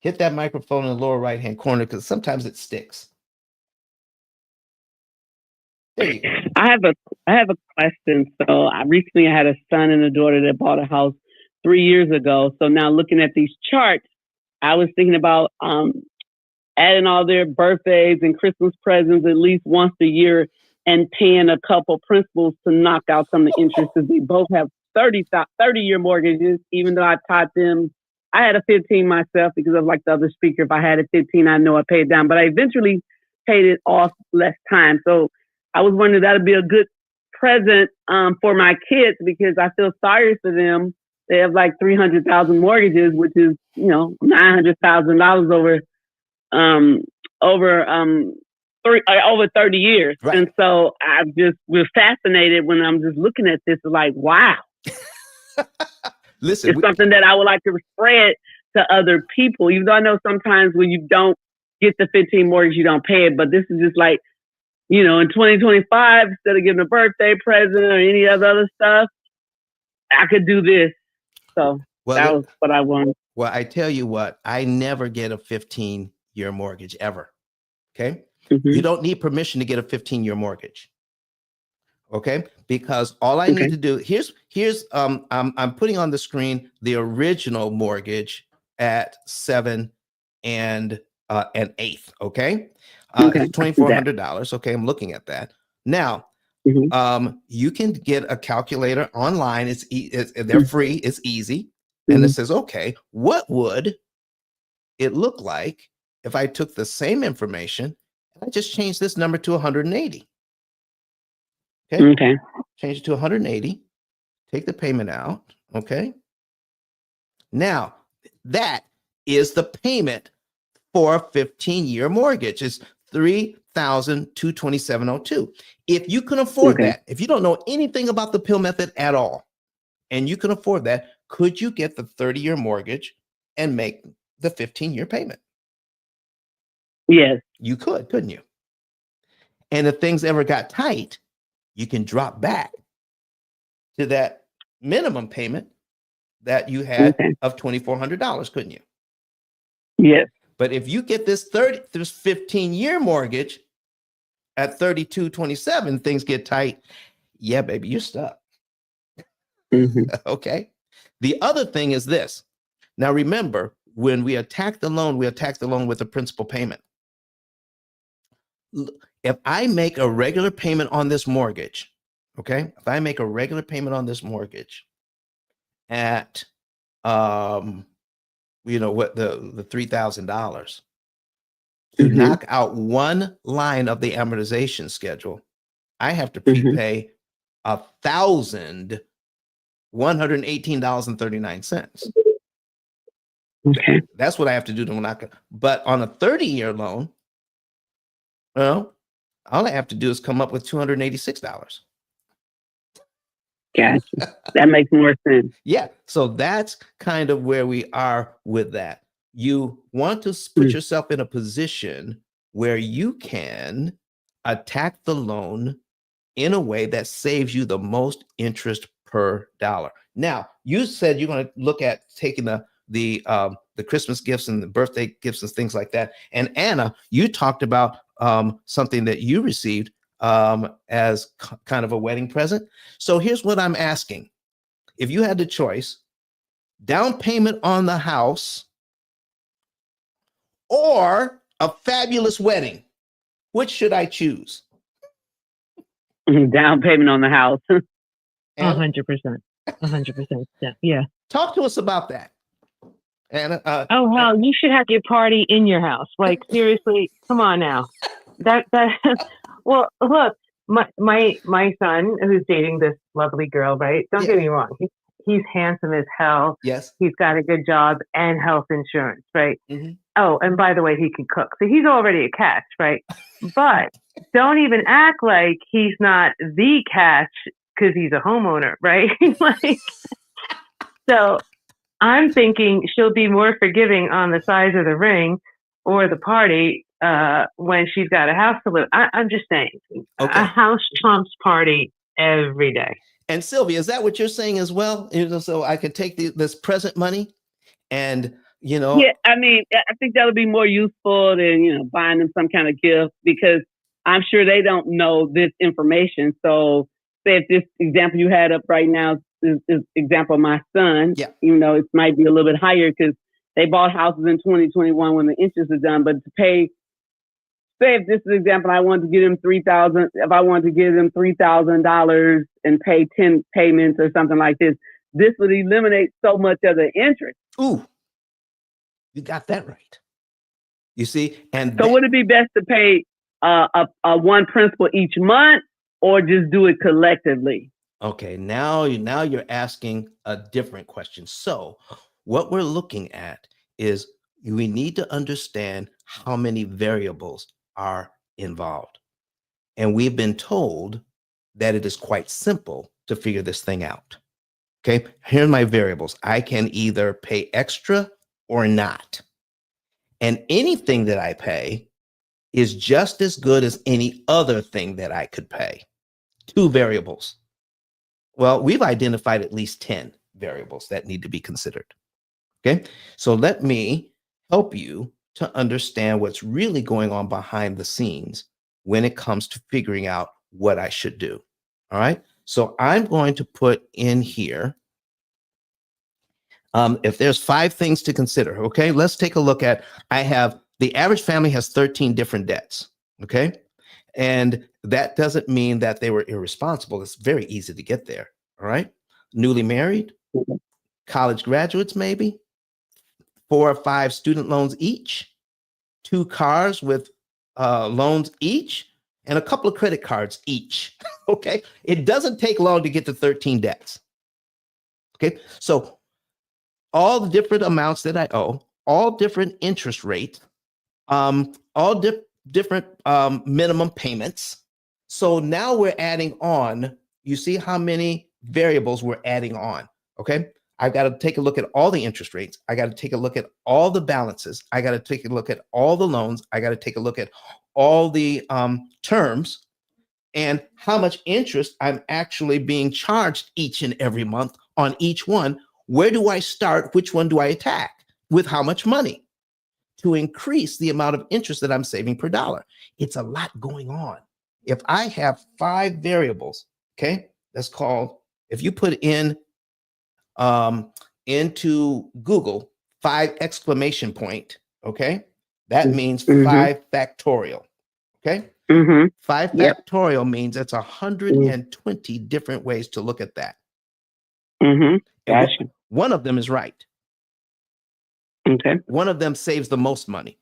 Hit that microphone in the lower right-hand corner because sometimes it sticks. There you go. I have a question. So I recently had a son and a daughter that bought a house 3 years ago. So now looking at these charts, I was thinking about adding all their birthdays and Christmas presents at least once a year and paying a couple principals to knock out some of the interest, because they both have 30-year mortgages, even though I taught them. I had a 15 myself because of like the other speaker. If I had a 15, I know I paid down, but I eventually paid it off less time. So I was wondering if that would be a good present for my kids, because I feel sorry for them. They have like 300,000 mortgages, which is, $900,000 over 30 years. Right. And so I just was fascinated when I'm just looking at this, like, wow. Listen, it's something that I would like to spread to other people, even though I know sometimes when you don't get the 15 mortgage, you don't pay it. But this is just like, in 2025, instead of giving a birthday present or any other stuff, I could do this. So that was what I wanted. Well, I tell you what, I never get a 15-year mortgage ever. Okay. Mm-hmm. You don't need permission to get a 15-year mortgage. Okay. Because all I need to do, here's I'm putting on the screen the original mortgage at 7 and 1/8. Okay. $2,400. Okay. I'm looking at that now. Mm-hmm. You can get a calculator online. They're free. It's easy. Mm-hmm. And it says, okay, what would it look like if I took the same information and I just changed this number to 180? Okay. Change it to 180. Take the payment out. Okay. Now that is the payment for a 15-year mortgage. It's $3,227.02. If you can afford that, if you don't know anything about the P.I.L.L. method at all, and you can afford that, could you get the 30-year mortgage and make the 15-year payment? Yes. You could, couldn't you? And if things ever got tight, you can drop back to that minimum payment that you had of $2,400, couldn't you? Yes. But if you get this 15-year mortgage at $3,227, things get tight. Yeah, baby, you're stuck. Mm-hmm. Okay. The other thing is this. Now, remember, when we attack the loan with a principal payment. If I make a regular payment on this mortgage, okay, if I make a regular payment on this mortgage at, the $3,000, to knock out one line of the amortization schedule, I have to prepay $1,118.39. Okay. That's what I have to do to knock it. But on a 30-year loan, well, all I have to do is come up with $286. Gotcha. That makes more sense. Yeah. So that's kind of where we are with that. You want to put yourself in a position where you can attack the loan in a way that saves you the most interest per dollar. Now, you said you're going to look at taking the Christmas gifts and the birthday gifts and things like that. And Anna, you talked about something that you received as kind of a wedding present. So here's what I'm asking. If you had the choice, down payment on the house or a fabulous wedding, which should I choose? Down payment on the house. 100%. 100%. Yeah. Talk to us about that. And hell, you should have your party in your house. Like, seriously, come on now. Well, look, my son who's dating this lovely girl, right? Don't get me wrong. He's handsome as hell. Yes. He's got a good job and health insurance, right? Mm-hmm. Oh, and by the way, he can cook. So he's already a catch, right? But don't even act like he's not the catch because he's a homeowner, right? Like, so I'm thinking she'll be more forgiving on the size of the ring or the party when she's got a house to live. I'm just saying, a house trumps party every day. And Sylvia, is that what you're saying as well? So I could take this present money and, Yeah, I mean, I think that'll be more useful than, buying them some kind of gift, because I'm sure they don't know this information. So say if this example you had up right now is example of my son, it might be a little bit higher because they bought houses in 2021 when the interest is done. But to pay, say if this is an example, I wanted to give them $3,000. If I wanted to give them $3,000 and pay 10 payments or something like this would eliminate so much of the interest. Ooh, you got that right. You see, and so would it be best to pay a one principal each month, or just do it collectively? Okay, now you're asking a different question. So what we're looking at is we need to understand how many variables are involved. And we've been told that it is quite simple to figure this thing out. Okay, here are my variables. I can either pay extra or not. And anything that I pay is just as good as any other thing that I could pay. 2 variables. Well, we've identified at least 10 variables that need to be considered. Okay, so let me help you to understand what's really going on behind the scenes when it comes to figuring out what I should do. All right, so I'm going to put in here, if there's 5 things to consider, okay, let's take a look at, the average family has 13 different debts, okay? And that doesn't mean that they were irresponsible. It's very easy to get there, all right? Newly married, college graduates maybe, 4 or 5 student loans each, 2 cars with loans each, and a couple of credit cards each, okay? It doesn't take long to get to 13 debts, okay? So all the different amounts that I owe, all different interest rates, all different minimum payments. So now we're adding on, you see how many variables we're adding on, okay? I've got to take a look at all the interest rates. I got to take a look at all the balances. I got to take a look at all the loans. I got to take a look at all the terms and how much interest I'm actually being charged each and every month on each one. Where do I start? Which one do I attack? With how much money? To increase the amount of interest that I'm saving per dollar. It's a lot going on. If I have 5 variables, okay, that's called, if you put in into Google 5 exclamation point, okay, that means 5 factorial, okay? 5 factorial means it's 120 different ways to look at that. Gotcha. One of them is right. Okay. One of them saves the most money.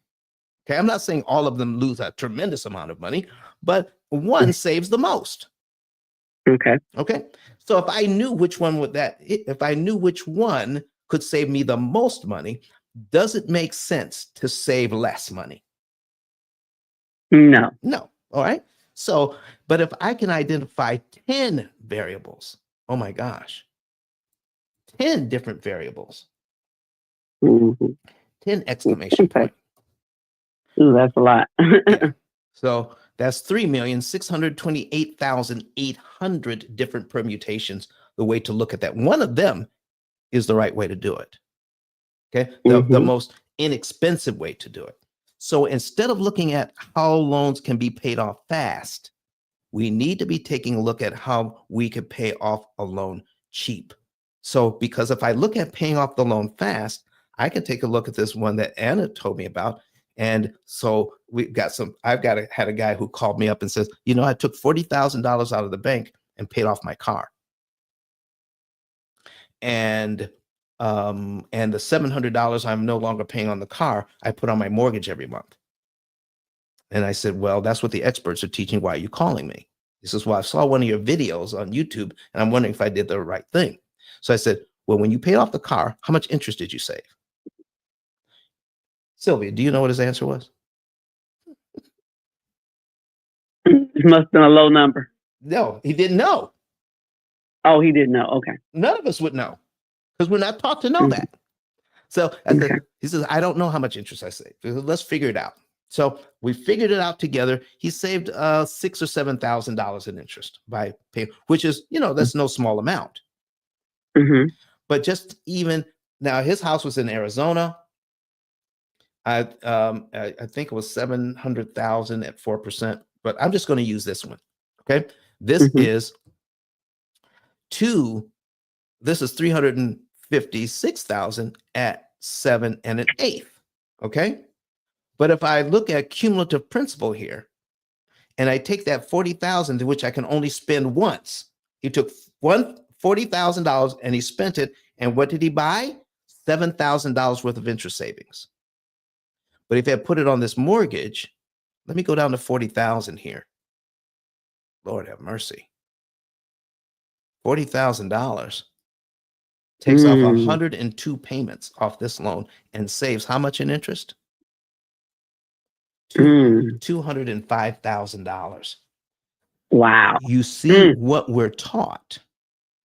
Okay, I'm not saying all of them lose a tremendous amount of money, but one saves the most. Okay. Okay. So if I knew which one if I knew which one could save me the most money, does it make sense to save less money? No. No. All right. So, but if I can identify 10 variables, oh my gosh, 10 different variables, 10 exclamation point. Ooh, that's a lot. Yeah. So that's 3,628,800 different permutations, the way to look at that. One of them is the right way to do it. Okay. The most inexpensive way to do it. So instead of looking at how loans can be paid off fast, we need to be taking a look at how we could pay off a loan cheap. So, because if I look at paying off the loan fast, I can take a look at this one that Anna told me about. And so had a guy who called me up and says, I took $40,000 out of the bank and paid off my car. And the $700 I'm no longer paying on the car, I put on my mortgage every month. And I said, well, that's what the experts are teaching. Why are you calling me? This is why I saw one of your videos on YouTube, and I'm wondering if I did the right thing. So I said, well, when you paid off the car, how much interest did you save? Sylvia, do you know what his answer was? It must have been a low number. No, he didn't know. Oh, he didn't know. Okay. None of us would know because we're not taught to know that. So I said, he says, I don't know how much interest I saved. Let's figure it out. So we figured it out together. He saved $6,000 or $7,000 in interest by paying, which is, that's no small amount. But just even now, his house was in Arizona. I think it was 700,000 at 4%, but I'm just going to use this one. Okay, this is 356,000 at 7 1/8. Okay, but if I look at cumulative principal here, and I take that 40,000, which I can only spend once, he took $40,000 and he spent it, and what did he buy? $7,000 worth of interest savings. But if I put it on this mortgage, let me go down to 40,000 here. Lord have mercy. $40,000 takes off 102 payments off this loan and saves how much in interest? $205,000. Wow. You see, what we're taught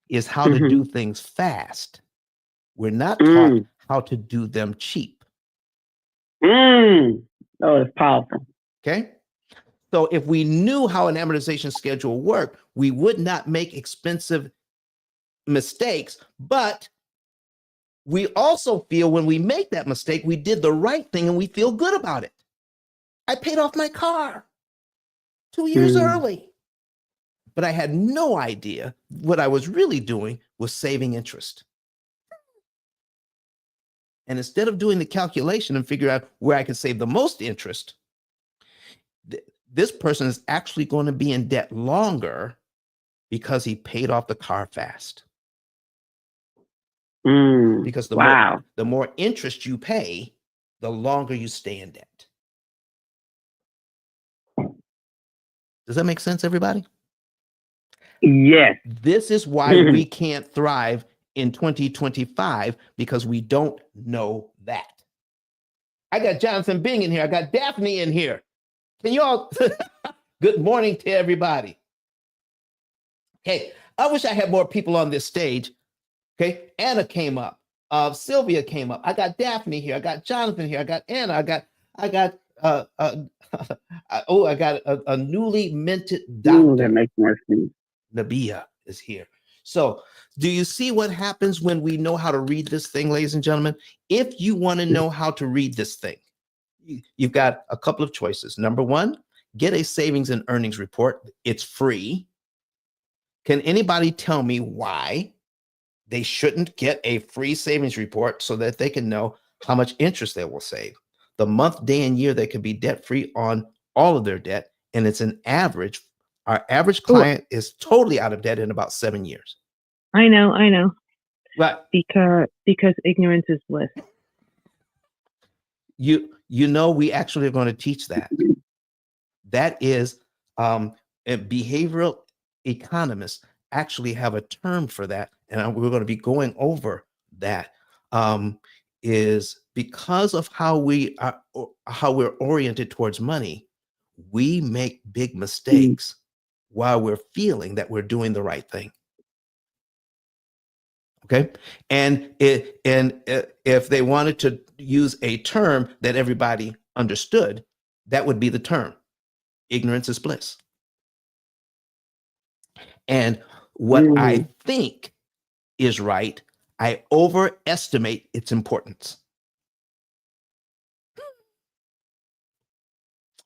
is how to do things fast. We're not taught how to do them cheap. Oh, it's powerful. Okay. So if we knew how an amortization schedule worked, we would not make expensive mistakes. But we also feel when we make that mistake, we did the right thing and we feel good about it. I paid off my car 2 years early, but I had no idea what I was really doing was saving interest. And instead of doing the calculation and figure out where I can save the most interest, this person is actually going to be in debt longer because he paid off the car fast. Because the more interest you pay, the longer you stay in debt. Does that make sense, everybody? Yes. This is why we can't thrive in 2025, because we don't know that. I got Jonathan Bing in here. I got Daphne in here. Can you all, good morning to everybody. Okay, I wish I had more people on this stage. Okay, Anna came up. Sylvia came up. I got Daphne here. I got Jonathan here. I got Anna. I got a newly minted doctor. That makes more sense. Nabia is here. So do you see what happens when we know how to read this thing, ladies and gentlemen? If you want to know how to read this thing, you've got a couple of choices. Number one, get a savings and earnings report. It's free. Can anybody tell me why they shouldn't get a free savings report so that they can know how much interest they will save? The month, day, and year they could be debt-free on all of their debt, and it's an average. Our average client is totally out of debt in about 7 years. I know. Right. Because ignorance is bliss. You know, we actually are going to teach that. That is, behavioral economists actually have a term for that, and we're going to be going over that. Is because of how we're oriented towards money, we make big mistakes while we're feeling that we're doing the right thing. Okay, and if they wanted to use a term that everybody understood, that would be the term: ignorance is bliss. And what I think is right, I overestimate its importance.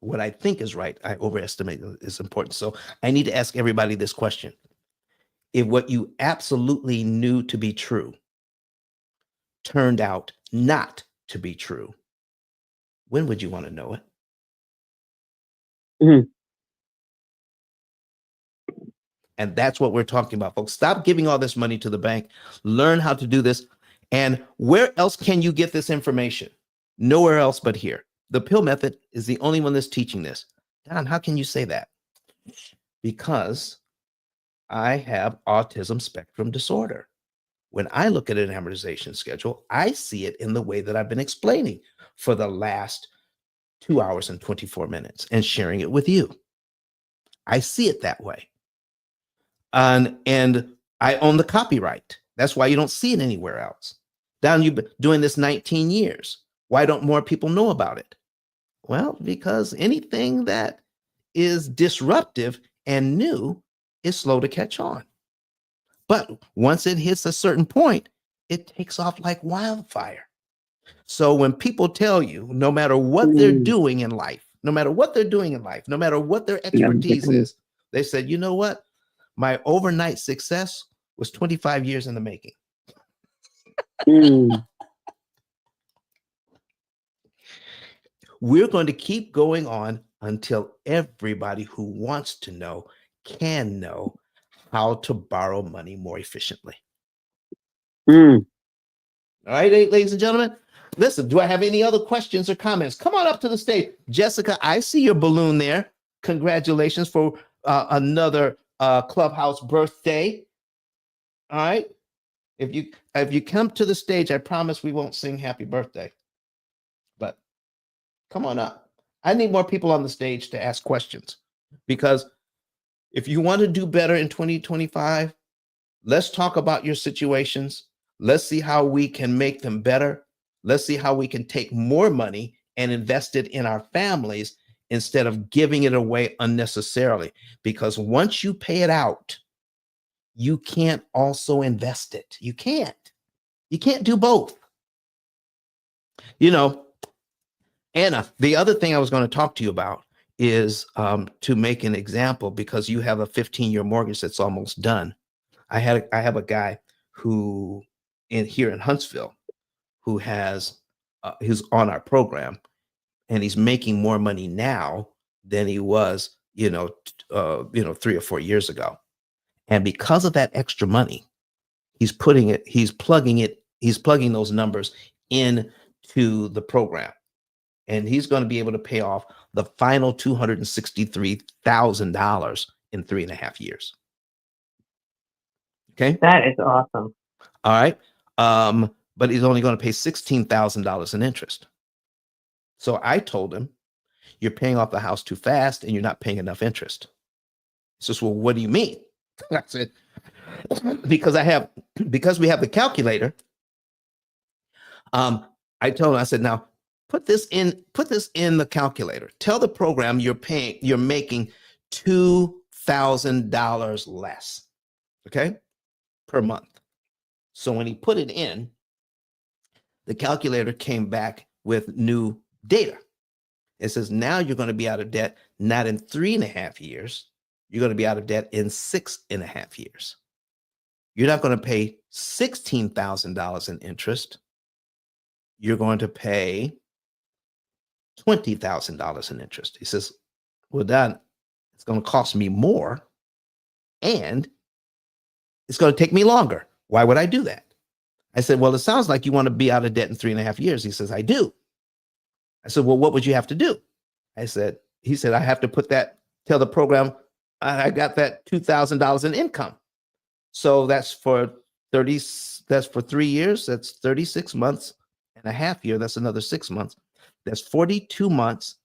What I think is right, I overestimate its importance. So I need to ask everybody this question. If what you absolutely knew to be true turned out not to be true, when would you want to know it? And that's what we're talking about, folks. Stop giving all this money to the bank. Learn how to do this. And where else can you get this information? Nowhere else but here. The P.I.L.L. method is the only one that's teaching this. Don, how can you say that? because I have autism spectrum disorder. When I look at an amortization schedule, I see it in the way that I've been explaining for the last 2 hours and 24 minutes and sharing it with you. I see it that way. And I own the copyright. That's why you don't see it anywhere else. Down, you've been doing this 19 years. Why don't more people know about it? Well, because anything that is disruptive and new is slow to catch on. But once it hits a certain point, it takes off like wildfire. So when people tell you, no matter what they're doing in life, no matter what they're doing in life, no matter what their expertise is, they said, you know what? My overnight success was 25 years in the making. We're going to keep going on until everybody who wants to know can know how to borrow money more efficiently. All right, ladies and gentlemen. Listen, do I have any other questions or comments? Come on up to the stage. Jessica, I see your balloon there. Congratulations for another Clubhouse birthday. All right. If you come to the stage, I promise we won't sing happy birthday. But come on up. I need more people on the stage to ask questions, because if you want to do better in 2025, let's talk about your situations. Let's see how we can make them better. Let's see how we can take more money and invest it in our families instead of giving it away unnecessarily. Because once you pay it out, you can't also invest it. You can't. You can't do both. You know, Anna, the other thing I was going to talk to you about is to make an example, because you have a 15-year mortgage that's almost done. I have a guy who here in Huntsville who has who's on our program, and he's making more money now than he was, 3 or 4 years ago. And because of that extra money, he's plugging those numbers into the program. And he's going to be able to pay off the final $263,000 in 3.5 years. Okay. That is awesome. All right. But he's only going to pay $16,000 in interest. So I told him, you're paying off the house too fast and you're not paying enough interest. He says, well, what do you mean? I said, because we have the calculator. I told him, I said, now put this in the calculator. Tell the program you're making $2,000 less, okay, per month. So when he put it in, the calculator came back with new data. It says, now you're going to be out of debt, not in 3.5 years. You're going to be out of debt in 6.5 years. You're not going to pay $16,000 in interest. You're going to pay $20,000 in interest. He says, well, Don, it's going to cost me more and it's going to take me longer. Why would I do that? I said, well, it sounds like you want to be out of debt in 3.5 years. He says, I do. I said, well, what would you have to do? He said, I have to tell the program I got that $2,000 in income. So that's for 3 years. That's 36 months and a half year. That's another 6 months. That's 42 months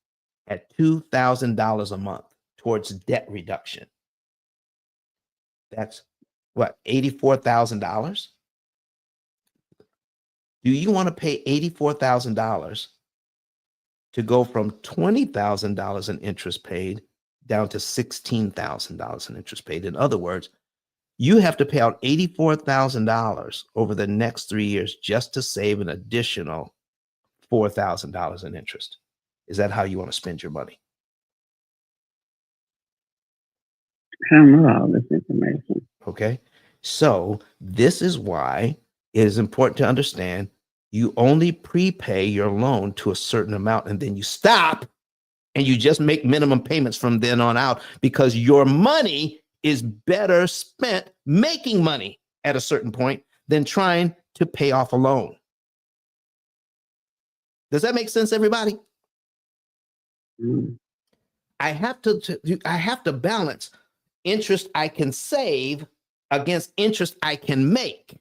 at $2,000 a month towards debt reduction. That's what, $84,000? Do you want to pay $84,000 to go from $20,000 in interest paid down to $16,000 in interest paid? In other words, you have to pay out $84,000 over the next 3 years just to save an additional $4,000 in interest. Is that how you want to spend your money? I don't know all this information. Okay. So this is why it is important to understand you only prepay your loan to a certain amount and then you stop and you just make minimum payments from then on out, because your money is better spent making money at a certain point than trying to pay off a loan. Does that make sense, everybody? I have to balance. interest I can save against interest I can make.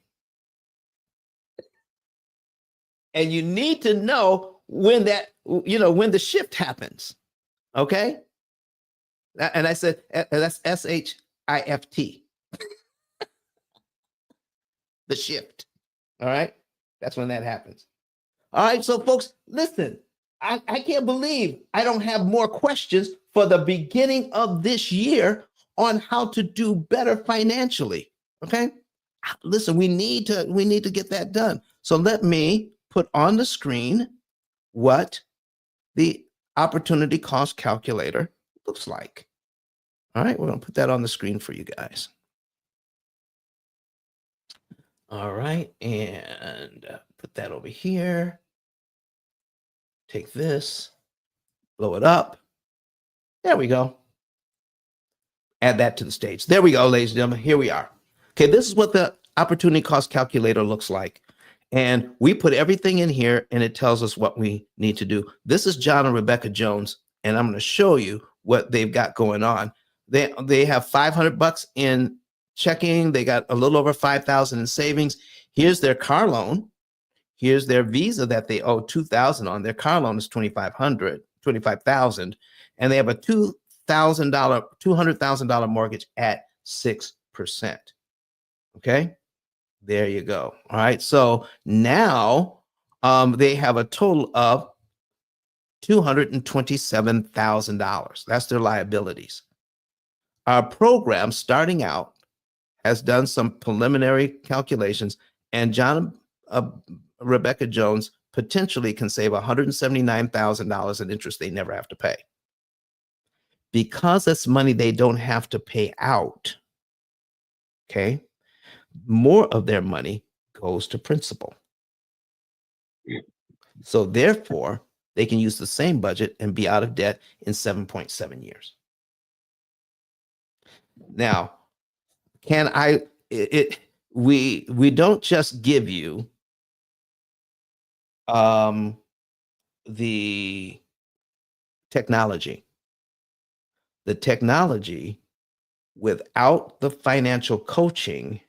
And you need to know when that, when the shift happens. Okay. And I said, that's SHIFT, the shift. All right. That's when that happens. All right. So folks, listen, I can't believe I don't have more questions for the beginning of this year on how to do better financially. Okay. Listen, we need to get that done. So let me put on the screen what the opportunity cost calculator looks like. All right, we're going to put that on the screen for you guys. All right, and put that over here. Take this, blow it up. There we go. Add that to the stage. There we go, ladies and gentlemen. Here we are. Okay, this is what the opportunity cost calculator looks like. And we put everything in here and it tells us what we need to do. This is John and Rebecca Jones, and I'm going to show you what they've got going on. They have $500 in checking. They got a little over 5,000 in savings. Here's their car loan. Here's their Visa that they owe 2,000 on. Their car loan is 25,000, and they have a $200,000 mortgage at 6%. Okay. There you go. All right. So now they have a total of $227,000. That's their liabilities. Our program, starting out, has done some preliminary calculations, and John Rebecca Jones potentially can save $179,000 in interest they never have to pay. Because that's money they don't have to pay out, okay, more of their money goes to principal. So therefore, they can use the same budget and be out of debt in 7.7 years. Now, we don't just give you the technology. The technology without the financial coaching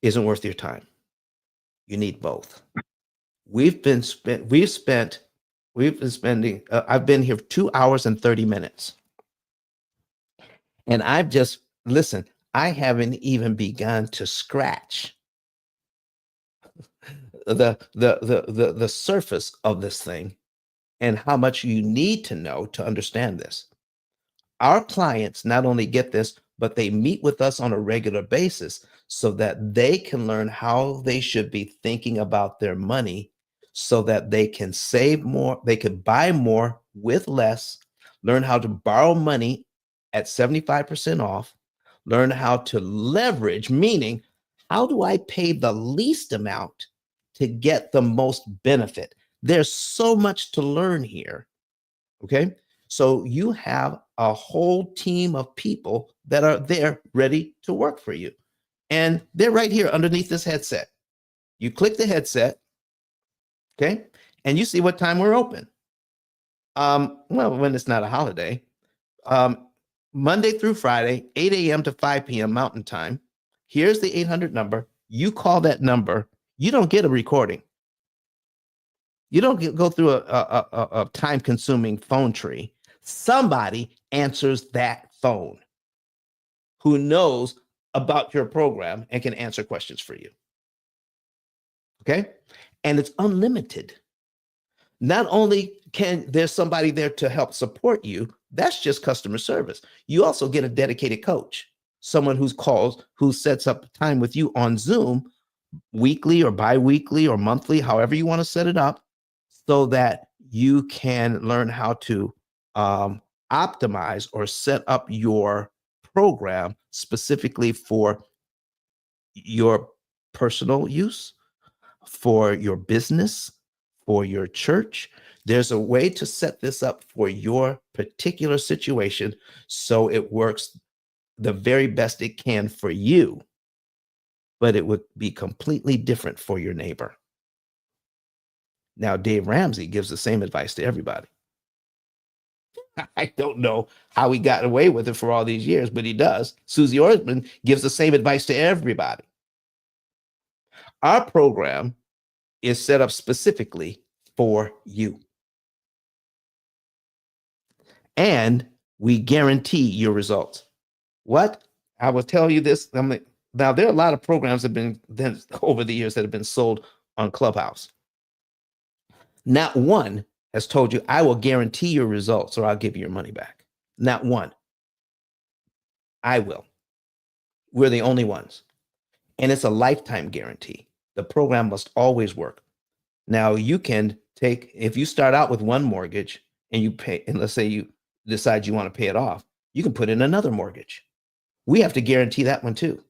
isn't worth your time. You need both. I've been here 2 hours and 30 minutes. And I haven't even begun to scratch the surface of this thing and how much you need to know to understand this. Our clients not only get this, but they meet with us on a regular basis so that they can learn how they should be thinking about their money so that they can save more, they can buy more with less, learn how to borrow money at 75% off, learn how to leverage, meaning how do I pay the least amount to get the most benefit? There's so much to learn here. Okay. So you have a whole team of people that are there ready to work for you. And they're right here underneath this headset. You click the headset. Okay. And you see what time we're open. Well, when it's not a holiday, Monday through Friday, 8 a.m. to 5 p.m. Mountain Time. Here's the 800 number. You call that number. You don't get a recording. You don't go through a time-consuming phone tree. Somebody answers that phone who knows about your program and can answer questions for you. Okay? And it's unlimited. Not only can there's somebody there to help support you, that's just customer service. You also get a dedicated coach, someone who sets up time with you on Zoom weekly or bi-weekly or monthly, however you want to set it up, so that you can learn how to optimize or set up your program specifically for your personal use, for your business, for your church. There's a way to set this up for your particular situation so it works the very best it can for you, but it would be completely different for your neighbor. Now, Dave Ramsey gives the same advice to everybody. I don't know how he got away with it for all these years, but he does. Susie Ortman gives the same advice to everybody. Our program is set up specifically for you. And we guarantee your results. What? I will tell you this. Now, there are a lot of programs that have been then over the years that have been sold on Clubhouse. Not one has told you, I will guarantee your results or I'll give you your money back. Not one. I will. We're the only ones. And it's a lifetime guarantee. The program must always work. Now, you can take, if you start out with one mortgage and you pay, and let's say you decide you want to pay it off, you can put in another mortgage. We have to guarantee that one too.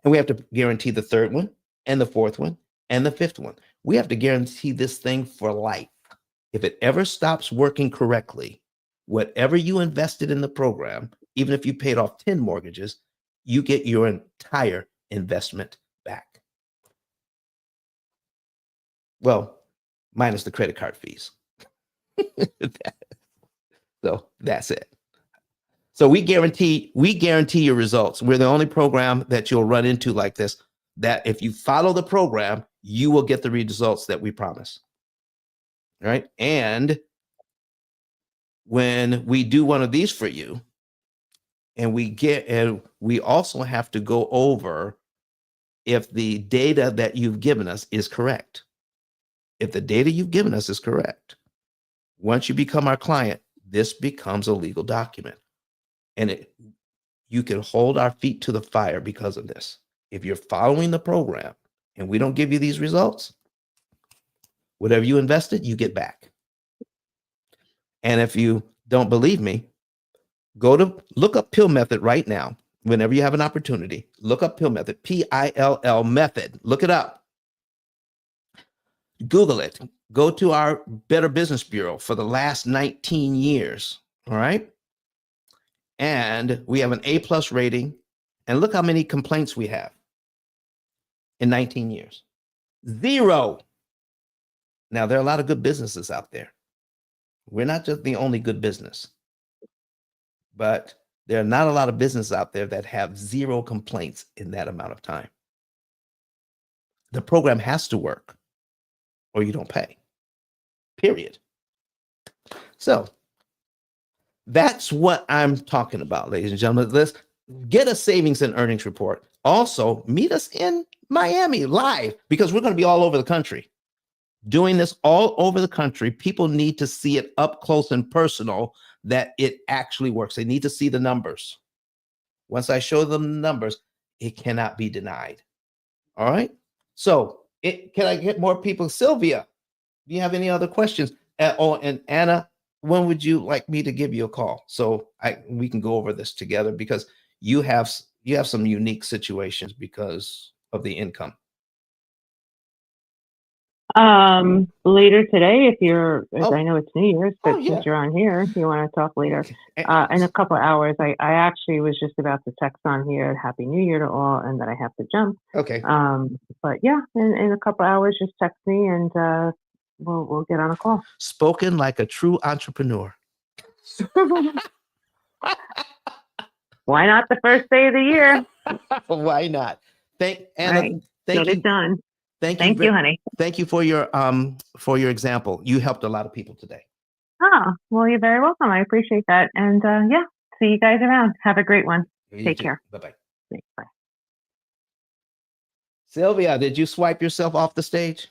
And we have to guarantee the third one and the fourth one and the fifth one. We have to guarantee this thing for life. If it ever stops working correctly, whatever you invested in the program, even if you paid off 10 mortgages, you get your entire investment back. Well, minus the credit card fees. So that's it. So we guarantee your results. We're the only program that you'll run into like this, that if you follow the program, you will get the results that we promise. All right. And when we do one of these for you, and we also have to go over if the data that you've given us is correct. If the data you've given us is correct, once you become our client, this becomes a legal document. And you can hold our feet to the fire because of this. If you're following the program and we don't give you these results, whatever you invested, you get back. And if you don't believe me, look up P.I.L.L. method right now. Whenever you have an opportunity, look up P.I.L.L. method, P-I-L-L method. Look it up. Google it. Go to our Better Business Bureau for the last 19 years. All right. And we have an A+ rating. And look how many complaints we have in 19 years. 0. Now, there are a lot of good businesses out there. We're not just the only good business, but there are not a lot of businesses out there that have 0 complaints in that amount of time. The program has to work or you don't pay, period. So that's what I'm talking about, ladies and gentlemen. Let's get a savings and earnings report. Also, meet us in Miami live, because we're going to be all over the country doing this all over the country. People need to see it up close and personal, that it actually works. They need to see the numbers. Once I show them the numbers, it cannot be denied. All right. So can I get more people? Sylvia, do you have any other questions? And Anna, when would you like me to give you a call so we can go over this together, because you have some unique situations because of the income. Later today, I know it's New Year's, but yeah. since you're on here, if you want to talk later, in a couple of hours, I actually was just about to text on here, Happy New Year to all, and that I have to jump. Okay. But yeah, in a couple of hours, just text me and we'll get on a call. Spoken like a true entrepreneur. Why not the first day of the year? Why not? Anna, right. Thank Get you. it done. Thank you, honey. Thank you for your example. You helped a lot of people today. Oh, well, you're very welcome. I appreciate that. And yeah, see you guys around. Have a great one. Take care. Bye-bye. Bye. Sylvia, did you swipe yourself off the stage?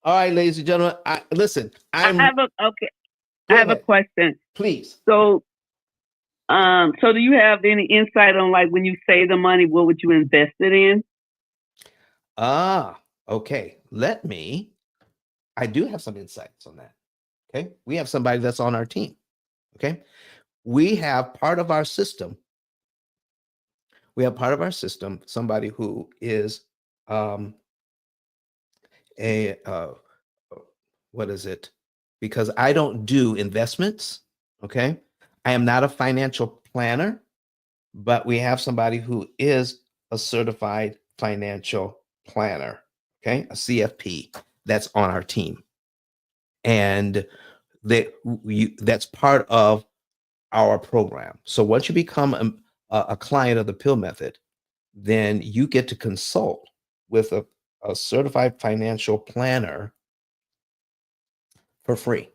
All right, ladies and gentlemen, listen. I have a question. Please. So do you have any insight on, like, when you save the money, what would you invest it in? Okay. I do have some insights on that. Okay. We have somebody that's on our team. Okay. We have part of our system. Somebody who is what is it? Because I don't do investments. Okay. I am not a financial planner, but we have somebody who is a certified financial planner. Okay. A CFP that's on our team. And that's part of our program. So once you become a client of the P.I.L.L method, then you get to consult with a certified financial planner for free.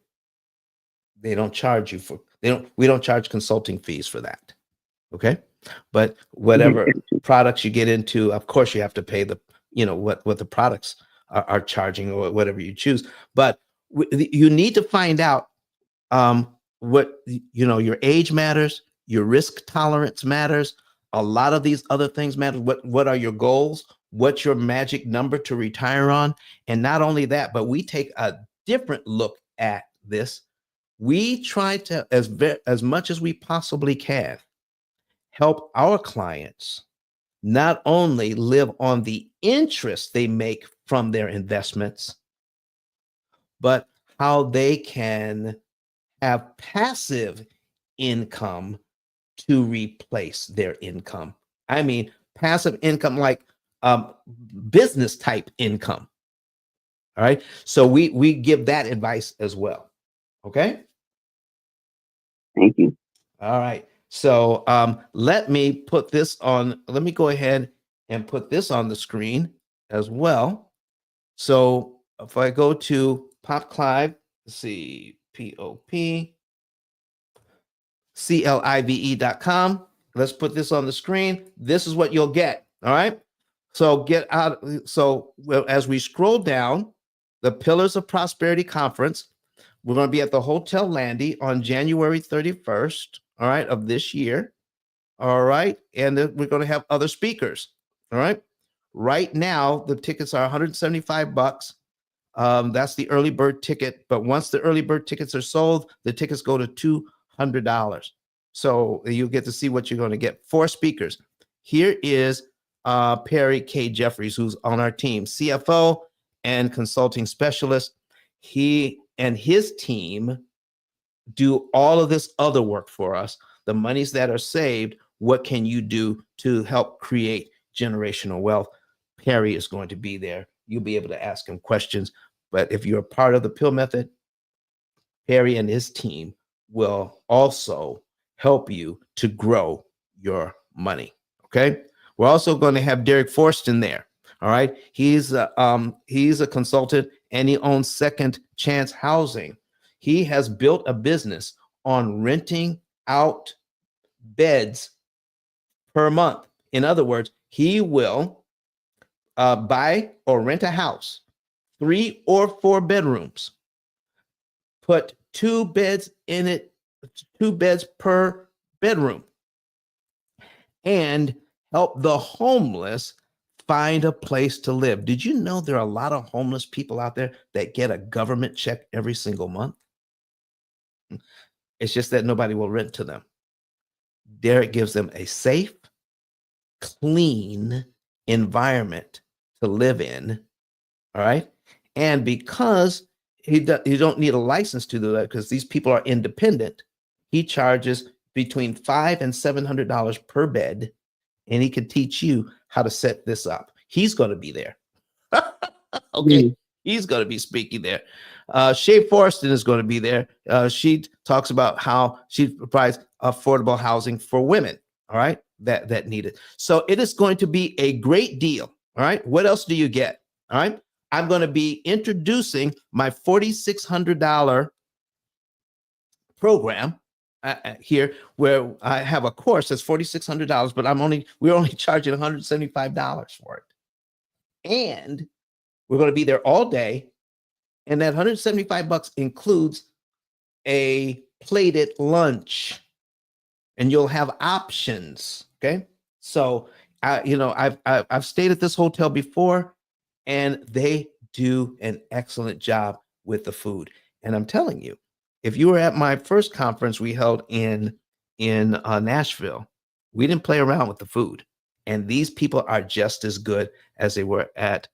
They don't charge you for, we don't charge consulting fees for that. Okay. But whatever products you get into, of course you have to pay the, what the products are charging or whatever you choose. But you need to find out what, your age matters, your risk tolerance matters. A lot of these other things matter. What are your goals? What's your magic number to retire on? And not only that, but we take a different look at this. We try to, as much as we possibly can, help our clients not only live on the interest they make from their investments, but how they can have passive income to replace their income. I mean, passive income like business type income. All right. So we give that advice as well. Okay. Thank you. All right. So let me put this on. Let me go ahead and put this on the screen as well. So if I go to Pop Clive, let's see, P.O.P.C.L.I.V.E.com. Let's put this on the screen. This is what you'll get. All right. So get out. So as we scroll down, the P.I.L.Lars of Prosperity Conference, we're going to be at the Hotel Landy on January 31st, all right, of this year. All right. And then we're going to have other speakers. All right. Right now, the tickets are $175. That's the early bird ticket. But once the early bird tickets are sold, the tickets go to $200. So you get to see what you're going to get. 4 speakers. Here is Perry K. Jeffries, who's on our team, CFO and consulting specialist. He and his team do all of this other work for us. The monies that are saved, what can you do to help create generational wealth? Perry is going to be there. You'll be able to ask him questions. But if you're a part of the P.I.L.L method, Perry and his team will also help you to grow your money. Okay. We're also going to have Derek Forston there. All right. He's a consultant and he owns Second Chance Housing. He has built a business on renting out beds per month. In other words, he will buy or rent a house, 3 or 4 bedrooms, put 2 beds in it, 2 beds per bedroom, and help the homeless find a place to live. Did you know there are a lot of homeless people out there that get a government check every single month? It's just that nobody will rent to them. Derek gives them a safe, clean environment to live in. All right. And because you don't need a license to do that, because these people are independent, he charges between $500 and $700 per bed, and he can teach you how to set this up. He's going to be there. Okay. He's going to be speaking there. Shay Forston is going to be there. She talks about how she provides affordable housing for women, all right, that need it. So it is going to be a great deal, all right? What else do you get, all right? I'm going to be introducing my $4,600 program here, where I have a course that's $4,600, but we're only charging $175 for it. And we're going to be there all day. And that $175 includes a plated lunch, and you'll have options. Okay. So, I've stayed at this hotel before, and they do an excellent job with the food. And I'm telling you, if you were at my first conference we held in Nashville, we didn't play around with the food. And these people are just as good as they were at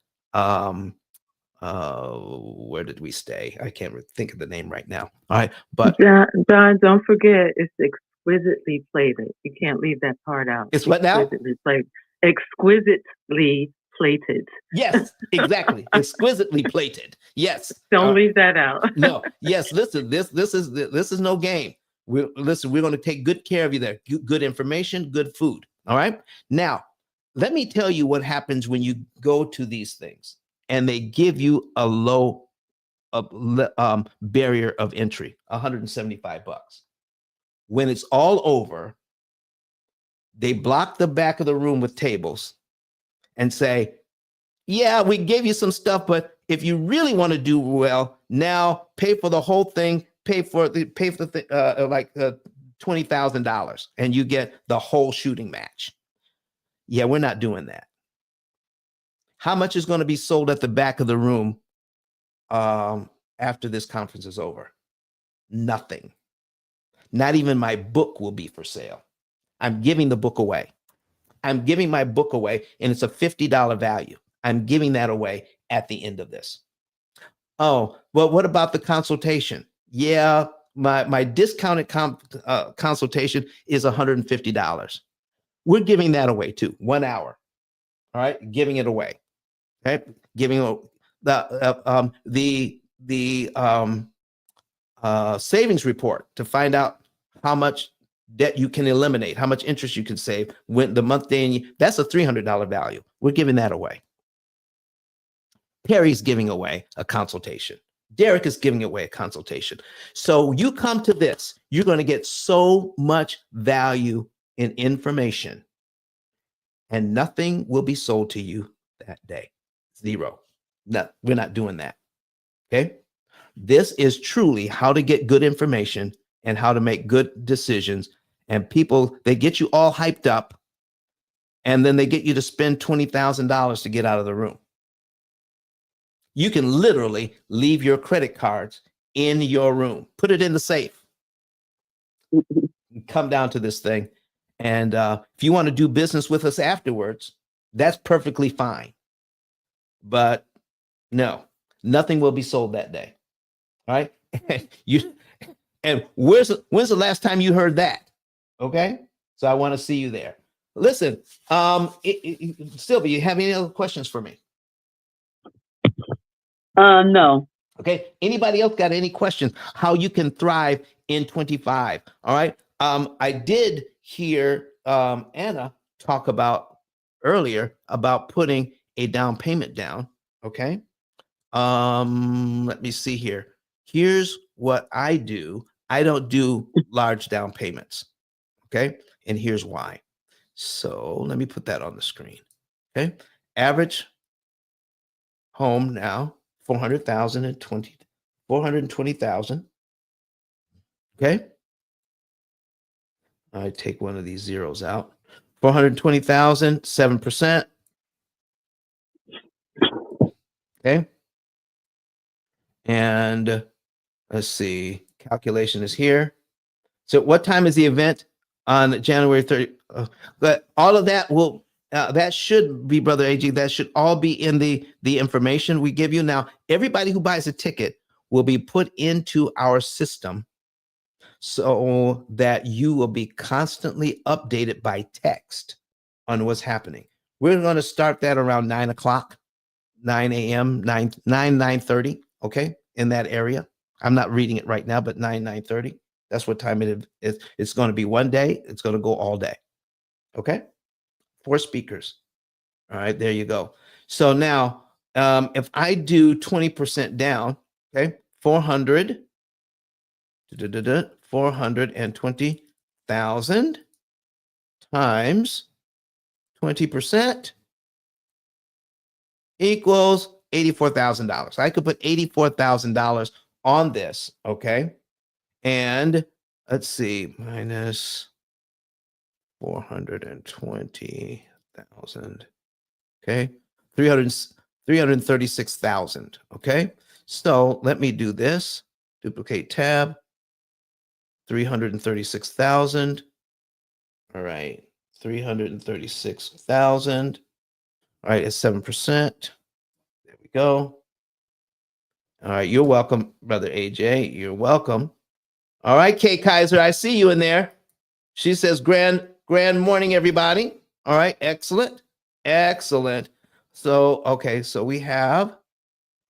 where did we stay? I can't think of the name right now. All right, but John, don't forget it's exquisitely plated. You can't leave that part out. It's what now? Exquisitely plated. Exquisitely plated. Yes, exactly. Exquisitely plated. Yes. Don't leave that out. No. Yes. Listen, this is no game. We're going to take good care of you there. Good information, good food. All right. Now, let me tell you what happens when you go to these things and they give you a low barrier of entry, $175. When it's all over, they block the back of the room with tables and say, yeah, we gave you some stuff, but if you really want to do well, now pay for the whole thing, pay for $20,000 and you get the whole shooting match. Yeah, we're not doing that. How much is going to be sold at the back of the room after this conference is over? Nothing. Not even my book will be for sale. I'm giving the book away. I'm giving my book away, and it's a $50 value. I'm giving that away at the end of this. Oh, well, what about the consultation? Yeah, my discounted consultation is $150. We're giving that away too, 1 hour. All right, giving it away. Okay, giving the savings report to find out how much debt you can eliminate, how much interest you can save when the month day, and that's a $300 value. We're giving that away. Perry's giving away a consultation. Derek is giving away a consultation. So you come to this, you're going to get so much value in information, and nothing will be sold to you that day. Zero. No, we're not doing that. Okay. This is truly how to get good information and how to make good decisions. And people, they get you all hyped up, and then they get you to spend $20,000 to get out of the room. You can literally leave your credit cards in your room, put it in the safe, come down to this thing. And if you want to do business with us afterwards, that's perfectly fine. But no, nothing will be sold that day. All right. And when's the last time you heard that? Okay. So I want to see you there. Listen, Sylvia, you have any other questions for me? No. Okay. Anybody else got any questions? How you can thrive in 25? All right. I did hear Anna talk about earlier about putting a down payment down. Okay. Let me see here. Here's what I do. I don't do large down payments. Okay. And here's why. So let me put that on the screen. Okay. Average home now, 420,000. Okay. I take one of these zeros out. 420,000, 7%. Okay. And let's see, calculation is here. So what time is the event on January 30th? But all of that will, that should be, Brother AG, that should all be in the information we give you. Now, everybody who buys a ticket will be put into our system so that you will be constantly updated by text on what's happening. We're going to start that around 9 o'clock, 9 a.m., 9:30, okay, in that area. I'm not reading it right now, but 9:30. That's what time it is. It's going to be one day. It's going to go all day. Okay. 4 speakers. All right. There you go. So now, if I do 20% down, okay, 420,000 times 20% equals $84,000. I could put $84,000 on this. Okay. And let's see, minus 420,000. Okay. 336,000. Okay. So let me do this. Duplicate tab. 336,000. All right. 336,000. All right. It's 7%. There we go. All right. You're welcome, Brother AJ. You're welcome. All right, Kay Kaiser, I see you in there. She says, grand morning, everybody. All right, excellent. So, okay, so we have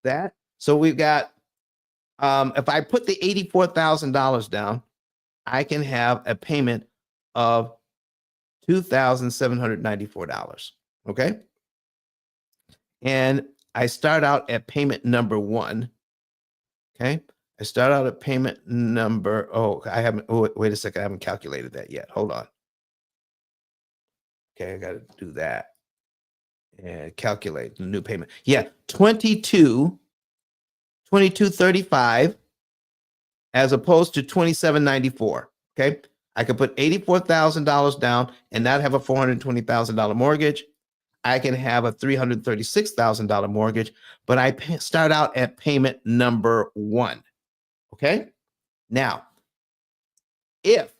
that. So we've got, if I put the $84,000 down, I can have a payment of $2,794. Okay. And I start out at payment number one. Okay. I start out at payment number, wait a second. I haven't calculated that yet. Hold on. Okay. I got to do that and calculate the new payment. Yeah. 2235 as opposed to 2794. Okay. I could put $84,000 down and not have a $420,000 mortgage. I can have a $336,000 mortgage, but I start out at payment number one. Okay. Now, if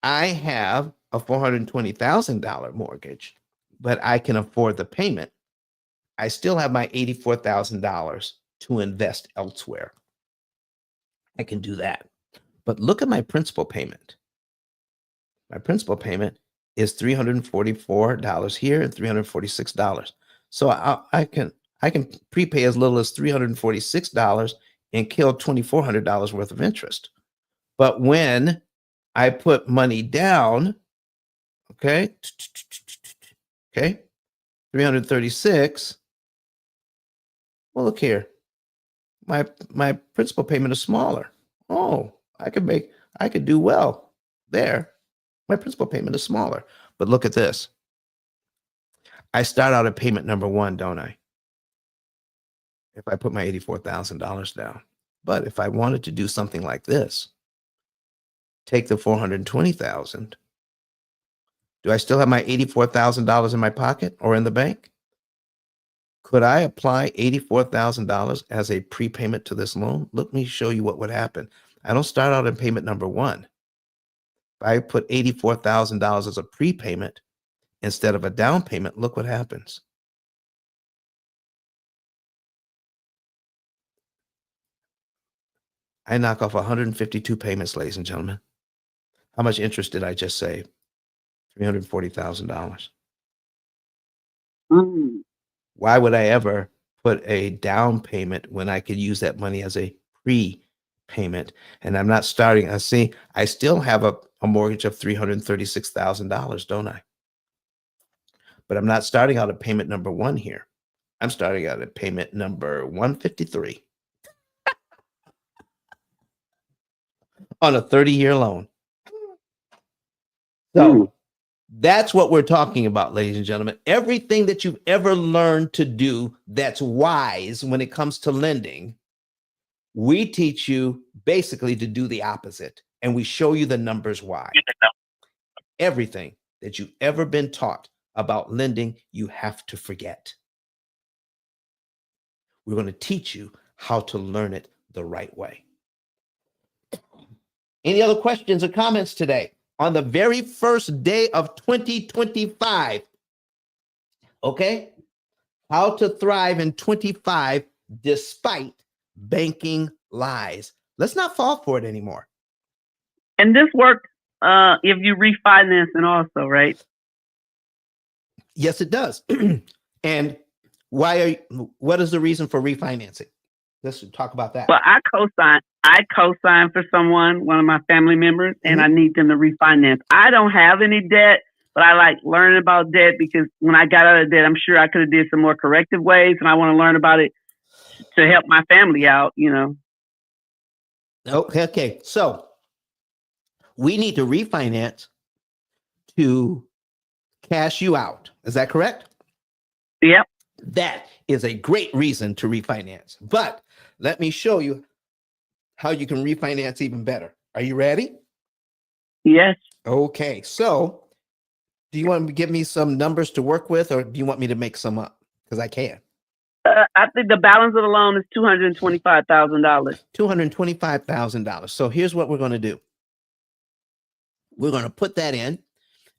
I have a $420,000 mortgage, but I can afford the payment, I still have my $84,000 to invest elsewhere. I can do that. But look at my principal payment. My principal payment is $344 here and $346. So I can prepay as little as $346 and kill $2,400 worth of interest. But when I put money down, okay, 336. Well, look here. My principal payment is smaller. Oh, I could do well there. My principal payment is smaller. But look at this. I start out at payment number one, don't I? If I put my $84,000 down. But if I wanted to do something like this, take the $420,000. Do I still have my $84,000 in my pocket or in the bank? Could I apply $84,000 as a prepayment to this loan? Let me show you what would happen. I don't start out in payment number one. If I put $84,000 as a prepayment instead of a down payment, look what happens. I knock off 152 payments, ladies and gentlemen. How much interest did I just save? $340,000. Why would I ever put a down payment when I could use that money as a prepayment? And I'm not starting. I still have a mortgage of $336,000, don't I? But I'm not starting out at payment number one here. I'm starting out at payment number 153 on a 30-year loan. So that's what we're talking about, ladies and gentlemen. Everything that you've ever learned to do that's wise when it comes to lending, we teach you basically to do the opposite. And we show you the numbers why. Everything that you've ever been taught about lending, you have to forget. We're going to teach you how to learn it the right way. Any other questions or comments today on the very first day of 2025? Okay. How to thrive in 25 despite banking lies. Let's not fall for it anymore. And this works if you refinance and also, right? Yes, it does. And what is the reason for refinancing? Let's talk about that. Well, I co-sign for someone, one of my family members, and I need them to refinance. I don't have any debt, but I like learning about debt because when I got out of debt, I'm sure I could have did some more corrective ways, and I want to learn about it to help my family out, you know. Okay. So we need to refinance to cash you out. Is that correct? Yep. That is a great reason to refinance. But let me show you how you can refinance even better. Are you ready? Yes. Okay. So do you want to give me some numbers to work with, or do you want me to make some up? Because I can. I think the balance of the loan is $225,000. $225,000. So here's what we're going to do. We're going to put that in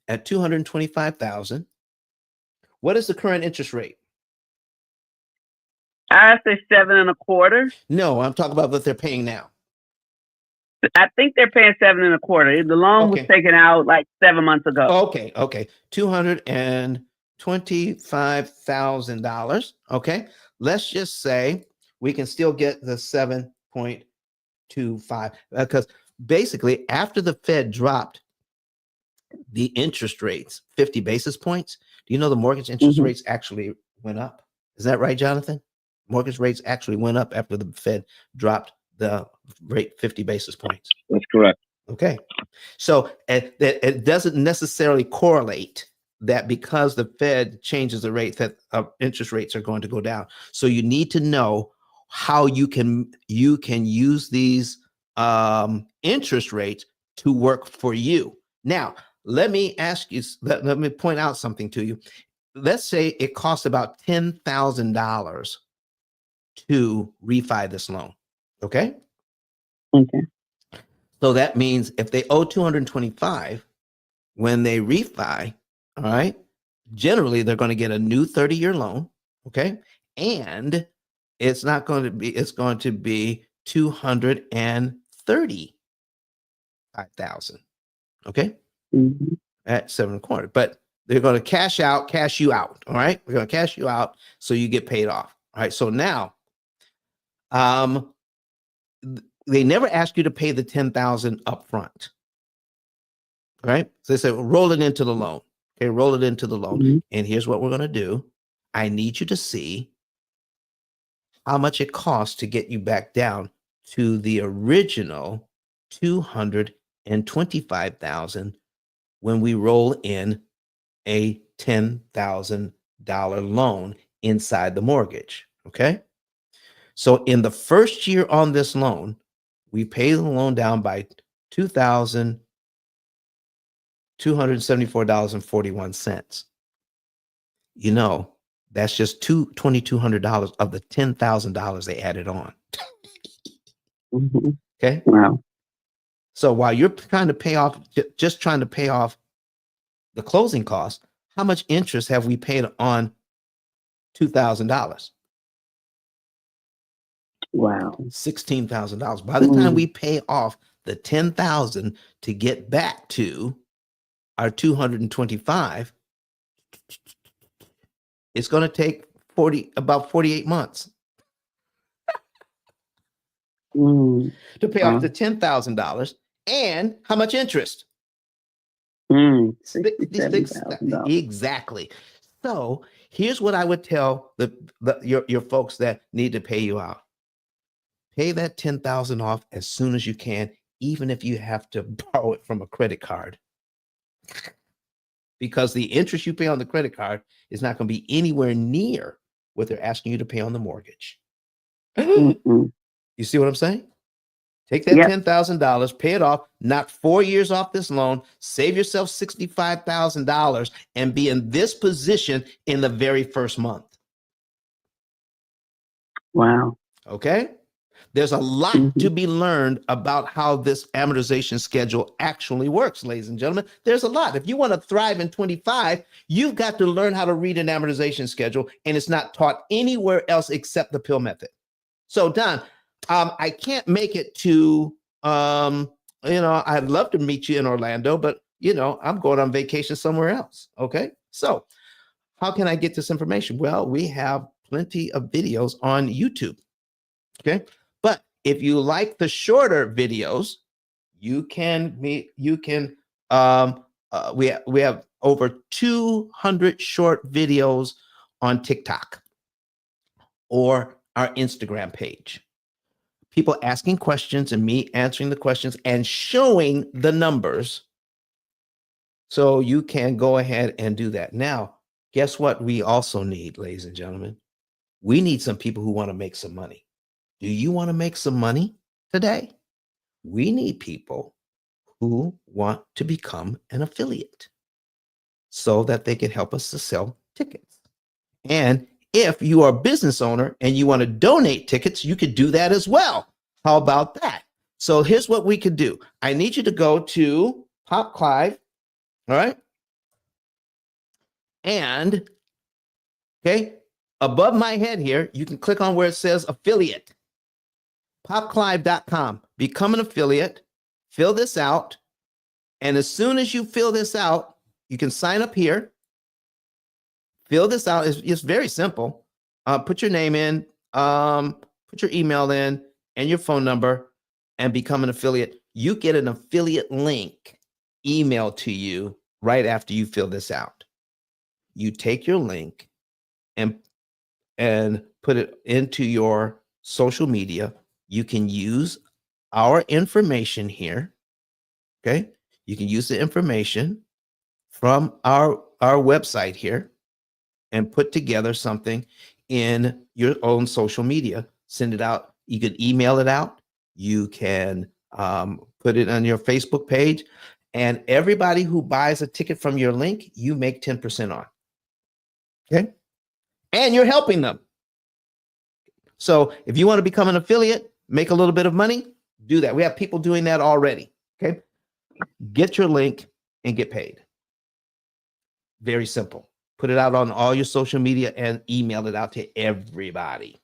at $225,000. What is the current interest rate? I say 7.25%. No, I'm talking about what they're paying now. I think they're paying 7.25%. The loan was taken out like 7 months ago. Okay. $225,000. $25,000. Okay. Let's just say we can still get the 7.25 because basically after the Fed dropped the interest rates 50 basis points, do you know the mortgage interest rates actually went up? Is that right, Jonathan? Mortgage rates actually went up after the Fed dropped the rate 50 basis points. That's correct. Okay. So it doesn't necessarily correlate that because the Fed changes the rate that interest rates are going to go down. So you need to know how you can use these interest rates to work for you. Now, let me ask you, let me point out something to you. Let's say it costs about $10,000 to refi this loan. Okay. Okay. So that means if they owe 225 when they refi, all right, generally they're going to get a new 30-year loan. Okay. And it's going to be 235,000. Okay. At 7.25. But they're going to cash you out. All right. We're going to cash you out so you get paid off. All right. So now, they never ask you to pay the 10,000 up front. All right. So they say, well, roll it into the loan. Okay. Roll it into the loan. And here's what we're going to do. I need you to see how much it costs to get you back down to the original 225,000 when we roll in a $10,000 loan inside the mortgage. Okay. So in the first year on this loan, we pay the loan down by $2,274.41. You know, that's just $2,200 of the $10,000 they added on. Okay. Wow. So while you're trying to pay off the closing costs, how much interest have we paid on $2,000? Wow. $16,000. By the time we pay off the 10,000 to get back to our 225, it's going to take about 48 months to pay off the $10,000. And how much interest? $67,000. Exactly. So here's what I would tell your folks that need to pay you out. Pay that 10,000 off as soon as you can, even if you have to borrow it from a credit card. Because the interest you pay on the credit card is not going to be anywhere near what they're asking you to pay on the mortgage. You see what I'm saying? Take that $10,000, pay it off, knock 4 years off this loan, save yourself $65,000, and be in this position in the very first month. Wow. Okay? There's a lot to be learned about how this amortization schedule actually works, ladies and gentlemen. There's a lot. If you want to thrive in 25, you've got to learn how to read an amortization schedule, and it's not taught anywhere else except the P.I.L.L. method. So, Don, I can't make it to, I'd love to meet you in Orlando, but, I'm going on vacation somewhere else. Okay. So how can I get this information? Well, we have plenty of videos on YouTube. Okay. But if you like the shorter videos, we have over 200 short videos on TikTok or our Instagram page. People asking questions and me answering the questions and showing the numbers. So you can go ahead and do that. Now, guess what we also need, ladies and gentlemen? We need some people who want to make some money. Do you want to make some money today? We need people who want to become an affiliate so that they can help us to sell tickets. And if you are a business owner and you want to donate tickets, you could do that as well. How about that? So here's what we could do. I need you to go to Pop Clive. All right. And above my head here, you can click on where it says affiliate. popclive.com. Become an affiliate. Fill this out. And as soon as you fill this out, you can sign up here. Fill this out. It's very simple. Put your name in, put your email in, and your phone number, and become an affiliate. You get an affiliate link emailed to you right after you fill this out. You take your link and put it into your social media. You can use our information here. Okay. You can use the information from our website here and put together something in your own social media. Send it out. You can email it out. You can put it on your Facebook page. And everybody who buys a ticket from your link, you make 10% on. Okay. And you're helping them. So if you want to become an affiliate, make a little bit of money, do that. We have people doing that already. Okay. Get your link and get paid. Very simple. Put it out on all your social media and email it out to everybody.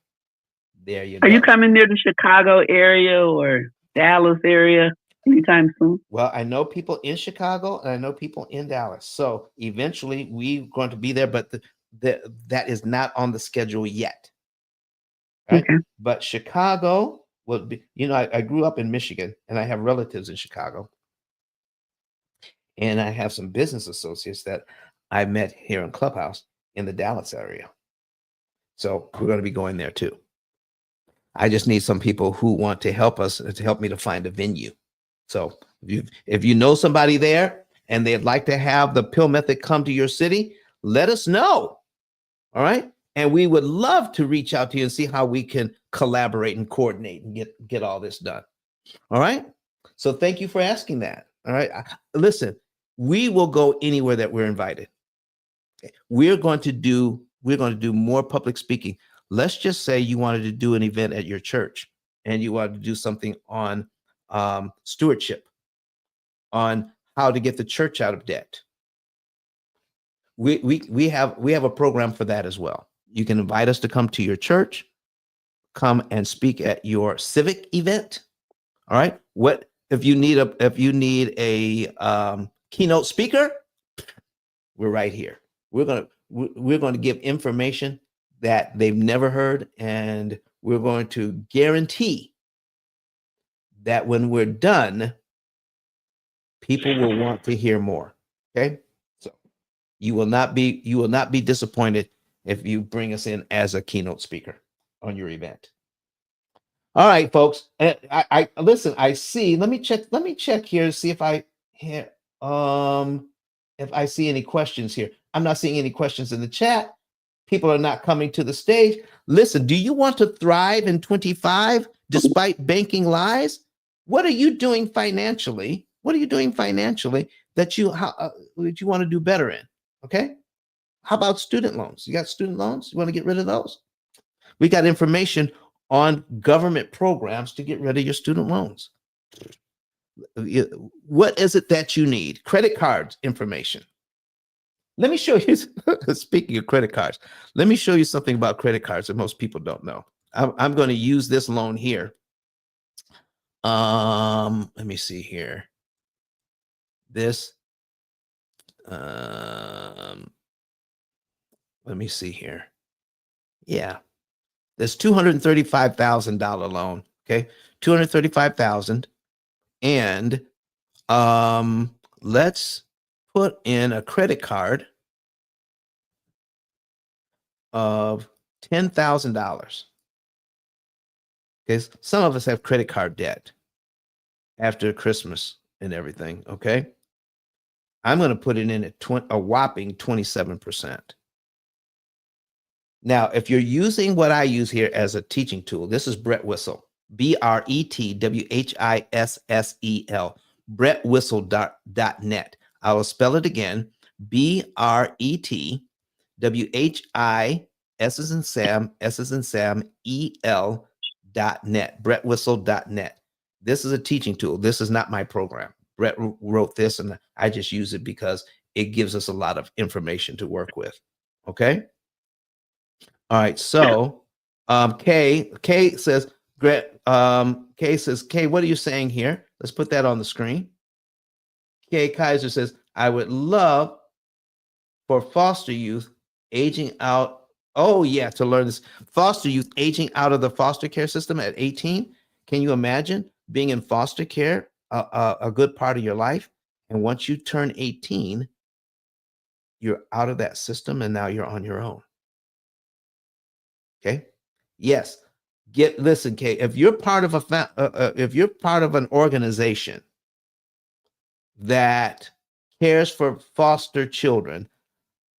There you go. Are you coming near the Chicago area or Dallas area anytime soon? Well, I know people in Chicago and I know people in Dallas. So eventually we're going to be there, but that is not on the schedule yet. Right? Okay. But Chicago will be, I grew up in Michigan and I have relatives in Chicago. And I have some business associates that I met here in Clubhouse in the Dallas area. So we're going to be going there too. I just need some people who want to help us, to help me to find a venue. So if you know somebody there and they'd like to have the P.I.L.L. method come to your city, let us know. All right. And we would love to reach out to you and see how we can collaborate and coordinate and get all this done. All right. So thank you for asking that. All right. Listen, we will go anywhere that we're invited. We're going to do more public speaking. Let's just say you wanted to do an event at your church and you wanted to do something on stewardship, on how to get the church out of debt. We have a program for that as well. You can invite us to come to your church, come and speak at your civic event. All right. What if you need a keynote speaker? We're right here. We're going to give information that they've never heard, and we're going to guarantee that when we're done, people will want to hear more. Okay? So you will not be disappointed if you bring us in as a keynote speaker on your event. All right, folks. I listen, I see. Let me check here to see if I see any questions here. I'm not seeing any questions in the chat. People are not coming to the stage. Listen, do you want to thrive in 25 despite banking lies? What are you doing financially? What are you doing financially that you want to do better in? Okay. How about student loans? You got student loans? You want to get rid of those? We got information on government programs to get rid of your student loans. What is it that you need? Credit cards information. Let me show you, speaking of credit cards, let me show you something about credit cards that most people don't know. I'm going to use this loan here. Let me see here. This, let me see here. Yeah. This $235,000 loan. Okay. $235,000. And let's put in a credit card of $10,000. Okay, some of us have credit card debt after Christmas and everything. Okay, I'm going to put it in at a whopping 27%. Now, if you're using what I use here as a teaching tool, this is Brett Whistle, BRETWHISSEL, brettwhistle.net. I will spell it again, BRETWHISSEL, EL.net, brettwhistle.net. This is a teaching tool. This is not my program. Brett wrote this and I just use it because it gives us a lot of information to work with. Okay. All right. So Kay says, Kay says, Kay, what are you saying here? Let's put that on the screen. Kay Kaiser says, I would love for foster youth aging out. Oh, yeah, to learn this. Foster youth aging out of the foster care system at 18. Can you imagine being in foster care a good part of your life? And once you turn 18, you're out of that system and now you're on your own. Okay. Yes. Listen, Kate, if you're part of if you're part of an organization that cares for foster children,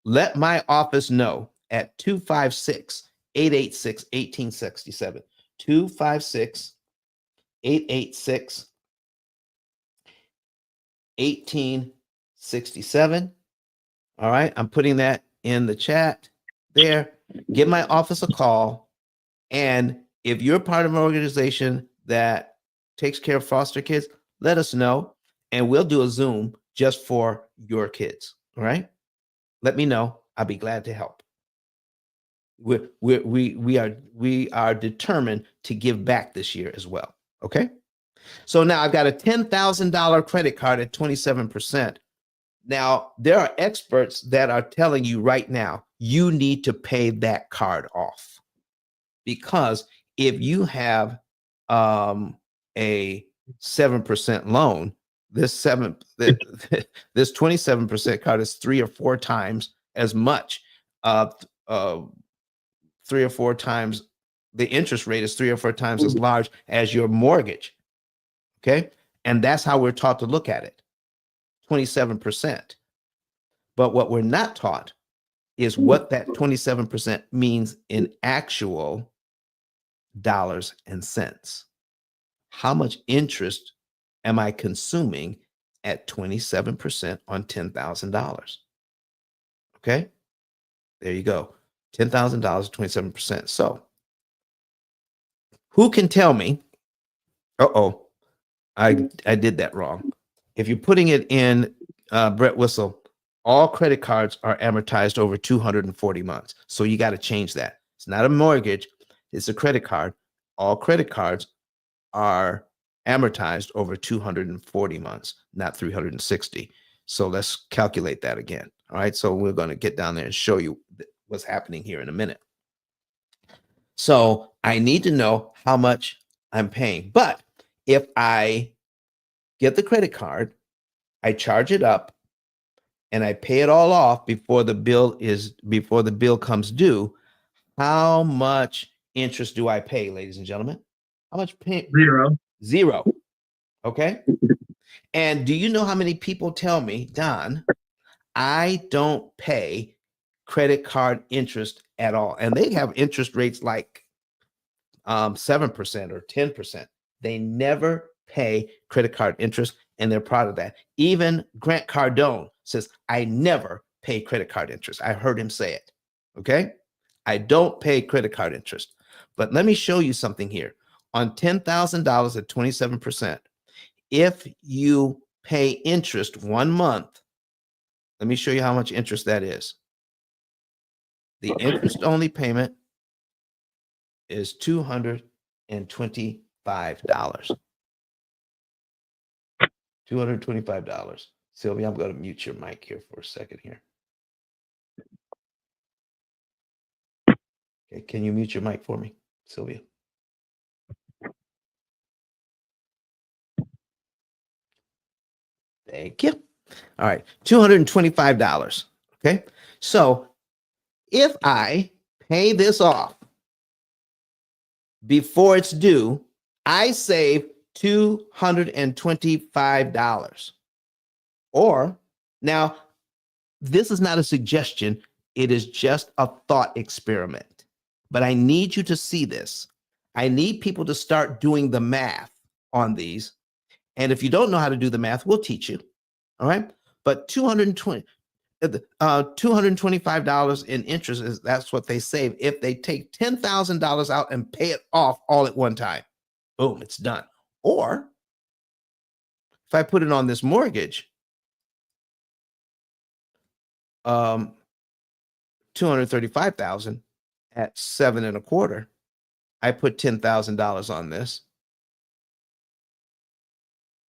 let my office know at 256-886-1867. 256-886-1867. All right. I'm putting that in the chat there. Give my office a call. And if you're part of an organization that takes care of foster kids, let us know and we'll do a Zoom just for your kids. All right. Let me know. I'll be glad to help. We are determined to give back this year as well. Okay. So now I've got a $10,000 credit card at 27%. Now, there are experts that are telling you right now, you need to pay that card off. Because if you have a 7% loan, this 27% card is 3 or 4 times as much. 3 or 4 times the interest rate is 3 or 4 times as large as your mortgage. Okay, and that's how we're taught to look at it. 27%. But what we're not taught is what that 27% means in actual dollars and cents. How much interest am I consuming at 27% on $10,000? Okay, there you go. $10,000, 27%. So who can tell me, I did that wrong. If you're putting it in Brett Whistle, all credit cards are amortized over 240 months. So you got to change that. It's not a mortgage, it's a credit card. All credit cards are amortized over 240 months, not 360. So let's calculate that again. All right. So we're going to get down there and show you what's happening here in a minute. So I need to know how much I'm paying. But if I get the credit card, I charge it up, and I pay it all off before the bill comes due, how much interest do I pay, ladies and gentlemen? How much pay? Zero. Okay. And do you know how many people tell me, Don, I don't pay credit card interest at all? And they have interest rates like 7% or 10%. They never pay credit card interest, and they're proud of that. Even Grant Cardone says, I never pay credit card interest. I heard him say it. Okay. I don't pay credit card interest. But let me show you something here. On $10,000 at 27%, if you pay interest 1 month, let me show you how much interest that is. The interest only payment is $225. $225. Sylvia, I'm going to mute your mic here for a second here. Okay, can you mute your mic for me, Sylvia? Thank you. All right, $225. Okay, so if I pay this off before it's due, I save $225. Or now, this is not a suggestion, it is just a thought experiment. But I need you to see this. I need people to start doing the math on these. And if you don't know how to do the math, we'll teach you. All right. But $225 in interest that's what they save if they take $10,000 out and pay it off all at one time. Boom, it's done. Or if I put it on this mortgage, $235,000 at 7.25%. I put $10,000 on this.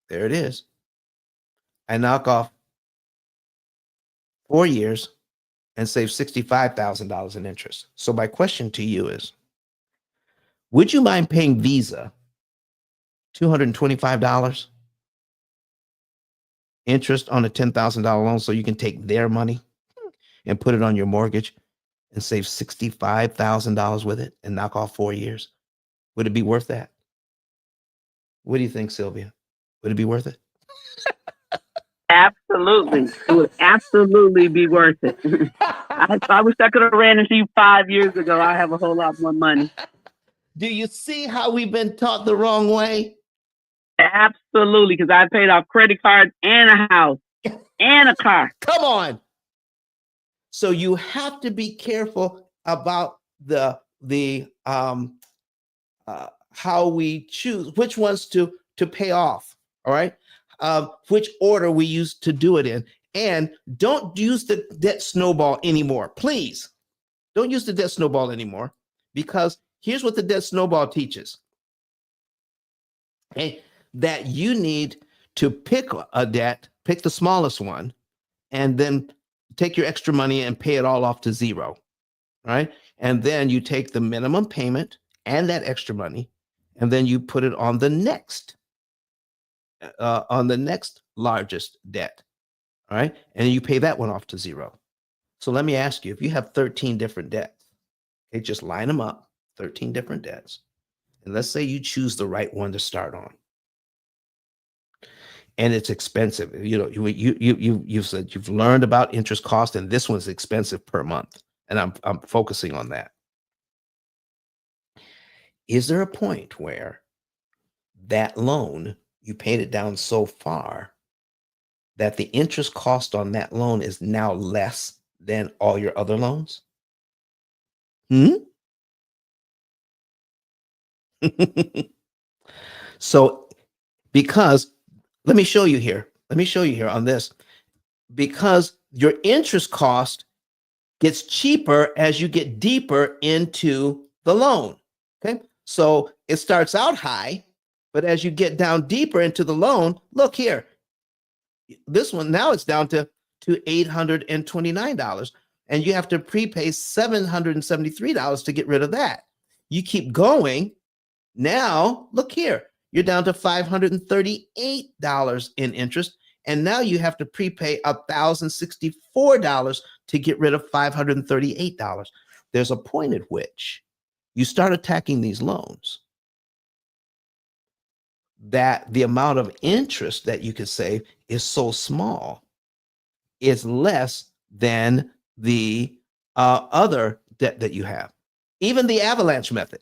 There it is. I knock off 4 years, and save $65,000 in interest. So my question to you is, would you mind paying Visa $225 interest on a $10,000 loan so you can take their money and put it on your mortgage and save $65,000 with it and knock off 4 years? Would it be worth that? What do you think, Sylvia? Would it be worth it? Absolutely. It would absolutely be worth it. I wish I could have ran into you 5 years ago. I have a whole lot more money. Do you see how we've been taught the wrong way? Absolutely, because I paid off credit cards and a house and a car. Come on. So you have to be careful about the how we choose which ones to pay off. All right, which order we use to do it in, and don't use the debt snowball anymore. Please don't use the debt snowball anymore, because here's what the debt snowball teaches. Okay, that you need to pick a debt, pick the smallest one, and then take your extra money and pay it all off to zero, right? And then you take the minimum payment and that extra money, and then you put it on the next largest debt, all right? And you pay that one off to zero. So let me ask you, if you have 13 different debts, okay, just line them up, 13 different debts, and let's say you choose the right one to start on. And it's expensive. You know, you've said you've learned about interest cost, and this one's expensive per month. And I'm focusing on that. Is there a point where that loan, you paid it down so far that the interest cost on that loan is now less than all your other loans? So, because let me show you here. Let me show you here on this. Because your interest cost gets cheaper as you get deeper into the loan. Okay. So it starts out high, but as you get down deeper into the loan, look here. This one now it's down to $829, and you have to prepay $773 to get rid of that. You keep going. Now, look here. You're down to $538 in interest, and now you have to prepay $1,064 to get rid of $538. There's a point at which you start attacking these loans that the amount of interest that you can save is so small, it's less than the other debt that you have. Even the avalanche method.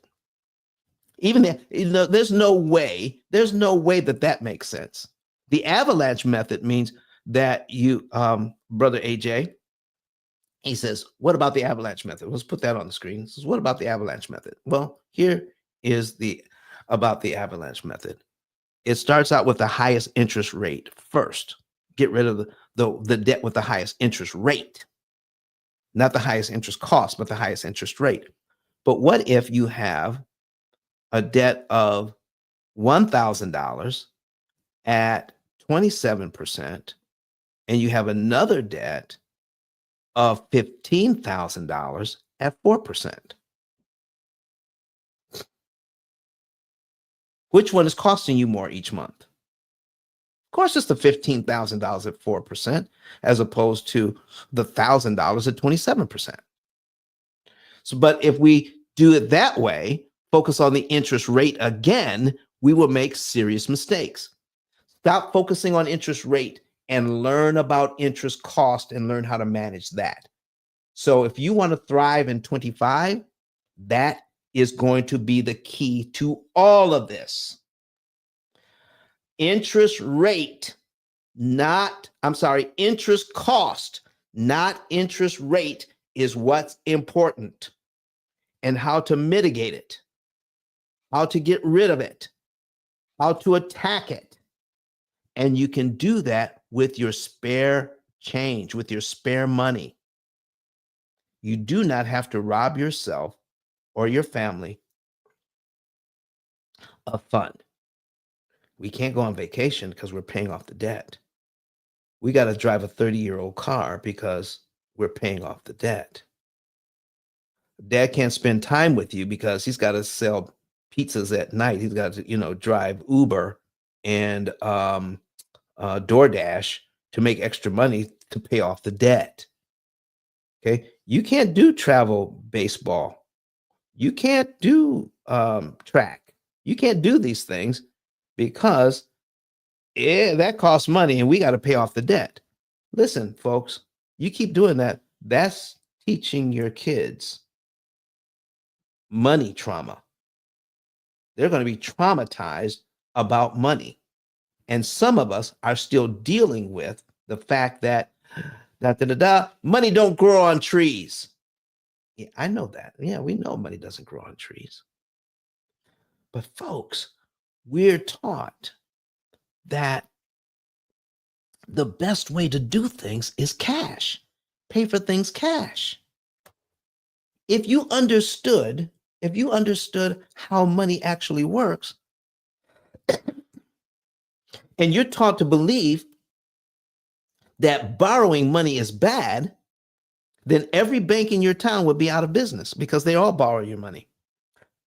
There's no way that makes sense. The avalanche method means that you, brother AJ, he says, what about the avalanche method? Let's put that on the screen. He says, what about the avalanche method? Well, here is about the avalanche method. It starts out with the highest interest rate first. Get rid of the debt with the highest interest rate, not the highest interest cost, but the highest interest rate. But what if you have a debt of $1,000 at 27%, and you have another debt of $15,000 at 4%? Which one is costing you more each month? Of course, it's the $15,000 at 4%, as opposed to the $1,000 at 27%. So, but if we do it that way, focus on the interest rate again, we will make serious mistakes. Stop focusing on interest rate and learn about interest cost and learn how to manage that. So if you want to thrive in 25, that is going to be the key to all of this. Interest cost, not interest rate, is what's important, and how to mitigate it, how to get rid of it, how to attack it. And you can do that with your spare change, with your spare money. You do not have to rob yourself or your family of fun. We can't go on vacation because we're paying off the debt. We got to drive a 30-year-old car because we're paying off the debt. Dad can't spend time with you because he's got to sell pizzas at night. He's got to, drive Uber and DoorDash to make extra money to pay off the debt. Okay. You can't do travel baseball. You can't do track. You can't do these things because that costs money and we got to pay off the debt. Listen, folks, you keep doing that. That's teaching your kids money trauma. They're going to be traumatized about money. And some of us are still dealing with the fact that money don't grow on trees. Yeah, I know that. Yeah, we know money doesn't grow on trees. But folks, we're taught that the best way to do things is cash. Pay for things cash. If you understood how money actually works, and you're taught to believe that borrowing money is bad, then every bank in your town would be out of business because they all borrow your money.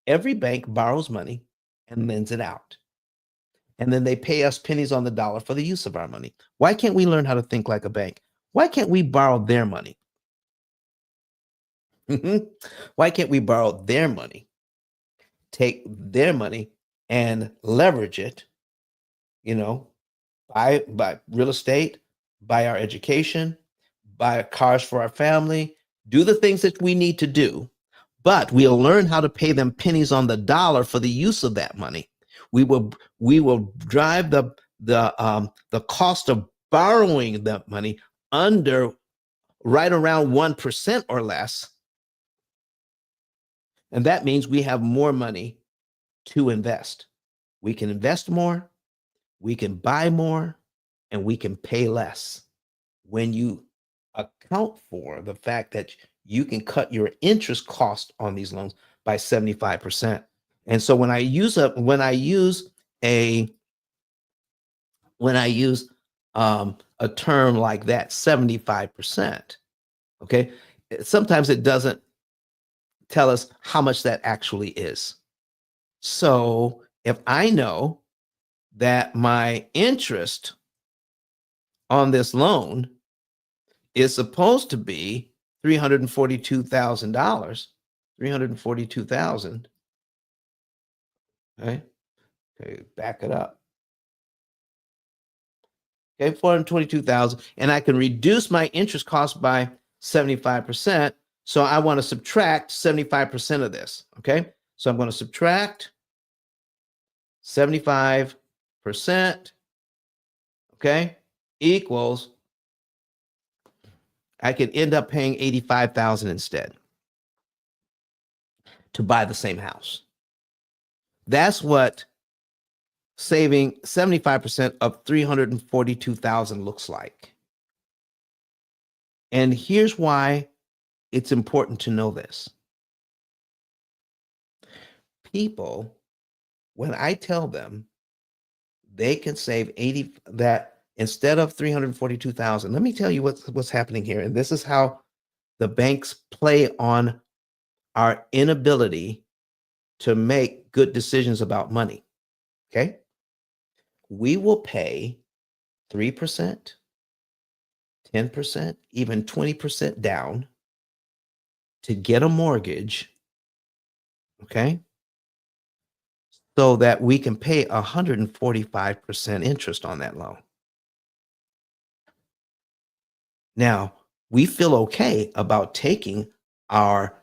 Every bank borrows money and lends it out. And then they pay us pennies on the dollar for the use of our money. Why can't we learn how to think like a bank? Why can't we borrow their money? Why can't we borrow their money, take their money and leverage it, buy real estate, buy our education, buy cars for our family, do the things that we need to do, but we'll learn how to pay them pennies on the dollar for the use of that money. We will drive the cost of borrowing that money under right around 1% or less. And that means we have more money to invest. We can invest more, we can buy more, and we can pay less. When you account for the fact that you can cut your interest cost on these loans by 75%. And so when I use a term like that, 75%, okay, sometimes it doesn't tell us how much that actually is. So if I know that my interest on this loan is supposed to be $342,000, $342,000, right? Okay, back it up. Okay, $422,000, and I can reduce my interest cost by 75%. So I want to subtract 75% of this. Okay, so I'm going to subtract 75%. Okay, equals, I could end up paying $85,000 instead to buy the same house. That's what saving 75% of $342,000 looks like. And here's why it's important to know this. People, when I tell them they can save that instead of $342,000, let me tell you what's happening here. And this is how the banks play on our inability to make good decisions about money. Okay? We will pay 3%, 10%, even 20% down to get a mortgage, okay? So that we can pay 145% interest on that loan. Now, we feel okay about taking our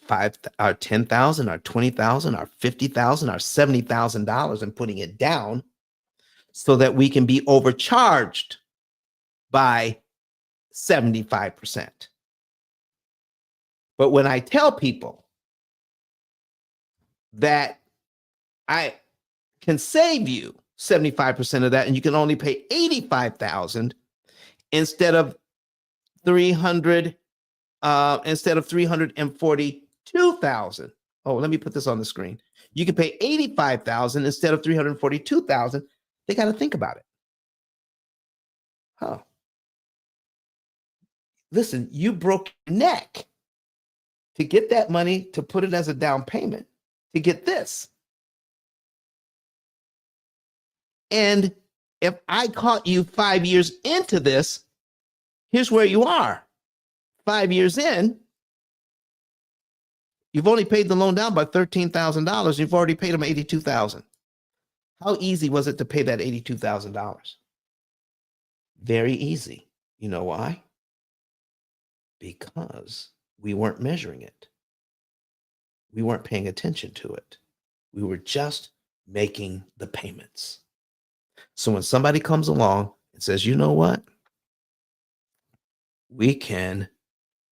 $10,000, our $20,000, our $50,000, our $70,000 and putting it down so that we can be overcharged by 75%. But when I tell people that I can save you 75% of that and you can only pay $85,000 instead of $342,000. Oh, let me put this on the screen. You can pay $85,000 instead of $342,000. They got to think about it. Oh, listen, you broke your neck to get that money to put it as a down payment to get this. And if I caught you 5 years into this, here's where you are. 5 years in, you've only paid the loan down by $13,000. You've already paid them $82,000. How easy was it to pay that $82,000? Very easy. You know why? Because we weren't measuring it. We weren't paying attention to it. We were just making the payments. So when somebody comes along and says, you know what? We can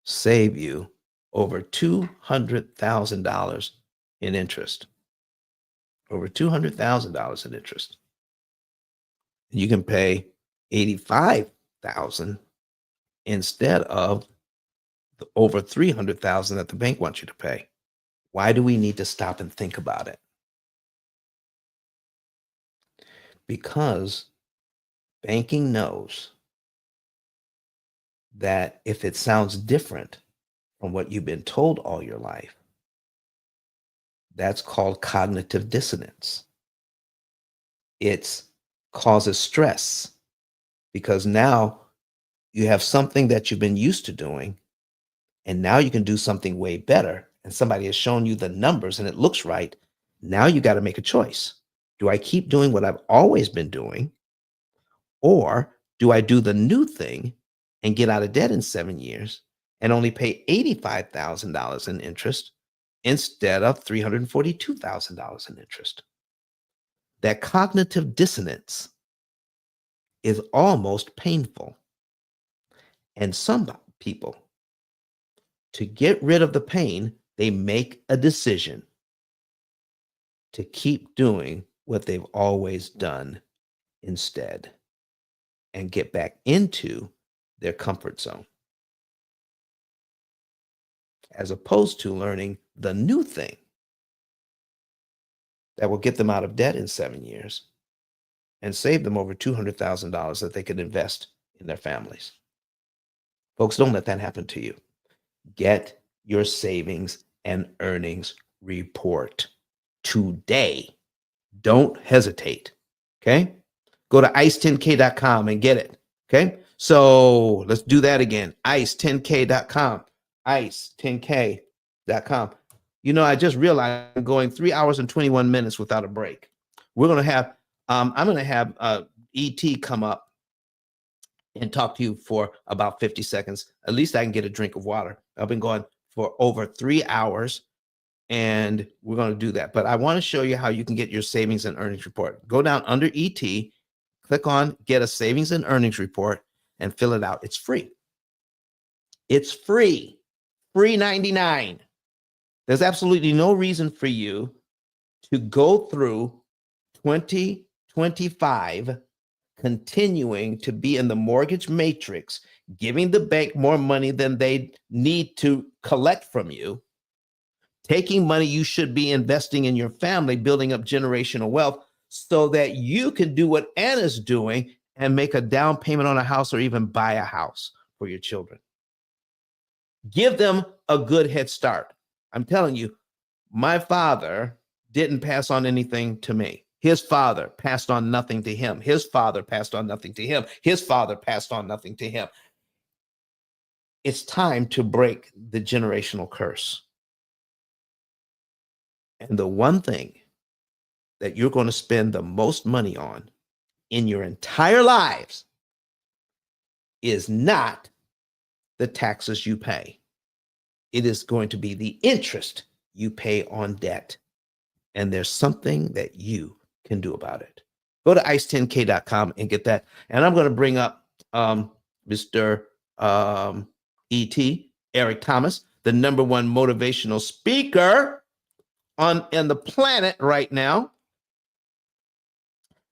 save you over $200,000 in interest. Over $200,000 in interest. And you can pay $85,000 instead of the over $300,000 that the bank wants you to pay. Why do we need to stop and think about it? Because banking knows that if it sounds different from what you've been told all your life, that's called cognitive dissonance. It causes stress because now you have something that you've been used to doing, and now you can do something way better. And somebody has shown you the numbers and it looks right. Now you got to make a choice. Do I keep doing what I've always been doing? Or do I do the new thing and get out of debt in 7 years and only pay $85,000 in interest instead of $342,000 in interest? That cognitive dissonance is almost painful. And some people, to get rid of the pain, they make a decision to keep doing what they've always done instead and get back into their comfort zone, as opposed to learning the new thing that will get them out of debt in 7 years and save them over $200,000 that they could invest in their families. Folks, don't let that happen to you. Get your savings and earnings report today. Don't hesitate. Okay? Go to ice10k.com and get it. Okay? So let's do that again. ice10k.com. ice10k.com. You know, I just realized I'm going 3 hours and 21 minutes without a break. We're going to have, I'm going to have E.T. come up and talk to you for about 50 seconds. At least I can get a drink of water. I've been going for over 3 hours, and we're going to do that. But I want to show you how you can get your savings and earnings report. Go down under ET, click on Get a Savings and Earnings Report, and fill it out. It's free. It's free. Free 99. There's absolutely no reason for you to go through 2025 continuing to be in the mortgage matrix, giving the bank more money than they need to collect from you, taking money you should be investing in your family, building up generational wealth so that you can do what Anna's doing and make a down payment on a house or even buy a house for your children. Give them a good head start. I'm telling you, my father didn't pass on anything to me. His father passed on nothing to him. His father passed on nothing to him. His father passed on nothing to him. It's time to break the generational curse. And the one thing that you're going to spend the most money on in your entire lives is not the taxes you pay. It is going to be the interest you pay on debt. And there's something that you can do about it. Go to ice10k.com and get that. And I'm going to bring up Mr. E.T., Eric Thomas, the #1 motivational speaker on the planet right now,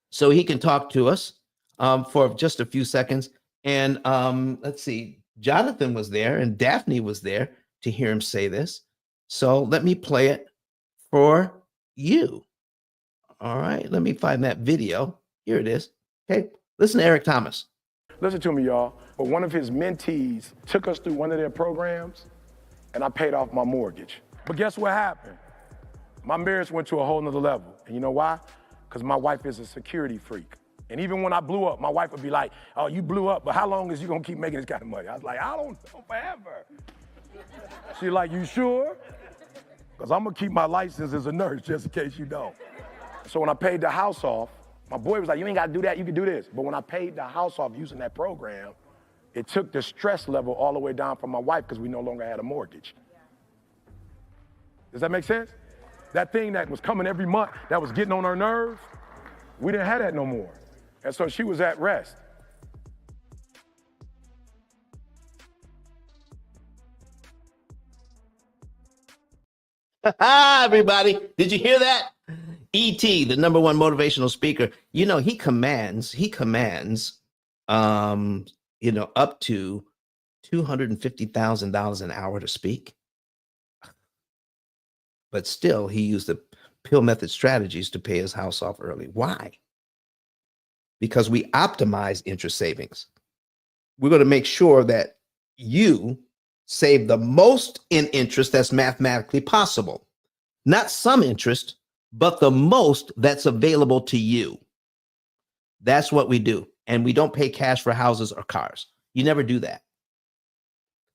so he can talk to us for just a few seconds. And let's see, Jonathan was there and Daphne was there to hear him say this. So let me play it for you. All right, let me find that video. Here it is. Okay, listen to Eric Thomas. Listen to me, y'all. But one of his mentees took us through one of their programs, and I paid off my mortgage. But guess what happened? My marriage went to a whole nother level. And you know why? Because my wife is a security freak. And even when I blew up, my wife would be like, oh, you blew up, but how long is you gonna keep making this kind of money? I was like, I don't know, forever. She's like, you sure? Because I'm gonna keep my license as a nurse just in case you don't. So when I paid the house off, my boy was like, you ain't gotta do that, you can do this. But when I paid the house off using that program, it took the stress level all the way down for my wife because we no longer had a mortgage. Does that make sense? That thing that was coming every month, that was getting on her nerves, we didn't have that no more. And so she was at rest. Everybody, did you hear that? E.T., the number one motivational speaker, you know, he commands, up to $250,000 an hour to speak. But still, he used the P.I.L.L method strategies to pay his house off early. Why? Because we optimize interest savings. We're going to make sure that you save the most in interest that's mathematically possible. Not some interest, but the most that's available to you. That's what we do. And we don't pay cash for houses or cars. You never do that.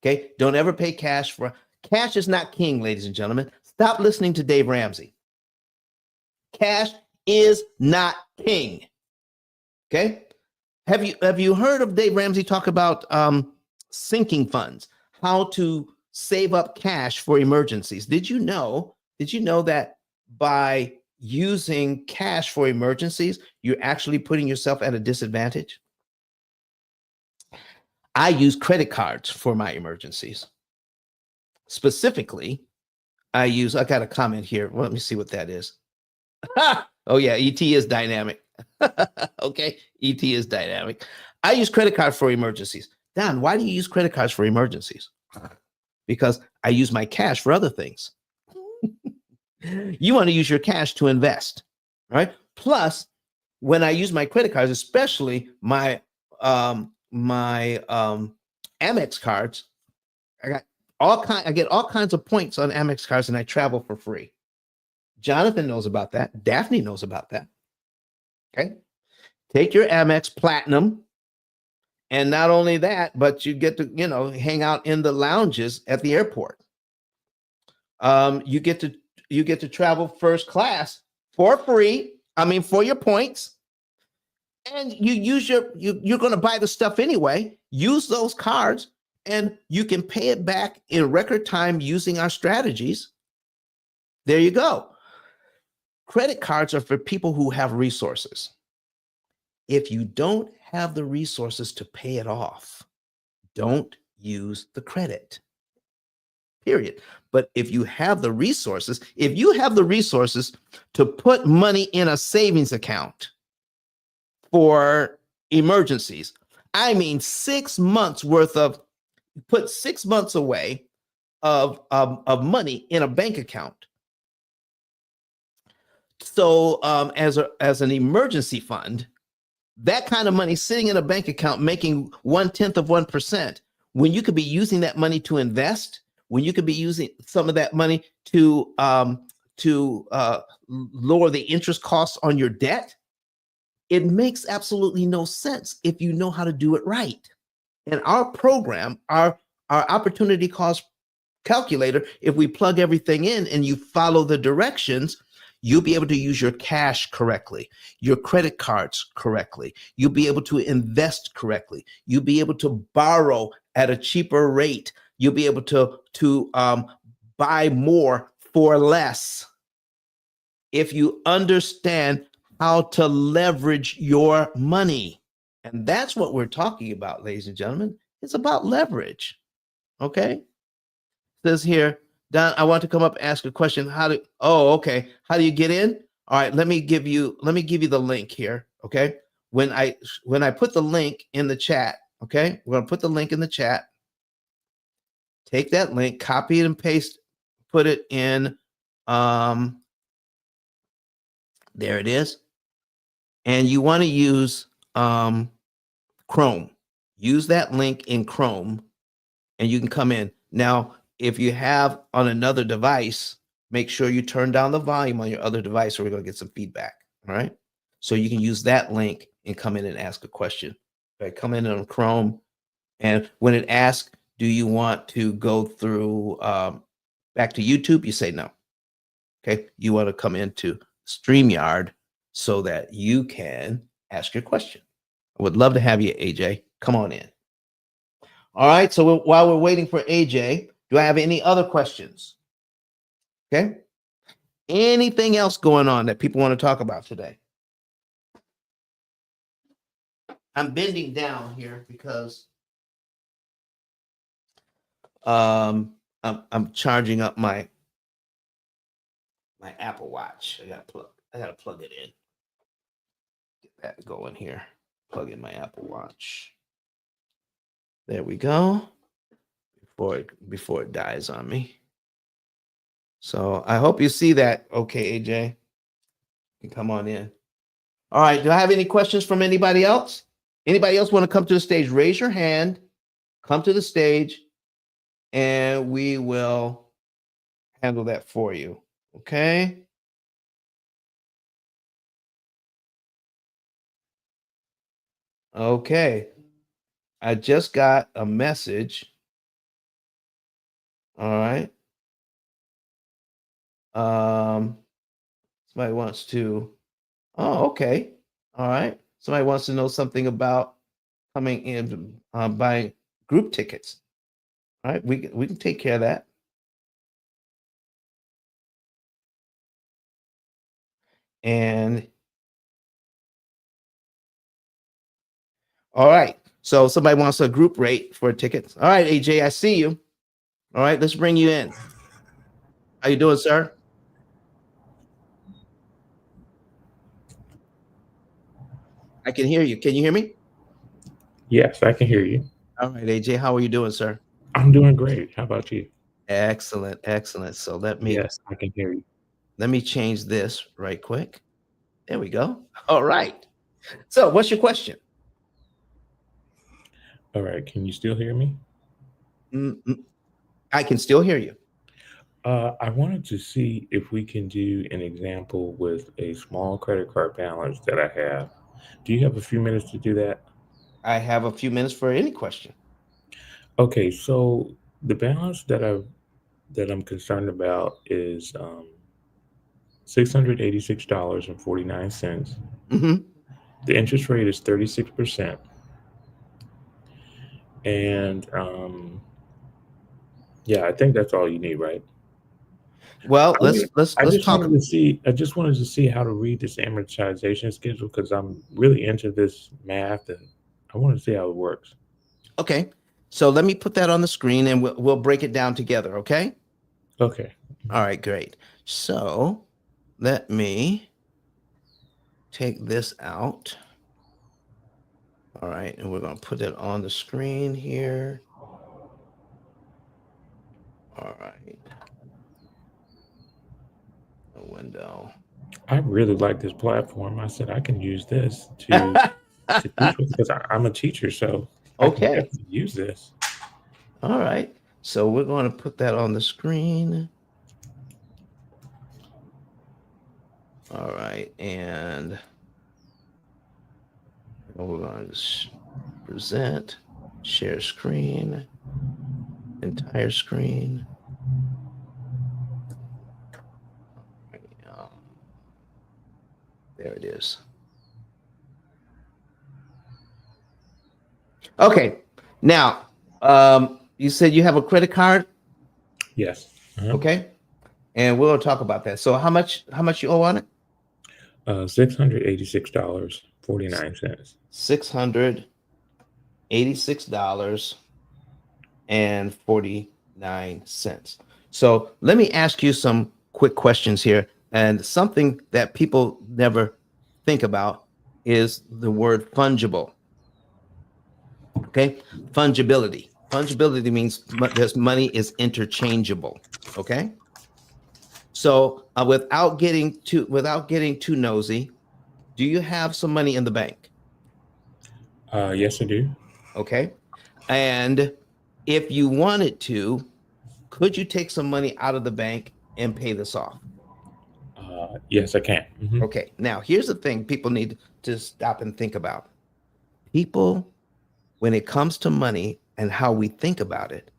Okay? Don't ever pay cash for... Cash is not king, ladies and gentlemen. Stop listening to Dave Ramsey. Cash is not king. Okay? Have you heard of Dave Ramsey talk about sinking funds, how to save up cash for emergencies? Did you know that by using cash for emergencies, you're actually putting yourself at a disadvantage? I use credit cards for my emergencies. Specifically, I got a comment here. Well, let me see what that is. Oh yeah, ET is dynamic. Okay, ET is dynamic. I use credit cards for emergencies. Don, why do you use credit cards for emergencies? Because I use my cash for other things. You want to use your cash to invest, right? Plus, when I use my credit cards, especially my Amex cards, I get all kinds of points on Amex cards, and I travel for free. Jonathan knows about that. Daphne knows about that. Okay. Take your Amex Platinum. And not only that, but you get to, hang out in the lounges at the airport. You get to travel first class for free. I mean, for your points. And you're going to buy the stuff anyway. Use those cards and you can pay it back in record time using our strategies. There you go. Credit cards are for people who have resources. If you don't have the resources to pay it off, don't use the credit. Period. But if you have the resources, to put money in a savings account for emergencies, I mean 6 months worth of, put 6 months away of money in a bank account. So as an emergency fund, that kind of money sitting in a bank account making 0.1%, when you could be using that money to invest, when you could be using some of that money to lower the interest costs on your debt, it makes absolutely no sense if you know how to do it right. And our program, our opportunity cost calculator, if we plug everything in and you follow the directions, you'll be able to use your cash correctly, your credit cards correctly. You'll be able to invest correctly. You'll be able to borrow at a cheaper rate. You'll be able to buy more for less if you understand how to leverage your money. And that's what we're talking about, ladies and gentlemen. It's about leverage. Okay? It says here, Don, I want to come up and ask a question. How do you get in? All right, let me give you the link here. Okay. When I put the link in the chat, okay, we're gonna put the link in the chat. Take that link, copy it and paste, put it in. There it is. And you want to use Chrome. use that link in Chrome and you can come in. Now, if you have on another device, make sure you turn down the volume on your other device or we're going to get some feedback. All right. So you can use that link and come in and ask a question. Okay. Come in on Chrome. And when it asks, do you want to go through back to YouTube? You say no. Okay. You want to come into StreamYard so that you can ask your question. I would love to have you, AJ. Come on in. All right. So while we're waiting for AJ, do I have any other questions? Okay. Anything else going on that people want to talk about today? I'm bending down here because I'm charging up my Apple Watch. I gotta plug it in. Get that going here. Plug in my Apple Watch. There we go. Before it dies on me. So I hope you see that. Okay, AJ. You can come on in. All right. Do I have any questions from anybody else? Anybody else want to come to the stage? Raise your hand. Come to the stage, and we will handle that for you. Okay. Okay. I just got a message. All right. Somebody wants to. Oh, okay. All right. Somebody wants to know something about coming in buying group tickets. All right. We can take care of that. And all right. So somebody wants a group rate for tickets. All right, AJ, I see you. All right, let's bring you in. How you doing, sir? I can hear you. Can you hear me? Yes, I can hear you. All right, AJ, how are you doing, sir? I'm doing great. How about you? Excellent, excellent. So let me Yes, I can hear you. change this right quick. There we go. All right. So what's your question? All right. Can you still hear me? I can still hear you. I wanted to see if we can do an example with a small credit card balance that I have. Do you have a few minutes to do that? I have a few minutes for any question. Okay, so the balance that I'm concerned about is $686.49. Mm-hmm. The interest rate is 36%. And yeah, I think that's all you need, right? Well, let's I just talk. wanted to see. I just wanted to see how to read this amortization schedule because I'm really into this math, and I want to see how it works. Okay. So let me put that on the screen, and we'll break it down together. Okay. Okay. All right. Great. So let me take this out. All right, and we're going to put it on the screen here. All right. A window. I really like this platform. I said I can use this to teach with because I'm a teacher, so I can Okay. definitely use this. All right. So we're going to put that on the screen. All right, and we're going to present, share screen, entire screen. There it is. Okay. Now, you said you have a credit card. Yes. Okay. And we'll talk about that. So how much you owe on it? $686.49. $686.49. So let me ask you some quick questions here. And something that people never think about is the word fungible. Okay. Fungibility. Fungibility means this money is interchangeable. Okay. So without getting too nosy, do you have some money in the bank? Yes, I do. Okay. And if you wanted to, could you take some money out of the bank and pay this off? Yes, I can. Mhm. Okay. Now, here's the thing people need to stop and think about. People, when it comes to money and how we think about it,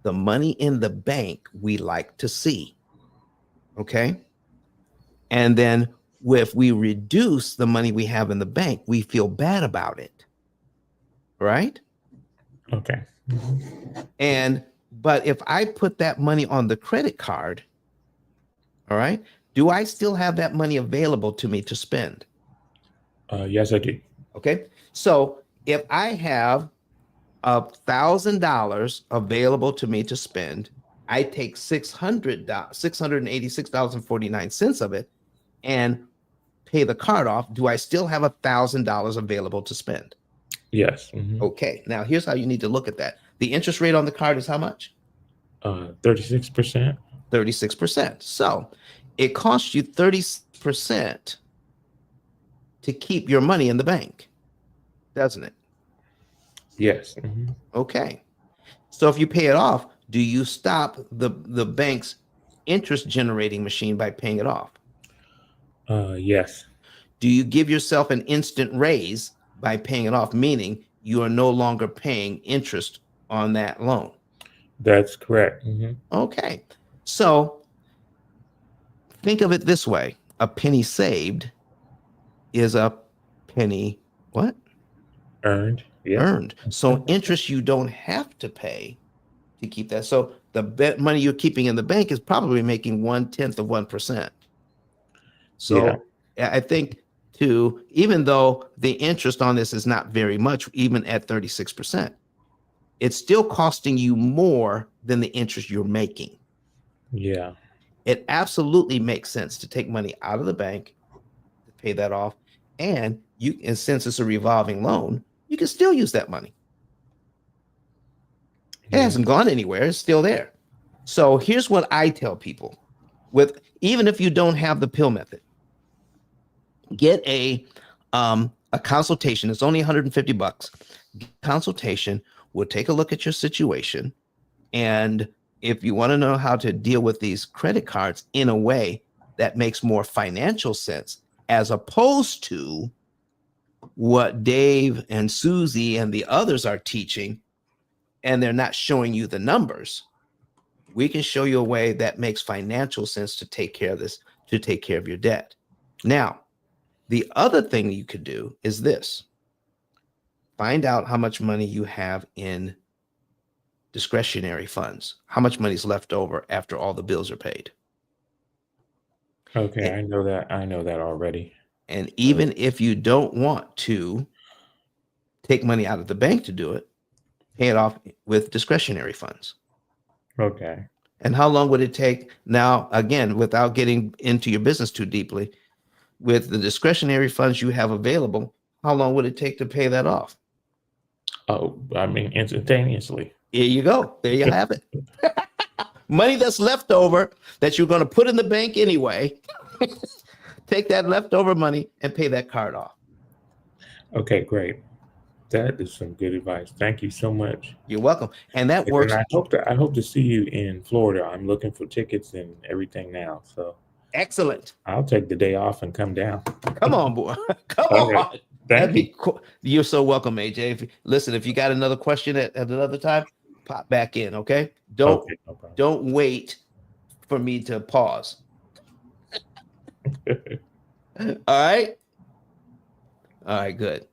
the money in the bank we like to see. Okay. And then if we reduce the money we have in the bank, we feel bad about it. Right. Okay. But if I put that money on the credit card, all right, do I still have that money available to me to spend? Yes, I do. Okay. So if I have $1,000 available to me to spend, I take $686.49 of it and pay the card off. Do I still have $1,000 available to spend? Yes. Mhm. Okay. Now here's how you need to look at that. The interest rate on the card is how much? 36%. 36%. So it costs you 30% to keep your money in the bank, doesn't it? Yes. Mhm. Okay. So if you pay it off, do you stop the bank's interest generating machine by paying it off? Yes. Do you give yourself an instant raise by paying it off, meaning you are no longer paying interest on that loan? That's correct. Mhm. Okay. So think of it this way. A penny saved is a penny what? Earned. Yep. Earned. So interest you don't have to pay to keep that. So the money you're keeping in the bank is probably making 1/10 of 1%. Yeah. So I think too, even though the interest on this is not very much, even at 36%, it's still costing you more than the interest you're making. Yeah. It absolutely makes sense to take money out of the bank to pay that off. And since it's a revolving loan, you can still use that money. It Yeah. hasn't gone anywhere, it's still there. So here's what I tell people even if you don't have the pill method, get a consultation. It's only $150. Consultation. We'll take a look at your situation. And if you want to know how to deal with these credit cards in a way that makes more financial sense, as opposed to what Dave and Susie and the others are teaching, and they're not showing you the numbers, we can show you a way that makes financial sense to take care of this, to take care of your debt. Now, the other thing you could do is this. Find out how much money you have in discretionary funds, how much money is left over after all the bills are paid. Okay. And, I know that. I know that already. and even if you don't want to take money out of the bank to do it, pay it off with discretionary funds. Okay. And how long would it take? Now, again, without getting into your business too deeply, with the discretionary funds you have available, how long would it take to pay that off? Oh, I mean, instantaneously. Here you go. There you have it. Money that's left over that you're going to put in the bank anyway. Take that leftover money and pay that card off. Okay, great. That is some good advice. Thank you so much. You're welcome. And that And works. I hope to see you in Florida. I'm looking for tickets and everything now. So Excellent. I'll take the day off and come down. Come on, boy. Come All on. right. That'd Thank be you. cool. You're so welcome, AJ. Listen, if you got another question at another time, pop back in, okay? Okay, no problem. Don't wait for me to pause. All right? All right, good.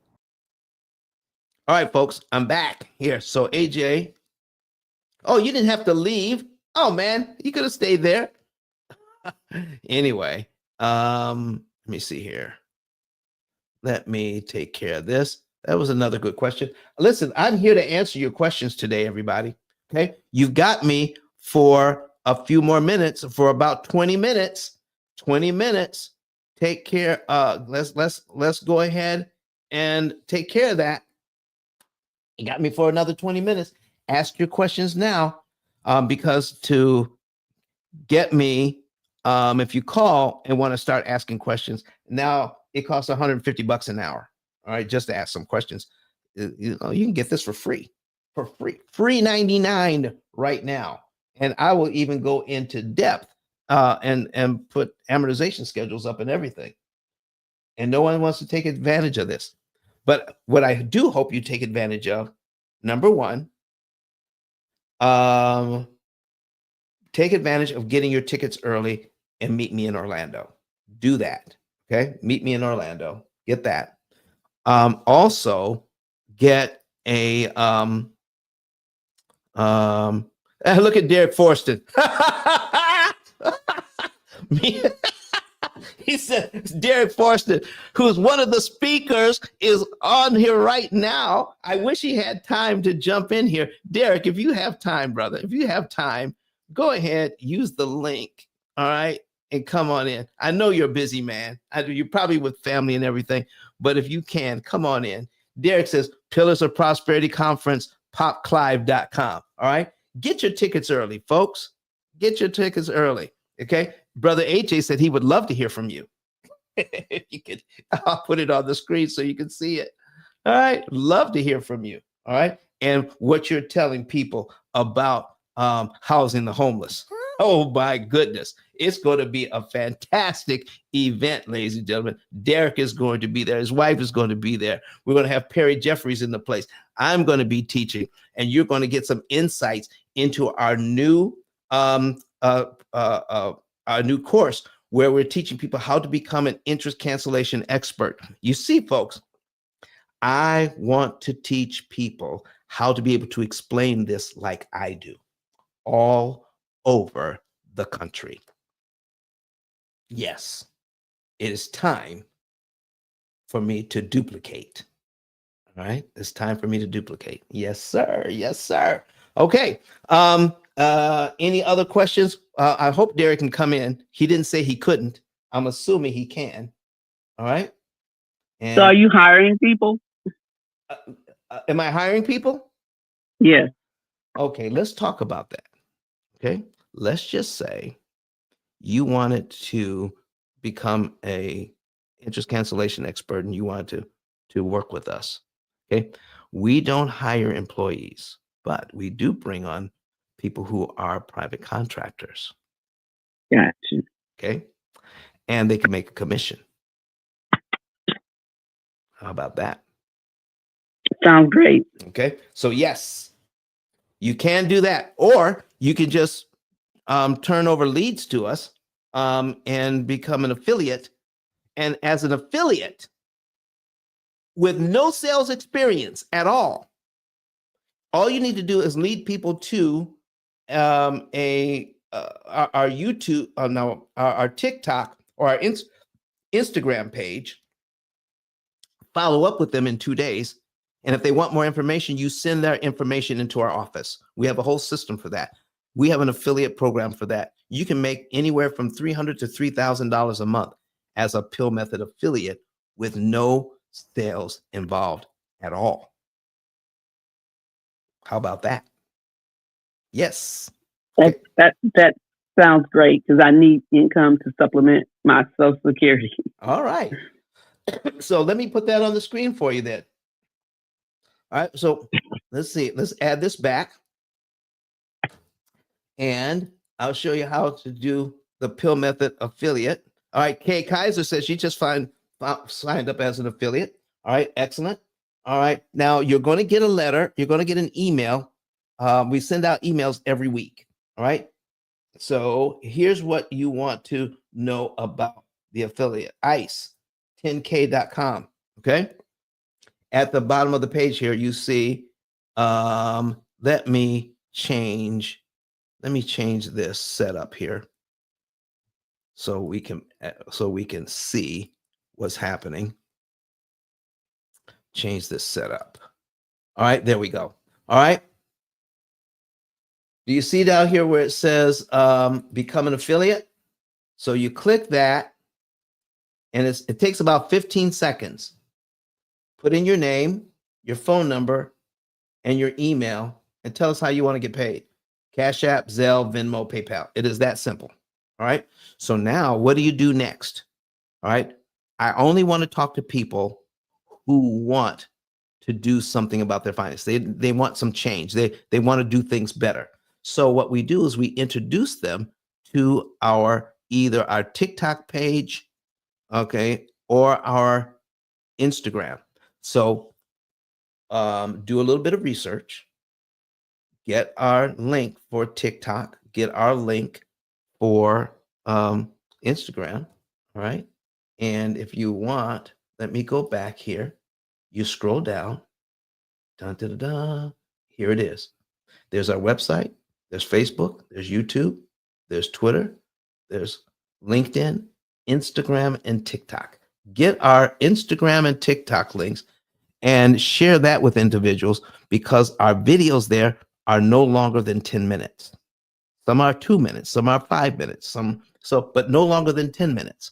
All right, folks, I'm back here. So AJ, oh, you didn't have to leave. Oh man, you could have stayed there. Anyway, let me see here. Let me take care of this. That was another good question. Listen, I'm here to answer your questions today, everybody. Okay. You've got me for a few more minutes, for about 20 minutes. 20 minutes. Take care. Let's go ahead and take care of that. You got me for another 20 minutes. Ask your questions now. Because to get me, if you call and want to start asking questions, now it costs $150 an hour. All right, just to ask some questions. you know, you can get this for free, free 99 right now. And I will even go into depth and put amortization schedules up and everything. And no one wants to take advantage of this. But what I do hope you take advantage of, number one, take advantage of getting your tickets early and meet me in Orlando. Do that. Okay. Meet me in Orlando. Get that. Also get a look at Derek Forston. He said Derek Forston, who's one of the speakers, is on here right now. I wish he had time to jump in here. Derek, if you have time, brother, if you have time, go ahead, use the link. All right. And come on in. I know you're a busy man. You're probably with family and everything, but if you can, come on in. Derek says P.I.L.Lars of Prosperity Conference, popclive.com. All right. Get your tickets early, folks. Get your tickets early. Okay. Brother AJ said he would love to hear from you. If you could, I'll put it on the screen so you can see it. All right. Love to hear from you. All right. And what you're telling people about housing the homeless. Oh my goodness. It's going to be a fantastic event, ladies and gentlemen. Derek is going to be there. His wife is going to be there. We're going to have Perry Jeffries in the place. I'm going to be teaching, and you're going to get some insights into our new course where we're teaching people how to become an interest cancellation expert. You see, folks, I want to teach people how to be able to explain this like I do all over the country. Yes, it is time for me to duplicate. All right, it's time for me to duplicate. Yes, sir. Yes, sir. Okay. Any other questions? I hope Derek can come in. He didn't say he couldn't. I'm assuming he can. All right. And So are you hiring people? Am I hiring people? Yes. Okay, let's talk about that. Okay, let's just say you wanted to become a interest cancellation expert and you wanted to work with us. Okay, we don't hire employees, but we do bring on people who are private contractors. Gotcha. Okay, and they can make a commission. How about that? Sounds great. Okay, so yes, you can do that, or you can just turn over leads to us and become an affiliate. And as an affiliate with no sales experience at all you need to do is lead people to our YouTube, our TikTok or our Instagram page. Follow up with them in 2 days. And if they want more information, you send their information into our office. We have a whole system for that. We have an affiliate program for that. You can make anywhere from $300 to $3,000 a month as a P.I.L.L. method affiliate with no sales involved at all. How about that? Yes. Okay. That sounds great because I need income to supplement my Social Security. All right. So let me put that on the screen for you then. All right. So let's see. Let's add this back. And I'll show you how to do the P.I.L.L. method affiliate. All right. Kay Kaiser says she just signed up as an affiliate. All right. Excellent. All right. Now you're going to get a letter. You're going to get an email. We send out emails every week. All right. So here's what you want to know about the affiliate, ICE10K.com. Okay. At the bottom of the page here, you see, let me change this setup here so we can see what's happening. Change this setup. All right, there we go. All right. Do you see down here where it says become an affiliate? So you click that and it takes about 15 seconds. Put in your name, your phone number, and your email, and tell us how you want to get paid. Cash App, Zelle, Venmo, PayPal. It is that simple. All right. So now what do you do next? All right. I only want to talk to people who want to do something about their finance. They want some change. They want to do things better. So what we do is we introduce them to either our TikTok page, okay, or our Instagram. So do a little bit of research, get our link for TikTok, get our link for Instagram, all right? And if you want, let me go back here. You scroll down, dun, dun, dun, dun. Here it is. There's our website, there's Facebook, there's YouTube, there's Twitter, there's LinkedIn, Instagram, and TikTok. Get our Instagram and TikTok links and share that with individuals, because our videos there are no longer than 10 minutes. Some are 2 minutes, some are 5 minutes, but no longer than 10 minutes.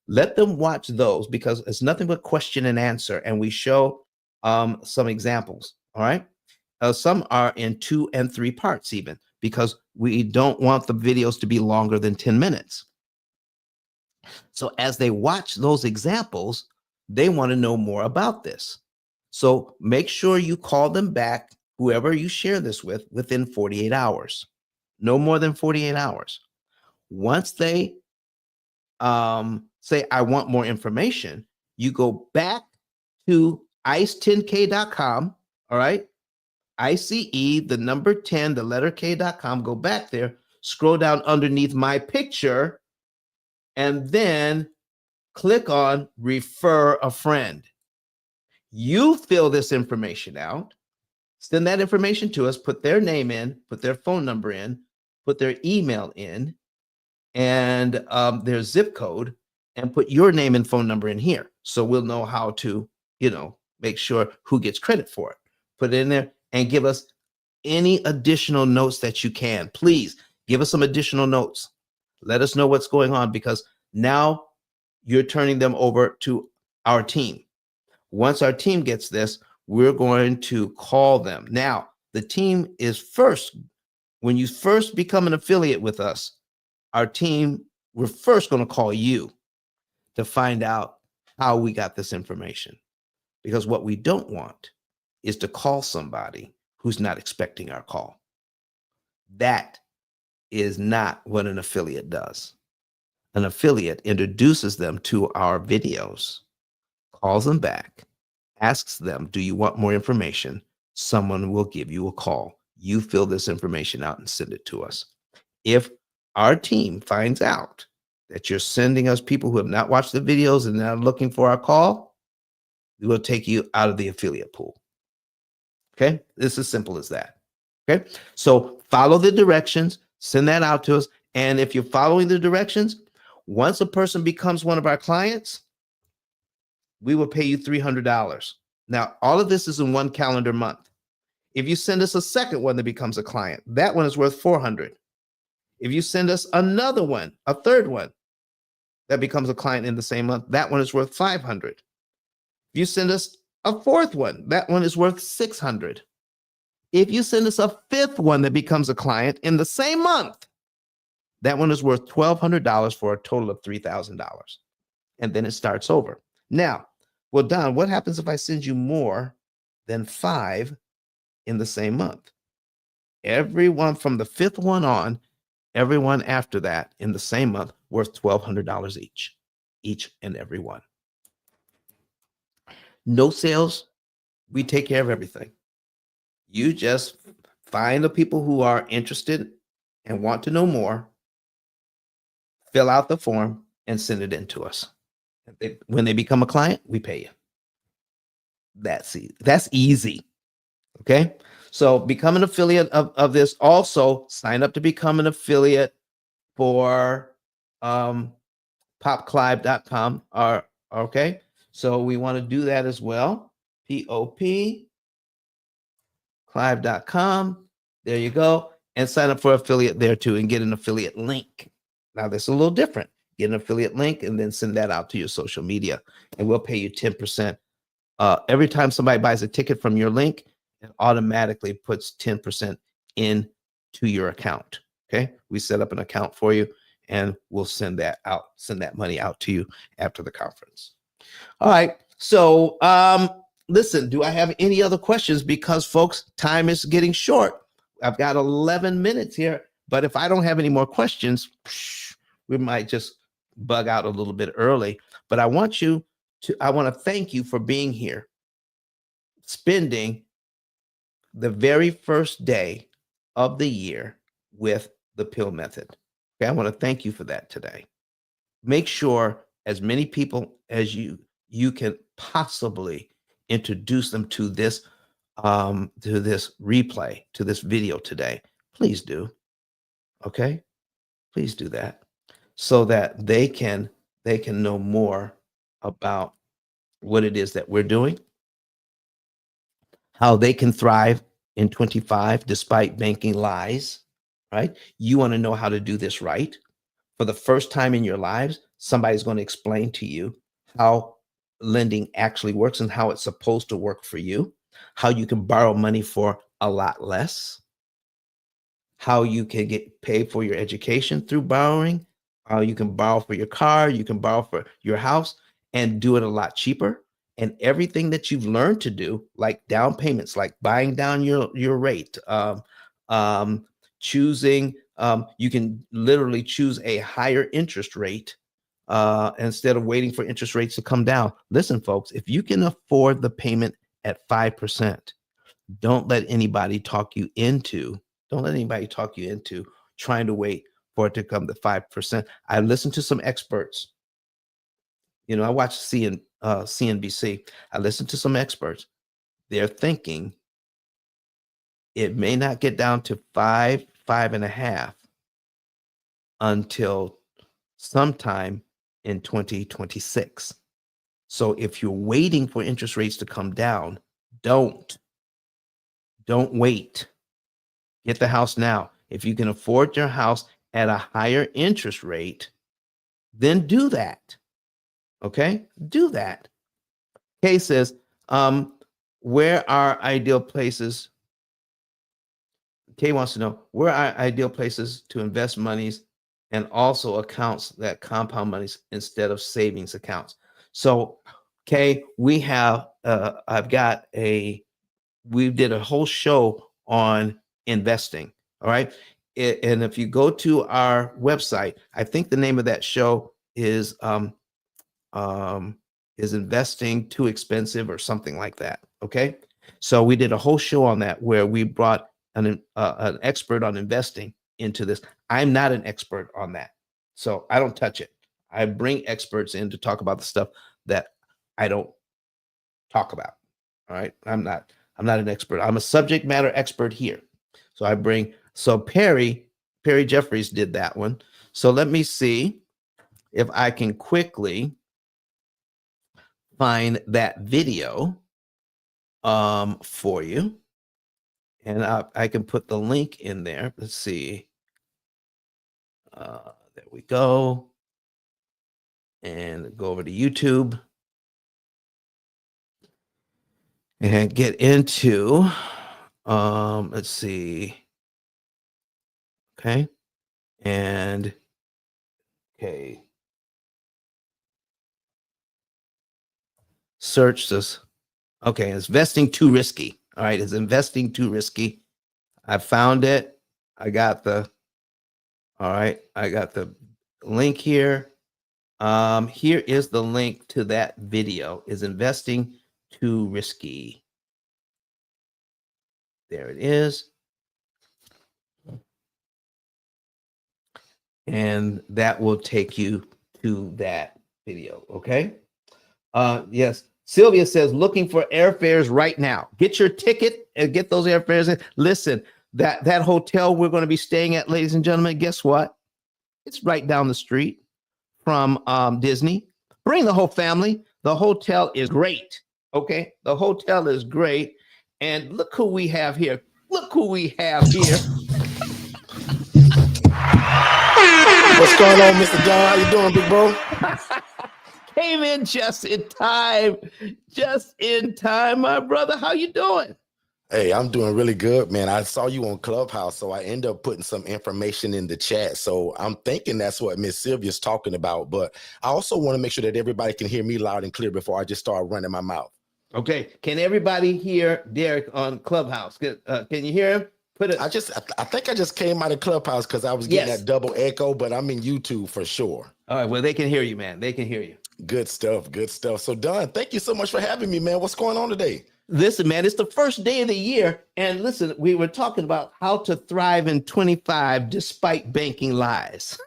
Let them watch those, because it's nothing but question and answer, and we show some examples. All right. Some are in 2 and 3 parts even, because we don't want the videos to be longer than 10 minutes. So as they watch those examples, they want to know more about this. So make sure you call them back, whoever you share this with, within 48 hours, no more than 48 hours. Once they say, I want more information, you go back to ice10k.com, all right? ICE, the number 10, the letter K.com, go back there, scroll down underneath my picture, and then click on refer a friend. You fill this information out, send that information to us, put their name in, put their phone number in, put their email in, and their zip code, and put your name and phone number in here. So we'll know how to, make sure who gets credit for it. Put it in there and give us any additional notes that you can. Please give us some additional notes. Let us know what's going on, because now you're turning them over to our team. Once our team gets this, we're going to call them. Now, the team is first, when you first become an affiliate with us, our team, we're first going to call you to find out how we got this information. Because what we don't want is to call somebody who's not expecting our call. That is not what an affiliate does. An affiliate introduces them to our videos, calls them back, asks them, do you want more information? Someone will give you a call. You fill this information out and send it to us. If our team finds out that you're sending us people who have not watched the videos and are looking for our call, we will take you out of the affiliate pool. Okay, it's as simple as that. Okay, so follow the directions, send that out to us. And if you're following the directions, once a person becomes one of our clients, we will pay you $300. Now, all of this is in one calendar month. If you send us a second one that becomes a client, that one is worth $400. If you send us another one, a third one that becomes a client in the same month, that one is worth $500. If you send us a fourth one, that one is worth $600. If you send us a fifth one that becomes a client in the same month, that one is worth $1,200 for a total of $3,000. And then it starts over. Now, well, Don, what happens if I send you more than 5 in the same month? Everyone from the fifth one on, everyone after that in the same month, worth $1,200 each and every one. No sales, we take care of everything. You just find the people who are interested and want to know more, fill out the form, and send it in to us. When they become a client, we pay you. That's easy. Okay. So become an affiliate of this. Also, sign up to become an affiliate for popclive.com. Okay. So we want to do that as well. P.O.P. Clive.com. There you go. And sign up for affiliate there too and get an affiliate link. Now, this is a little different. Get an affiliate link and then send that out to your social media, and we'll pay you 10%. Every time somebody buys a ticket from your link, it automatically puts 10% into your account. Okay. We set up an account for you, and we'll send that money out to you after the conference. All right. So listen, do I have any other questions? Because folks, time is getting short. I've got 11 minutes here, but if I don't have any more questions, we might just bug out a little bit early. But I want to thank you for being here, spending the very first day of the year with the P.I.L.L. method. Okay, I want to thank you for that today. Make sure as many people as you can possibly introduce them to this replay, to this video today. Please do. Okay, please do that so that they can know more about what it is that we're doing, how they can thrive in 25 despite banking lies, right? You want to know how to do this right. For the first time in your lives, somebody's going to explain to you how lending actually works and how it's supposed to work for you, how you can borrow money for a lot less, how you can get paid for your education through borrowing, how you can borrow for your car, you can borrow for your house and do it a lot cheaper. And everything that you've learned to do, like down payments, like buying down your rate, choosing, you can literally choose a higher interest rate instead of waiting for interest rates to come down. Listen, folks, if you can afford the payment at 5%, don't let anybody talk you into trying to wait for it to come to 5%. I listened to some experts. You know, I watch CNBC. I listened to some experts. They're thinking it may not get down to 5.5 until sometime in 2026. So if you're waiting for interest rates to come down, don't wait. Get the house now. If you can afford your house at a higher interest rate, then do that. Okay, do that. Kay says, where are ideal places? Kay wants to know, where are ideal places to invest monies and also accounts that compound monies instead of savings accounts? So, Kay, we have, we did a whole show on investing. All right. And if you go to our website, I think the name of that show is investing too expensive or something like that. Okay. So we did a whole show on that where we brought an expert on investing into this. I'm not an expert on that, so I don't touch it. I bring experts in to talk about the stuff that I don't talk about. All right. I'm not an expert. I'm a subject matter expert here. So Perry Jeffries did that one. So let me see if I can quickly find that video for you. And I can put the link in there. Let's see. There we go. And go over to YouTube and get into, let's see. Okay. And, okay. Search this. Okay. Is investing too risky? All right. Is investing too risky? I found it. I got the link here. Here is the link to that video. Is investing too risky? There it is. And that will take you to that video. Okay. Yes. Sylvia says, looking for airfares right now. Get your ticket and get those airfares in. Listen, that hotel we're going to be staying at, ladies and gentlemen, guess what? It's right down the street from Disney. Bring the whole family. The hotel is great. Okay. The hotel is great. And look who we have here. Look who we have here. What's going on, Mr. John? How you doing, big bro? Came in just in time. Just in time, my brother. How you doing? Hey, I'm doing really good, man. I saw you on Clubhouse, so I end up putting some information in the chat. So I'm thinking that's what Miss Sylvia's talking about. But I also want to make sure that everybody can hear me loud and clear before I just start running my mouth. Okay. Can everybody hear Derek on Clubhouse? Can you hear him? I think I just came out of Clubhouse because I was getting that double echo, but I'm in YouTube for sure. All right. Well, they can hear you, man. They can hear you. Good stuff. Good stuff. So, Don, thank you so much for having me, man. What's going on today? Listen, man, it's the first day of the year. And listen, we were talking about how to thrive in 25 despite banking lies.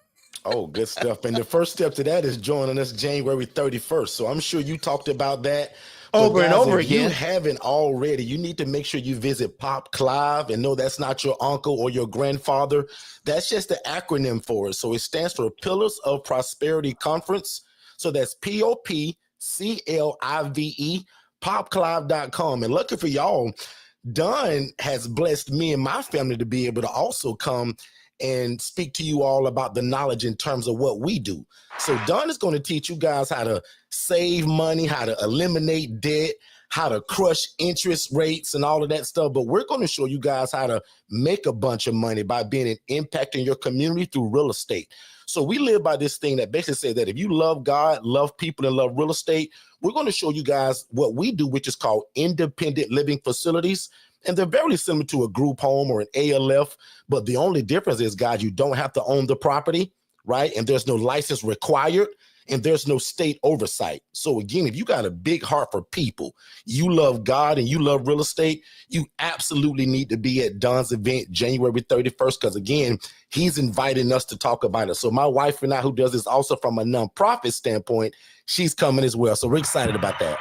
Oh, good stuff. And the first step to that is joining us January 31st. So I'm sure you talked about that over and over if again. If you haven't already, you need to make sure you visit P.O.P.C Live. And no, that's not your uncle or your grandfather. That's just the acronym for it. So it stands for P.I.L.Lars of Prosperity Conference. So that's P.O.P.C Live, popclive.com. And lucky for y'all, Don has blessed me and my family to be able to also come and speak to you all about the knowledge in terms of what we do. So Don is going to teach you guys how to save money, how to eliminate debt, how to crush interest rates and all of that stuff. But we're going to show you guys how to make a bunch of money by being an impact in your community through real estate. So we live by this thing that basically says that if you love God, love people, and love real estate, we're going to show you guys what we do, which is called independent living facilities. And they're very similar to a group home or an ALF, but the only difference is, guys, you don't have to own the property, right? And there's no license required, and there's no state oversight. So again, if you got a big heart for people, you love God and you love real estate, you absolutely need to be at Don's event January 31st, because again, he's inviting us to talk about it. So my wife and I, who does this also from a nonprofit standpoint, she's coming as well. So we're excited about that.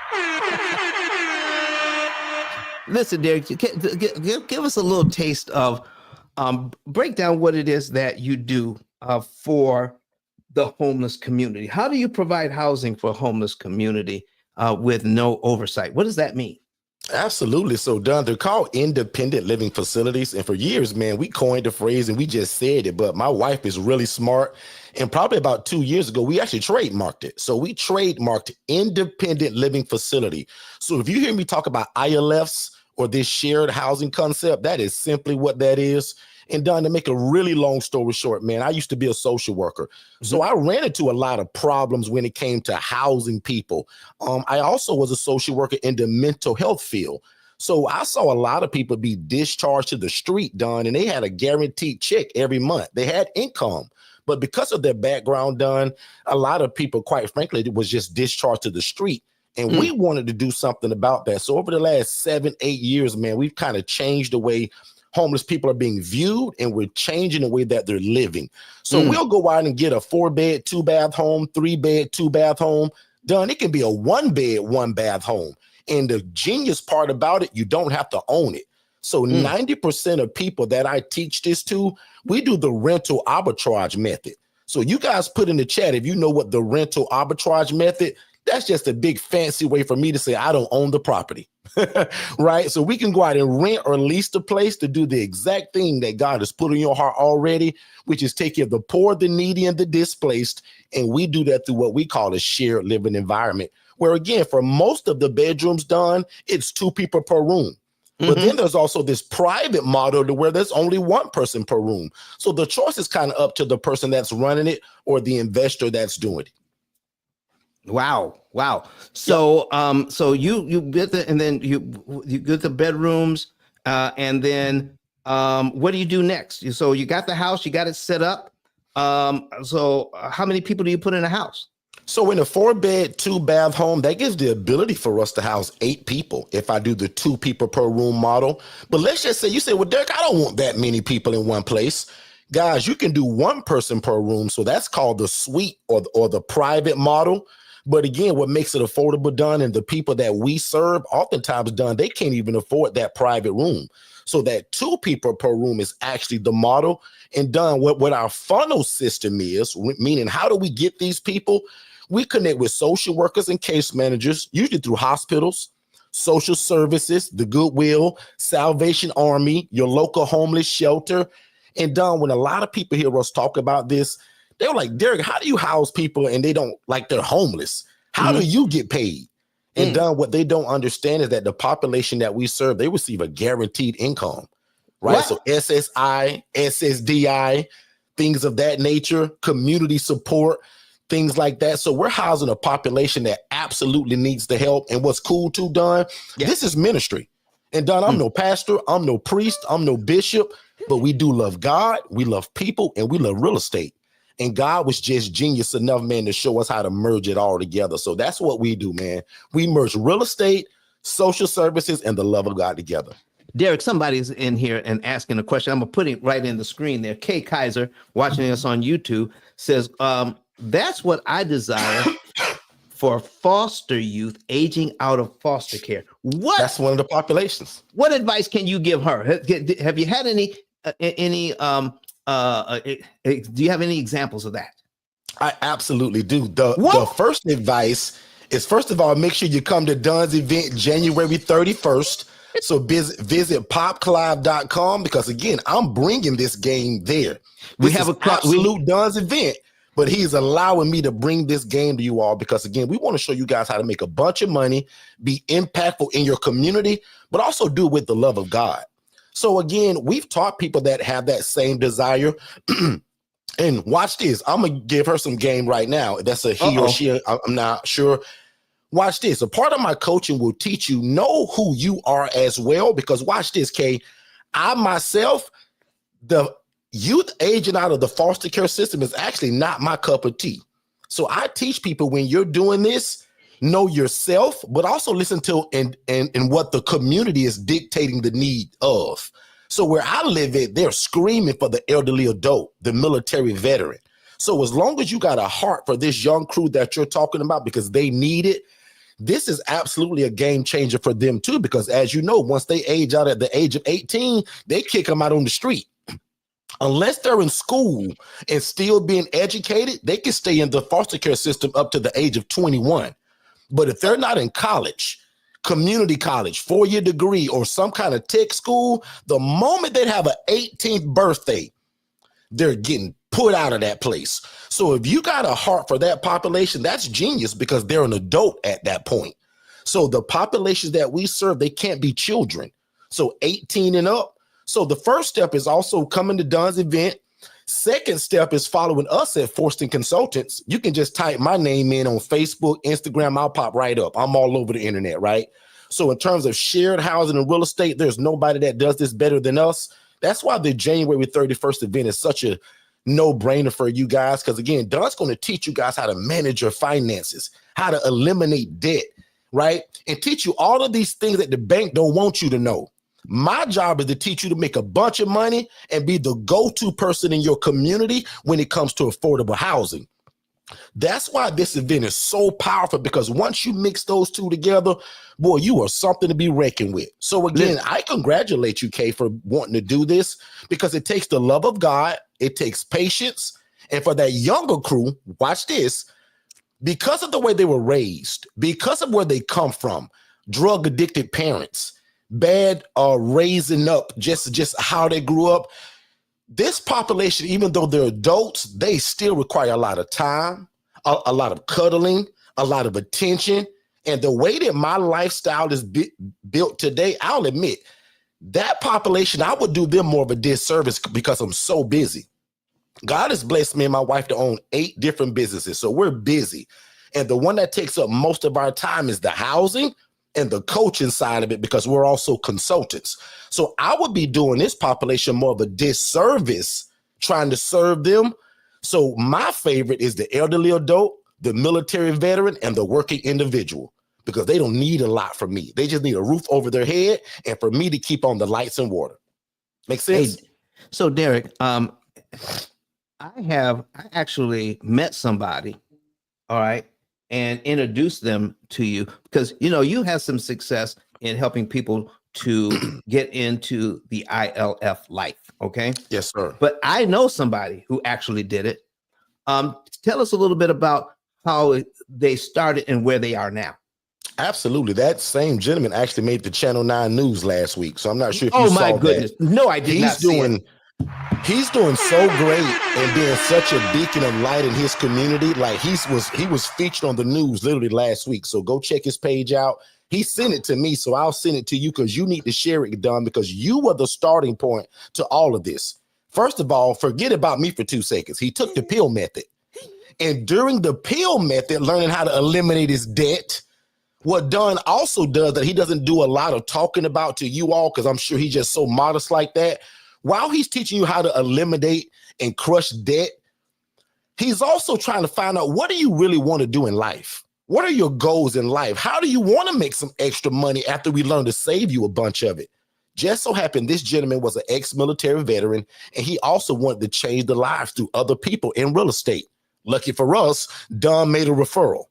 Listen, Derek, give us a little taste of, break down what it is that you do for the homeless community. How do you provide housing for a homeless community with no oversight? What does that mean? Absolutely. So, Don, they're called independent living facilities. And for years, man, we coined the phrase and we just said it. But my wife is really smart. And probably about 2 years ago, we actually trademarked it. So we trademarked independent living facility. So if you hear me talk about ILFs or this shared housing concept, that is simply what that is. And Don, to make a really long story short, man, I used to be a social worker. So I ran into a lot of problems when it came to housing people. I also was a social worker in the mental health field. So I saw a lot of people be discharged to the street, Don, and they had a guaranteed check every month. They had income. But because of their background, Don, a lot of people, quite frankly, was just discharged to the street. And we wanted to do something about that. So over the last 7-8 years, man, we've kind of changed the way homeless people are being viewed, and we're changing the way that they're living. So we'll go out and get a 4-bed, 2-bath home, 3-bed, 2-bath home. Done. It can be a 1-bed, 1-bath home. And the genius part about it, you don't have to own it. So 90% of people that I teach this to, we do the rental arbitrage method. So you guys put in the chat if you know what the rental arbitrage method. That's just a big fancy way for me to say I don't own the property, right? So we can go out and rent or lease the place to do the exact thing that God has put in your heart already, which is take care of the poor, the needy, and the displaced. And we do that through what we call a shared living environment, where again, for most of the bedrooms done, it's 2 people per room. But then there's also this private model to where there's only 1 person per room. So the choice is kind of up to the person that's running it or the investor that's doing it. Wow. So, so you get the, and then you get the bedrooms, and then, what do you do next? So you got the house, you got it set up. So how many people do you put in a house? So in a 4-bed, 2-bath home, that gives the ability for us to house 8 people if I do the 2 people per room model. But let's just say you say, well, Derek, I don't want that many people in one place. Guys, you can do 1 person per room. So that's called the suite or the private model. But again, what makes it affordable, Don, and the people that we serve, oftentimes, Don, they can't even afford that private room. So that 2 people per room is actually the model. And Don, what our funnel system is, meaning how do we get these people? We connect with social workers and case managers, usually through hospitals, social services, the Goodwill, Salvation Army, your local homeless shelter. And Don, when a lot of people hear us talk about this, they're like, Derek, how do you house people and they don't, like, they're homeless? How do you get paid? And Don, what they don't understand is that the population that we serve, they receive a guaranteed income, right? What? So SSI, SSDI, things of that nature, community support, things like that. So we're housing a population that absolutely needs the help. And what's cool too, Don, this is ministry. And Don, I'm no pastor, I'm no priest, I'm no bishop, but we do love God, we love people, and we love real estate. And God was just genius enough, man, to show us how to merge it all together. So that's what we do, man. We merge real estate, social services, and the love of God together. Derek, somebody's in here and asking a question. I'm going to put it right in the screen there. Kay Kaiser, watching us on YouTube, says, that's what I desire for foster youth aging out of foster care. What? That's one of the populations. What advice can you give her? Have you had any, do you have any examples of that? I absolutely do. The first advice is, first of all, make sure you come to Don's event January 31st. So visit popclive.com, because again, I'm bringing this game there. We have a absolute Don's event, but he's allowing me to bring this game to you all because again, we want to show you guys how to make a bunch of money, be impactful in your community, but also do it with the love of God. So again, we've taught people that have that same desire. And watch this. I'm going to give her some game right now. That's a he or she. I'm not sure. Watch this. A part of my coaching will teach you know who you are as well, because watch this, Kay. I myself, the youth aging out of the foster care system is actually not my cup of tea. So I teach people when you're doing this, know yourself, but also listen to and what the community is dictating the need of. So where I live at, they're screaming for the elderly adult, the military veteran. So as long as you got a heart for this young crew that you're talking about because they need it, this is absolutely a game changer for them too, because as you know, once they age out at the age of 18, they kick them out on the street. Unless they're in school and still being educated, they can stay in the foster care system up to the age of 21. But if they're not in college, community college, 4-year degree, or some kind of tech school, the moment they have an 18th birthday, they're getting put out of that place. So if you got a heart for that population, that's genius because they're an adult at that point. So the populations that we serve, they can't be children. So 18 and up. So the first step is also coming to Don's event. Second step is following us at Forston Consultants. You can just type my name in on Facebook, Instagram, I'll pop right up. I'm all over the internet, right? So in terms of shared housing and real estate, there's nobody that does this better than us. That's why the January 31st event is such a no-brainer for you guys, because again, Don's going to teach you guys how to manage your finances, how to eliminate debt, right? And teach you all of these things that the bank don't want you to know. My job is to teach you to make a bunch of money and be the go-to person in your community when it comes to affordable housing. That's why this event is so powerful, because once you mix those two together, boy, you are something to be reckoned with. So again, I congratulate you, Kay, for wanting to do this, because it takes the love of God, it takes patience, and for that younger crew, watch this, because of the way they were raised, because of where they come from, drug-addicted parents, bad raising up, just how they grew up, this population, even though they're adults, they still require a lot of time, a lot of cuddling, a lot of attention. And the way that my lifestyle is built today, I'll admit, that population, I would do them more of a disservice because I'm so busy. God has blessed me and my wife to own 8 different businesses, so we're busy. And the one that takes up most of our time is the housing and the coaching side of it, because we're also consultants. So I would be doing this population more of a disservice trying to serve them. So my favorite is the elderly adult, the military veteran, and the working individual, because they don't need a lot from me. They just need a roof over their head and for me to keep on the lights and water. Make sense? Hey, so Derek, I actually met somebody, all right, and introduce them to you, because you have some success in helping people to get into the ILF life. Okay. Yes, sir. But I know somebody who actually did it. Tell us a little bit about how they started and where they are now. Absolutely. That same gentleman actually made the Channel 9 news last week. So I'm not sure if you saw that. Oh my goodness. No, I did not see it. He's doing so great and being such a beacon of light in his community. Like he was featured on the news literally last week. So go check his page out. He sent it to me, so I'll send it to you because you need to share it, Don, because you were the starting point to all of this. First of all, forget about me for 2 seconds. He took the pill method. And during the P.I.L.L. method, learning how to eliminate his debt, what Don also does that he doesn't do a lot of talking about to you all, because I'm sure he's just so modest like that. While he's teaching you how to eliminate and crush debt, he's also trying to find out, what do you really want to do in life? What are your goals in life? How do you want to make some extra money after we learn to save you a bunch of it? Just so happened this gentleman was an ex-military veteran, and he also wanted to change the lives through other people in real estate. Lucky for us, Don made a referral.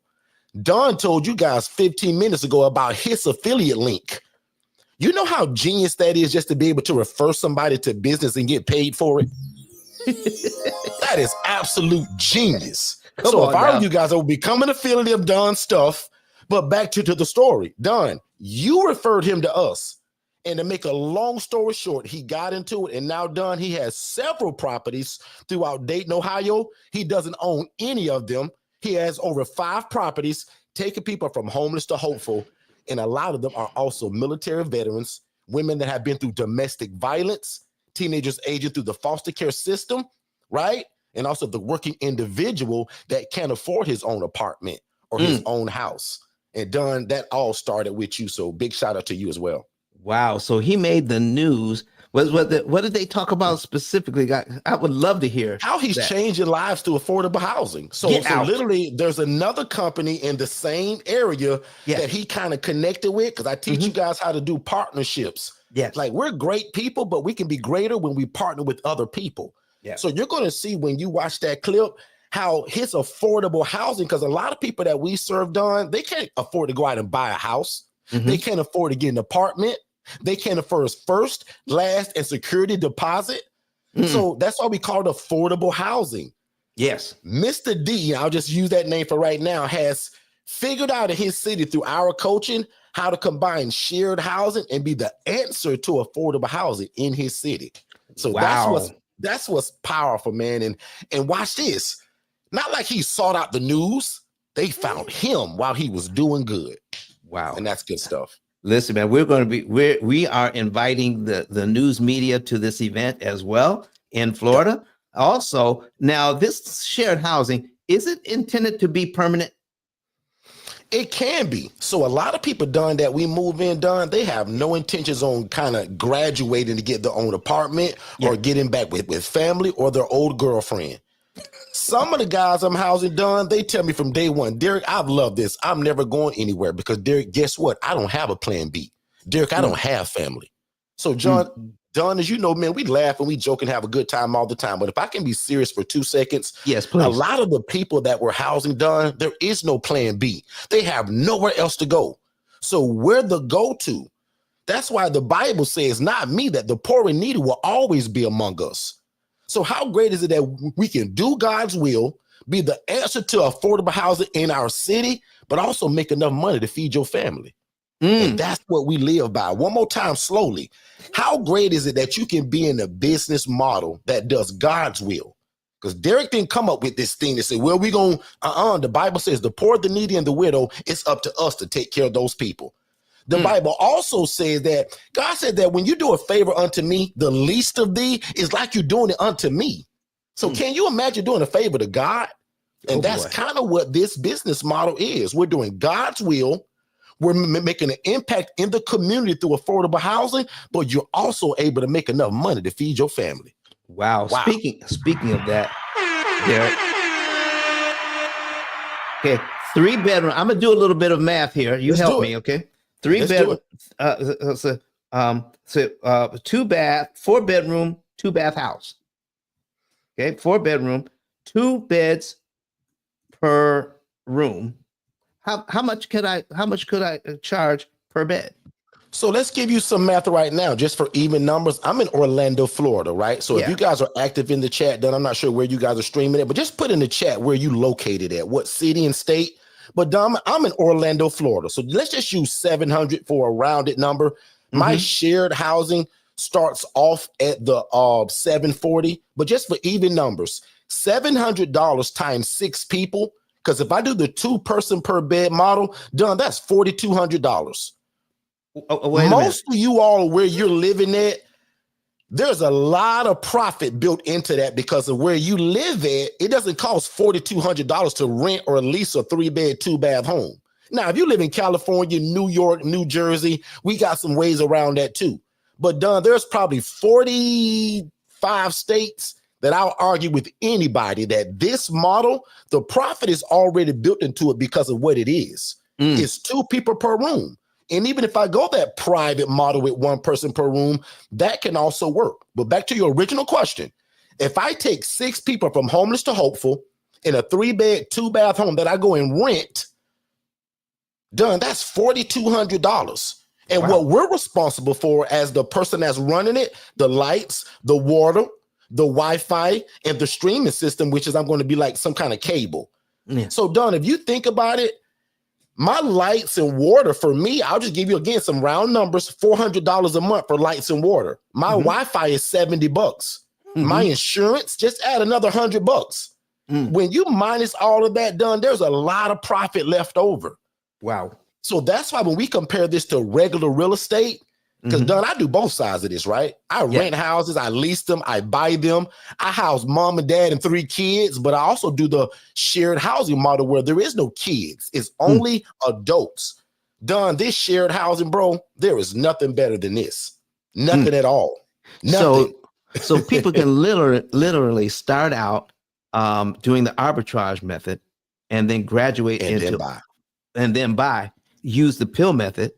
Don told you guys 15 minutes ago about his affiliate link. You know how genius that is, just to be able to refer somebody to business and get paid for it? That is absolute genius. So if I were you guys, I would become an affiliate of Don's stuff. But back to the story. Don, you referred him to us. And to make a long story short, he got into it. And now, Don, he has several properties throughout Dayton, Ohio. He doesn't own any of them. He has over 5 properties, taking people from homeless to hopeful. And a lot of them are also military veterans, women that have been through domestic violence, teenagers aging through the foster care system, right? And also the working individual that can't afford his own apartment or his own house. And Don, that all started with you. So big shout out to you as well. Wow. So he made the news. What did they talk about specifically? I would love to hear how he's changing lives through affordable housing. So literally there's another company in the same area that he kind of connected with, because I teach you guys how to do partnerships. Yes. Like, we're great people, but we can be greater when we partner with other people. Yeah. So you're going to see when you watch that clip how his affordable housing, because a lot of people that we serve, Don, they can't afford to go out and buy a house. They can't afford to get an apartment. They can't afford first, last, and security deposit. So that's why we call it affordable housing. Yes. Mr. D, I'll just use that name for right now, has figured out in his city through our coaching how to combine shared housing and be the answer to affordable housing in his city. So that's what's powerful, man. And watch this. Not like he sought out the news. They found him while he was doing good. Wow. And that's good stuff. Listen, man, we are inviting the news media to this event as well in Florida. Also, now this shared housing, is it intended to be permanent? It can be. So a lot of people, Don, that we move in, Don, they have no intentions on kind of graduating to get their own apartment or getting back with family or their old girlfriend. Some of the guys I'm housing, Don, they tell me from day one, Derek, I've loved this. I'm never going anywhere because, Derek, guess what? I don't have a plan B. Derek, I don't have family. So, Don, as you know, man, we laugh and we joke and have a good time all the time. But if I can be serious for 2 seconds, yes, please. A lot of the people that we're housing, Don, there is no plan B. They have nowhere else to go. So we're the go-to. That's why the Bible says, not me, that the poor and needy will always be among us. So how great is it that we can do God's will, be the answer to affordable housing in our city, but also make enough money to feed your family? And that's what we live by. One more time, slowly. How great is it that you can be in a business model that does God's will? Because Derek didn't come up with this thing to say, well, we're going, the Bible says the poor, the needy, and the widow, it's up to us to take care of those people. The Bible also says that God said that when you do a favor unto me, the least of thee is like you're doing it unto me. So can you imagine doing a favor to God? And that's kind of what this business model is. We're doing God's will. We're making an impact in the community through affordable housing, but you're also able to make enough money to feed your family. Wow. Speaking of that, Derek. Okay, 3-bedroom. I'm gonna do a little bit of math here. You help me, okay? 3-bedroom, 2-bath, 4-bedroom, 2-bath house. Okay, 4-bedroom, 2 beds per room. How much could I charge per bed? So let's give you some math right now, just for even numbers. I'm in Orlando, Florida, right? So if you guys are active in the chat, then I'm not sure where you guys are streaming it, but just put in the chat where you located at, what city and state. But Dom, I'm in Orlando, Florida. So let's just use 700 for a rounded number. My shared housing starts off at the 740, but just for even numbers, $700 times 6 people. Because if I do the 2-person per bed model, Don, that's $4,200. Most of you all where you're living at, there's a lot of profit built into that because of where you live at. It doesn't cost $4,200 to rent or lease a 3-bed, 2-bath home. Now, if you live in California, New York, New Jersey, we got some ways around that too. But Don, there's probably 45 states that I'll argue with anybody that this model, the profit is already built into it because of what it is. It's 2 people per room. And even if I go that private model with 1 person per room, that can also work. But back to your original question, if I take 6 people from homeless to hopeful in a 3-bed, 2-bath home that I go and rent, done, that's $4,200. And what we're responsible for as the person that's running it, the lights, the water, the Wi-Fi, and the streaming system, which is I'm going to be like some kind of cable. So Don, if you think about it, my lights and water for me, I'll just give you again some round numbers, $400 a month for lights and water. My Wi-Fi is $70. My insurance, just add another $100. When you minus all of that done, there's a lot of profit left over. Wow. So that's why when we compare this to regular real estate, because Don, I do both sides of this, right? I rent houses, I lease them, I buy them. I house mom and dad and 3 kids, but I also do the shared housing model where there is no kids. It's only adults. Don, this shared housing, bro, there is nothing better than this. Nothing at all. Nothing. So people can literally start out doing the arbitrage method and then graduate and then use the P.I.L.L. method.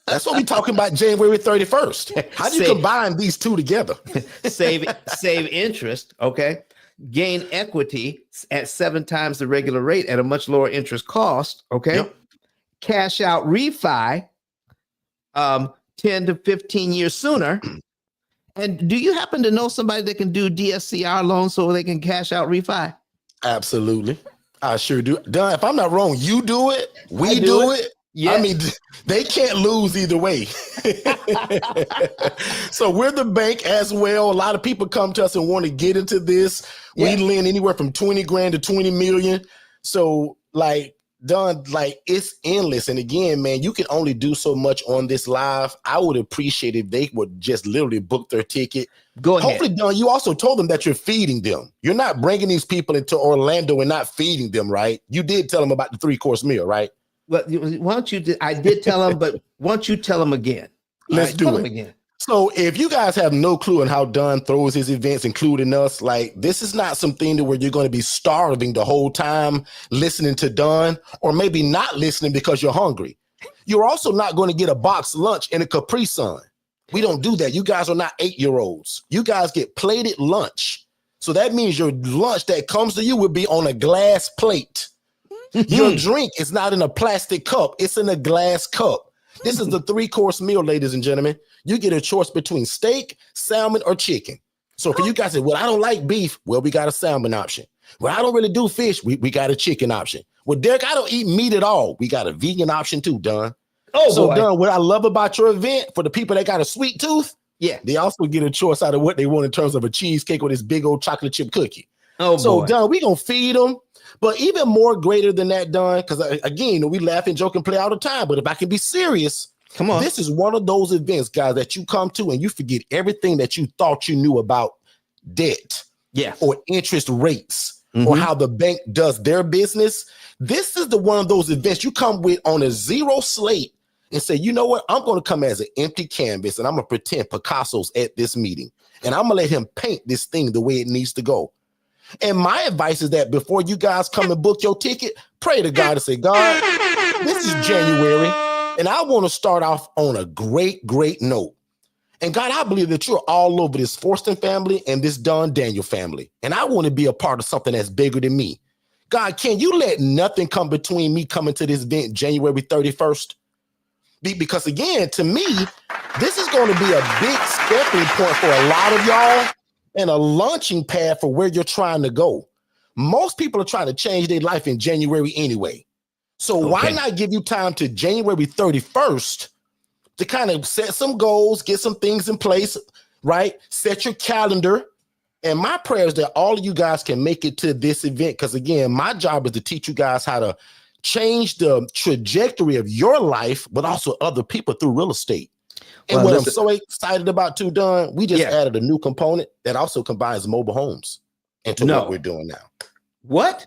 That's what we're talking about January 31st. How do you combine these 2 together? save interest, okay? Gain equity at 7 times the regular rate at a much lower interest cost, okay? Cash out refi 10 to 15 years sooner. And do you happen to know somebody that can do DSCR loans so they can cash out refi? Absolutely. I sure do. Don, if I'm not wrong, you do it. We do it. Yes. I mean, they can't lose either way. So we're the bank as well. A lot of people come to us and want to get into this. We lend anywhere from 20 grand to 20 million. So like, Don, like it's endless. And again, man, you can only do so much on this live. I would appreciate if they would just literally book their ticket. Go ahead. Hopefully, Don, you also told them that you're feeding them. You're not bringing these people into Orlando and not feeding them, right? You did tell them about the 3-course meal, right? Well, why don't you? I did tell them, but why don't you tell them again? Let's do it again. So if you guys have no clue on how Don throws his events, including us, like this is not something where you're going to be starving the whole time listening to Don, or maybe not listening because you're hungry. You're also not going to get a boxed lunch and a Capri Sun. We don't do that. You guys are not 8-year-olds. You guys get plated lunch. So that means your lunch that comes to you will be on a glass plate. Your drink is not in a plastic cup. It's in a glass cup. This is the 3-course meal, ladies and gentlemen. You get a choice between steak, salmon, or chicken. So for you guys say, well, I don't like beef. Well, we got a salmon option. Well, I don't really do fish. We got a chicken option. Well, Derek, I don't eat meat at all. We got a vegan option too, Don. Oh, so boy. Don, what I love about your event for the people that got a sweet tooth, they also get a choice out of what they want in terms of a cheesecake or this big old chocolate chip cookie. Oh, so boy. Don, we gonna feed them. But even more greater than that, Don, because again, we laugh and joke and play all the time. But if I can be serious, come on. This is one of those events, guys, that you come to and you forget everything that you thought you knew about debt, or interest rates, or how the bank does their business. This is one of those events you come with on a 0 slate and say, you know what? I'm going to come as an empty canvas and I'm going to pretend Picasso's at this meeting. And I'm going to let him paint this thing the way it needs to go. And my advice is that before you guys come and book your ticket, pray to God and say, God, this is January, and I want to start off on a great, great note. And God, I believe that you're all over this Forston family and this Don Daniel family. And I want to be a part of something that's bigger than me. God, can you let nothing come between me coming to this event January 31st? Because again, to me, this is going to be a big stepping point for a lot of y'all and a launching pad for where you're trying to go. Most people are trying to change their life in January anyway. So why not give you time to January 31st to kind of set some goals, get some things in place, right? Set your calendar. And my prayer is that all of you guys can make it to this event. Because again, my job is to teach you guys how to change the trajectory of your life, but also other people through real estate. And Well, what I'm listen, so excited about too, Don, we just yeah, added a new component that also combines mobile homes into what we're no, doing now. what?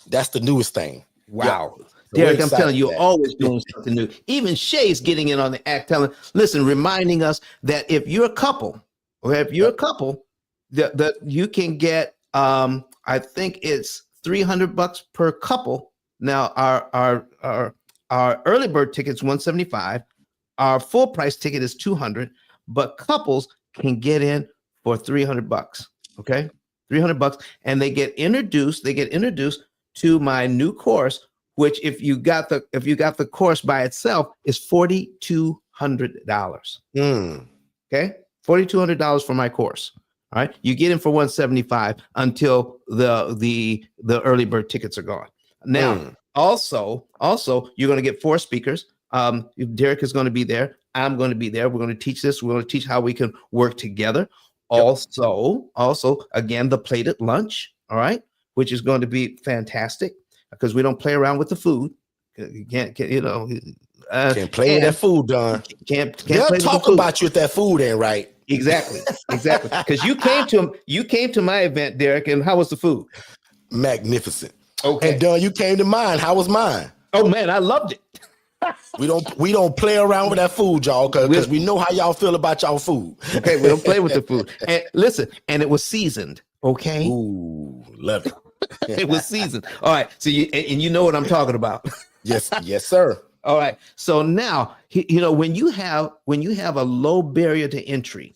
That's the newest thing. Yep. Wow. So we're Derek, I'm excited telling you, for you're that. always doing something new. Even Shay's getting in on the act, reminding us that if you're a couple, or if you're a Yep. couple, that you can get, I think it's $300 per couple. Now, our early bird ticket's 175. Our full price ticket is 200, but couples can get in for $300. Okay, $300, and they get introduced. They get introduced to my new course, which if you got the course by itself is $4,200. Okay, $4,200 for my course. All right, you get in for 175 until the early bird tickets are gone. Now, also, you're going to get 4 speakers. Derek is going to be there. I'm going to be there. We're going to teach this. We're going to teach how we can work together. Also, again, the plate at lunch. All right, which is going to be fantastic because we don't play around with the food. You can't Can't play with that food, Don. Can't They'll play with the talk food. about you if that food ain't right. Exactly. Because you came to my event, Derek, and how was the food? Magnificent. Okay. And Don, you came to mine. How was mine? Oh man, I loved it. We don't play around with that food, y'all, because we know how y'all feel about y'all food. Okay, we don't play with the food. And listen, and it was seasoned. Okay. Ooh, love it. It was seasoned. All right. So you know what I'm talking about. Yes, sir. All right. So now, when you have a low barrier to entry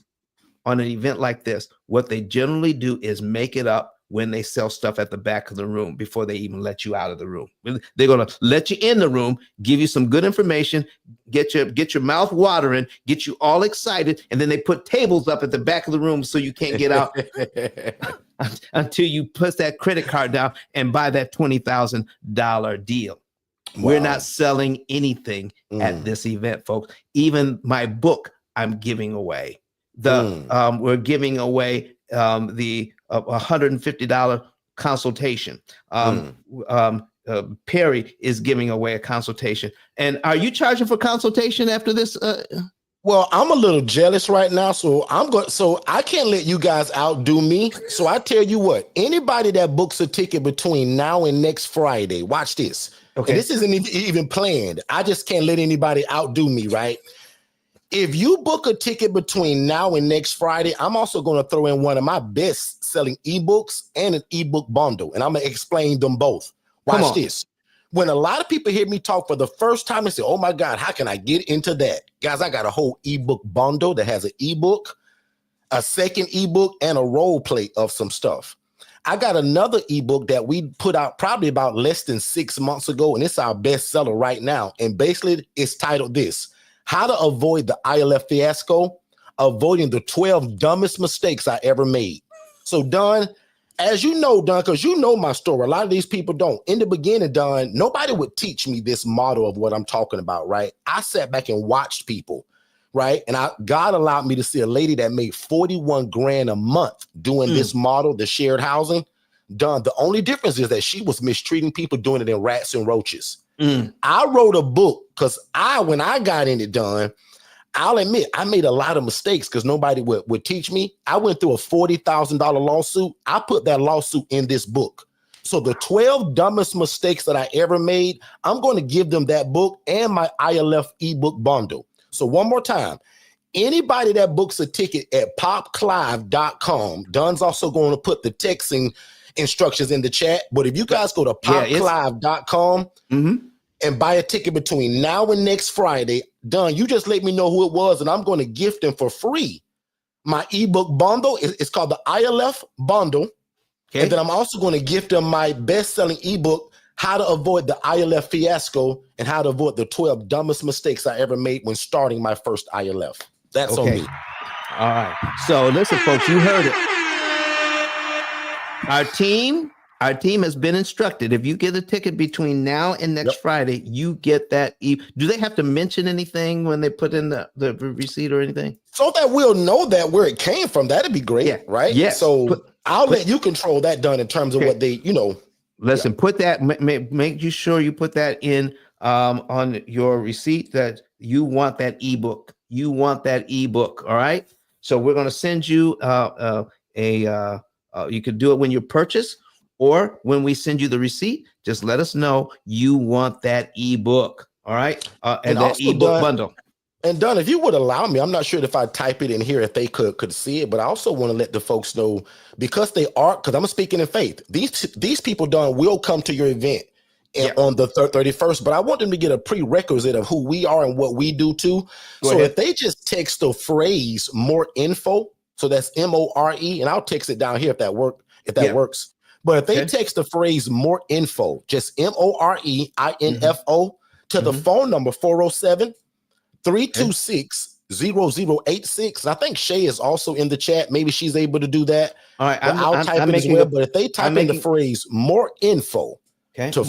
on an event like this, what they generally do is make it up when they sell stuff at the back of the room before they even let you out of the room. They're going to let you in the room, give you some good information, get your mouth watering, get you all excited, and then they put tables up at the back of the room so you can't get out until you put that credit card down and buy that $20,000 deal. Wow. We're not selling anything at this event, folks. Even my book, I'm giving away. We're giving away the $150 consultation. Perry is giving away a consultation. And are you charging for consultation after this? Well, I'm a little jealous right now, so I can't let you guys outdo me. So I tell you what, anybody that books a ticket between now and next Friday, watch this. Okay. And this isn't even planned. I just can't let anybody outdo me, right? If you book a ticket between now and next Friday, I'm also going to throw in one of my best selling ebooks and an ebook bundle, and I'm going to explain them both. Watch this. When a lot of people hear me talk for the first time, they say, oh my God, how can I get into that? Guys, I got a whole ebook bundle that has an ebook, a second ebook, and a role play of some stuff. I got another ebook that we put out probably about less than 6 months ago, and it's our bestseller right now. And basically, it's titled this: How to Avoid the ILF Fiasco, Avoiding the 12 Dumbest Mistakes I Ever Made. So, Don, as you know, Don, because you know my story, a lot of these people don't. In the beginning, Don, nobody would teach me this model of what I'm talking about, right? I sat back and watched people, right? And God allowed me to see a lady that made 41 grand a month doing this model, the shared housing. Don, the only difference is that she was mistreating people, doing it in rats and roaches. I wrote a book because when I got in it, Don, I'll admit I made a lot of mistakes because nobody would teach me. I went through a $40,000 lawsuit. I put that lawsuit in this book. So the 12 dumbest mistakes that I ever made, I'm going to give them that book and my ILF ebook bundle. So one more time, anybody that books a ticket at popclive.com, Don's also going to put the texting instructions in the chat. But if you guys go to popclive.com and buy a ticket between now and next Friday, Don, you just let me know who it was, and I'm going to gift them for free my ebook bundle. It's called the ILF bundle. Okay. And then I'm also going to gift them my best-selling ebook, How to Avoid the ILF Fiasco and How to Avoid the 12 Dumbest Mistakes I Ever Made when starting my first ILF. That's on me. All right. So listen, folks, you heard it. Our team has been instructed. If you get a ticket between now and next Friday, you get that. Do they have to mention anything when they put in the receipt or anything? So that we'll know that where it came from. That'd be great, right? Yes. So I'll let you control that, Done, in terms of what they, Listen, put that. Make you sure you put that in on your receipt that you want that ebook. you want that ebook. All right. So we're going to send you you could do it when you purchase, or when we send you the receipt. Just let us know you want that ebook. All right. And that also ebook bundle. And Don, if you would allow me, I'm not sure if I type it in here if they could see it, but I also want to let the folks know, because they are, because I'm speaking in faith. These people, Don, will come to your event on the 31st, but I want them to get a prerequisite of who we are and what we do too. So if they just text the phrase "more info," so that's MORE, and I'll text it down here if that works. But if they text the phrase "more info," just MOREINFO to the phone number 407-326-0086. And I think Shay is also in the chat. Maybe she's able to do that. All right, I'll type it as well. But if they type in the phrase "more info" to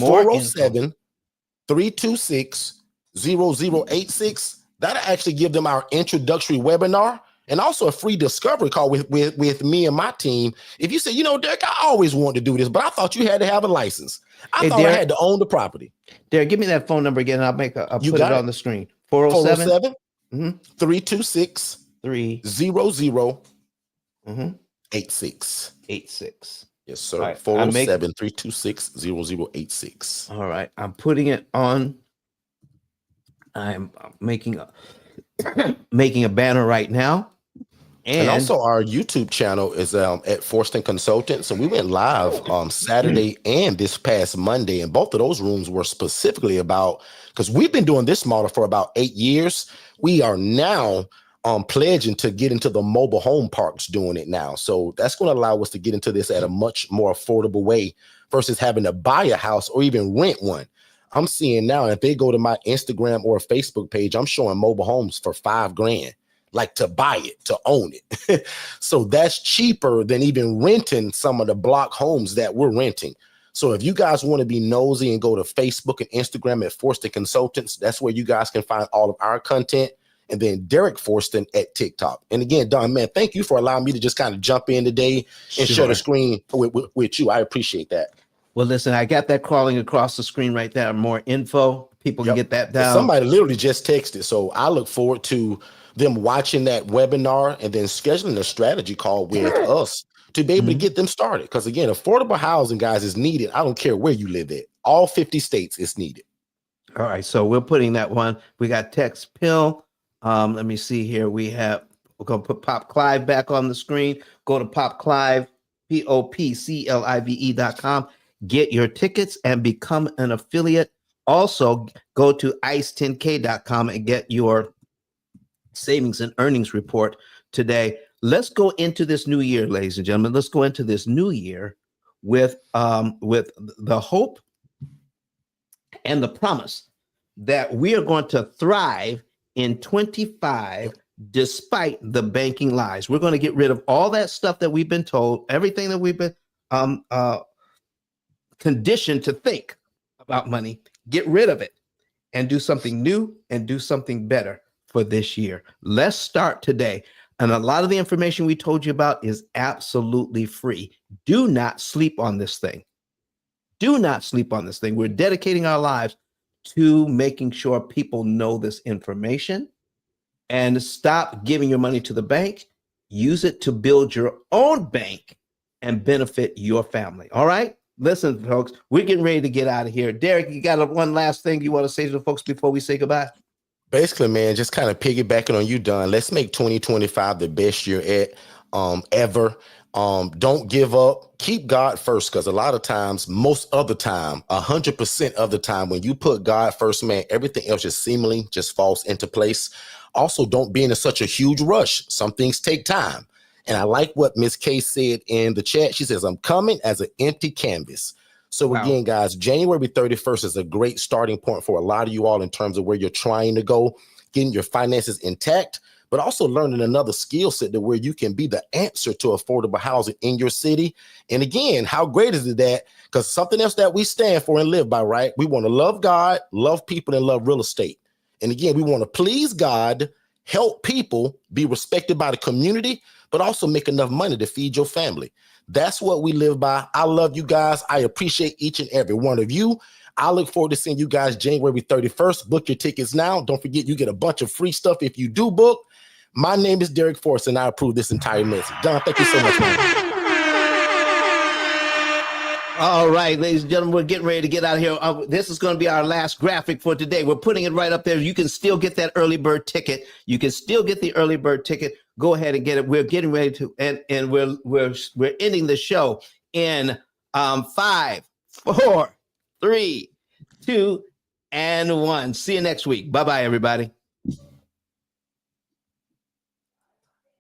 407-326-0086, that'll actually give them our introductory webinar and also a free discovery call with me and my team. If you say, Derek, I always wanted to do this, but I thought you had to have a license. I thought I had to own the property. Derek, give me that phone number again, and I'll put it on the screen. 407 326 0086. Yes, sir. Right. 407-326-0086. All right. I'm putting it on. I'm making a banner right now. And also our YouTube channel is at Forston Consultants. So we went live Saturday and this past Monday. And both of those rooms were specifically about, because we've been doing this model for about 8 years. We are now pledging to get into the mobile home parks doing it now. So that's going to allow us to get into this at a much more affordable way versus having to buy a house or even rent one. I'm seeing now, if they go to my Instagram or Facebook page, I'm showing mobile homes for $5,000. Like to buy it, to own it. So that's cheaper than even renting some of the block homes that we're renting. So if you guys want to be nosy and go to Facebook and Instagram at Forston Consultants, that's where you guys can find all of our content. And then Derek Forston at TikTok. And again, Don, man, thank you for allowing me to just kind of jump in today and share the screen with you. I appreciate that. Well, listen, I got that crawling across the screen right there. More info. People can get that down. Somebody literally just texted. So I look forward to them watching that webinar and then scheduling a strategy call with us to be able to get them started. Because again, affordable housing, guys, is needed. I don't care where you live at. All 50 states is needed. All right. So we're putting that one. We got text P.I.L.L. Let me see here. We're going to put Pop Clive back on the screen. Go to Pop Clive, P.O.P.C.L.I.V.E.com. Get your tickets and become an affiliate. Also, go to ice10k.com and get your savings and earnings report today. Let's go into this new year, ladies and gentlemen. Let's go into this new year with the hope and the promise that we are going to thrive in 25 despite the banking lies. We're going to get rid of all that stuff that we've been told, everything that we've been conditioned to think about money. Get rid of it and do something new and do something better for this year. Let's start today. And a lot of the information we told you about is absolutely free. Do not sleep on this thing. Do not sleep on this thing. We're dedicating our lives to making sure people know this information, and stop giving your money to the bank. Use it to build your own bank and benefit your family. All right? Listen, folks, we're getting ready to get out of here. Derek, you got one last thing you want to say to the folks before we say goodbye? Basically, man, just kind of piggybacking on you, Don. Let's make 2025 the best year ever. Don't give up. Keep God first, because a lot of times, most of the time, 100% of the time, when you put God first, man, everything else just seemingly just falls into place. Also, don't be in such a huge rush. Some things take time. And I like what Miss K said in the chat. She says, I'm coming as an empty canvas. So again, guys, January 31st is a great starting point for a lot of you all in terms of where you're trying to go, getting your finances intact, but also learning another skill set to where you can be the answer to affordable housing in your city. And again, how great is it that, because something else that we stand for and live by, right? We want to love God, love people, and love real estate. And again, we want to please God help people, be respected by the community, but also make enough money to feed your family. That's what we live by. I love you guys. I appreciate each and every one of you. I look forward to seeing you guys January 31st. Book your tickets now. Don't forget, you get a bunch of free stuff if you do book. My name is Derek Forrest, and I approve this entire message. Don, thank you so much, man. All right, ladies and gentlemen, we're getting ready to get out of here. This is going to be our last graphic for today. We're putting it right up there. You can still get that early bird ticket. You can still get the early bird ticket. Go ahead and get it. We're getting ready to, and we're ending the show in 5, 4, 3, 2, and 1. See you next week. Bye-bye, everybody.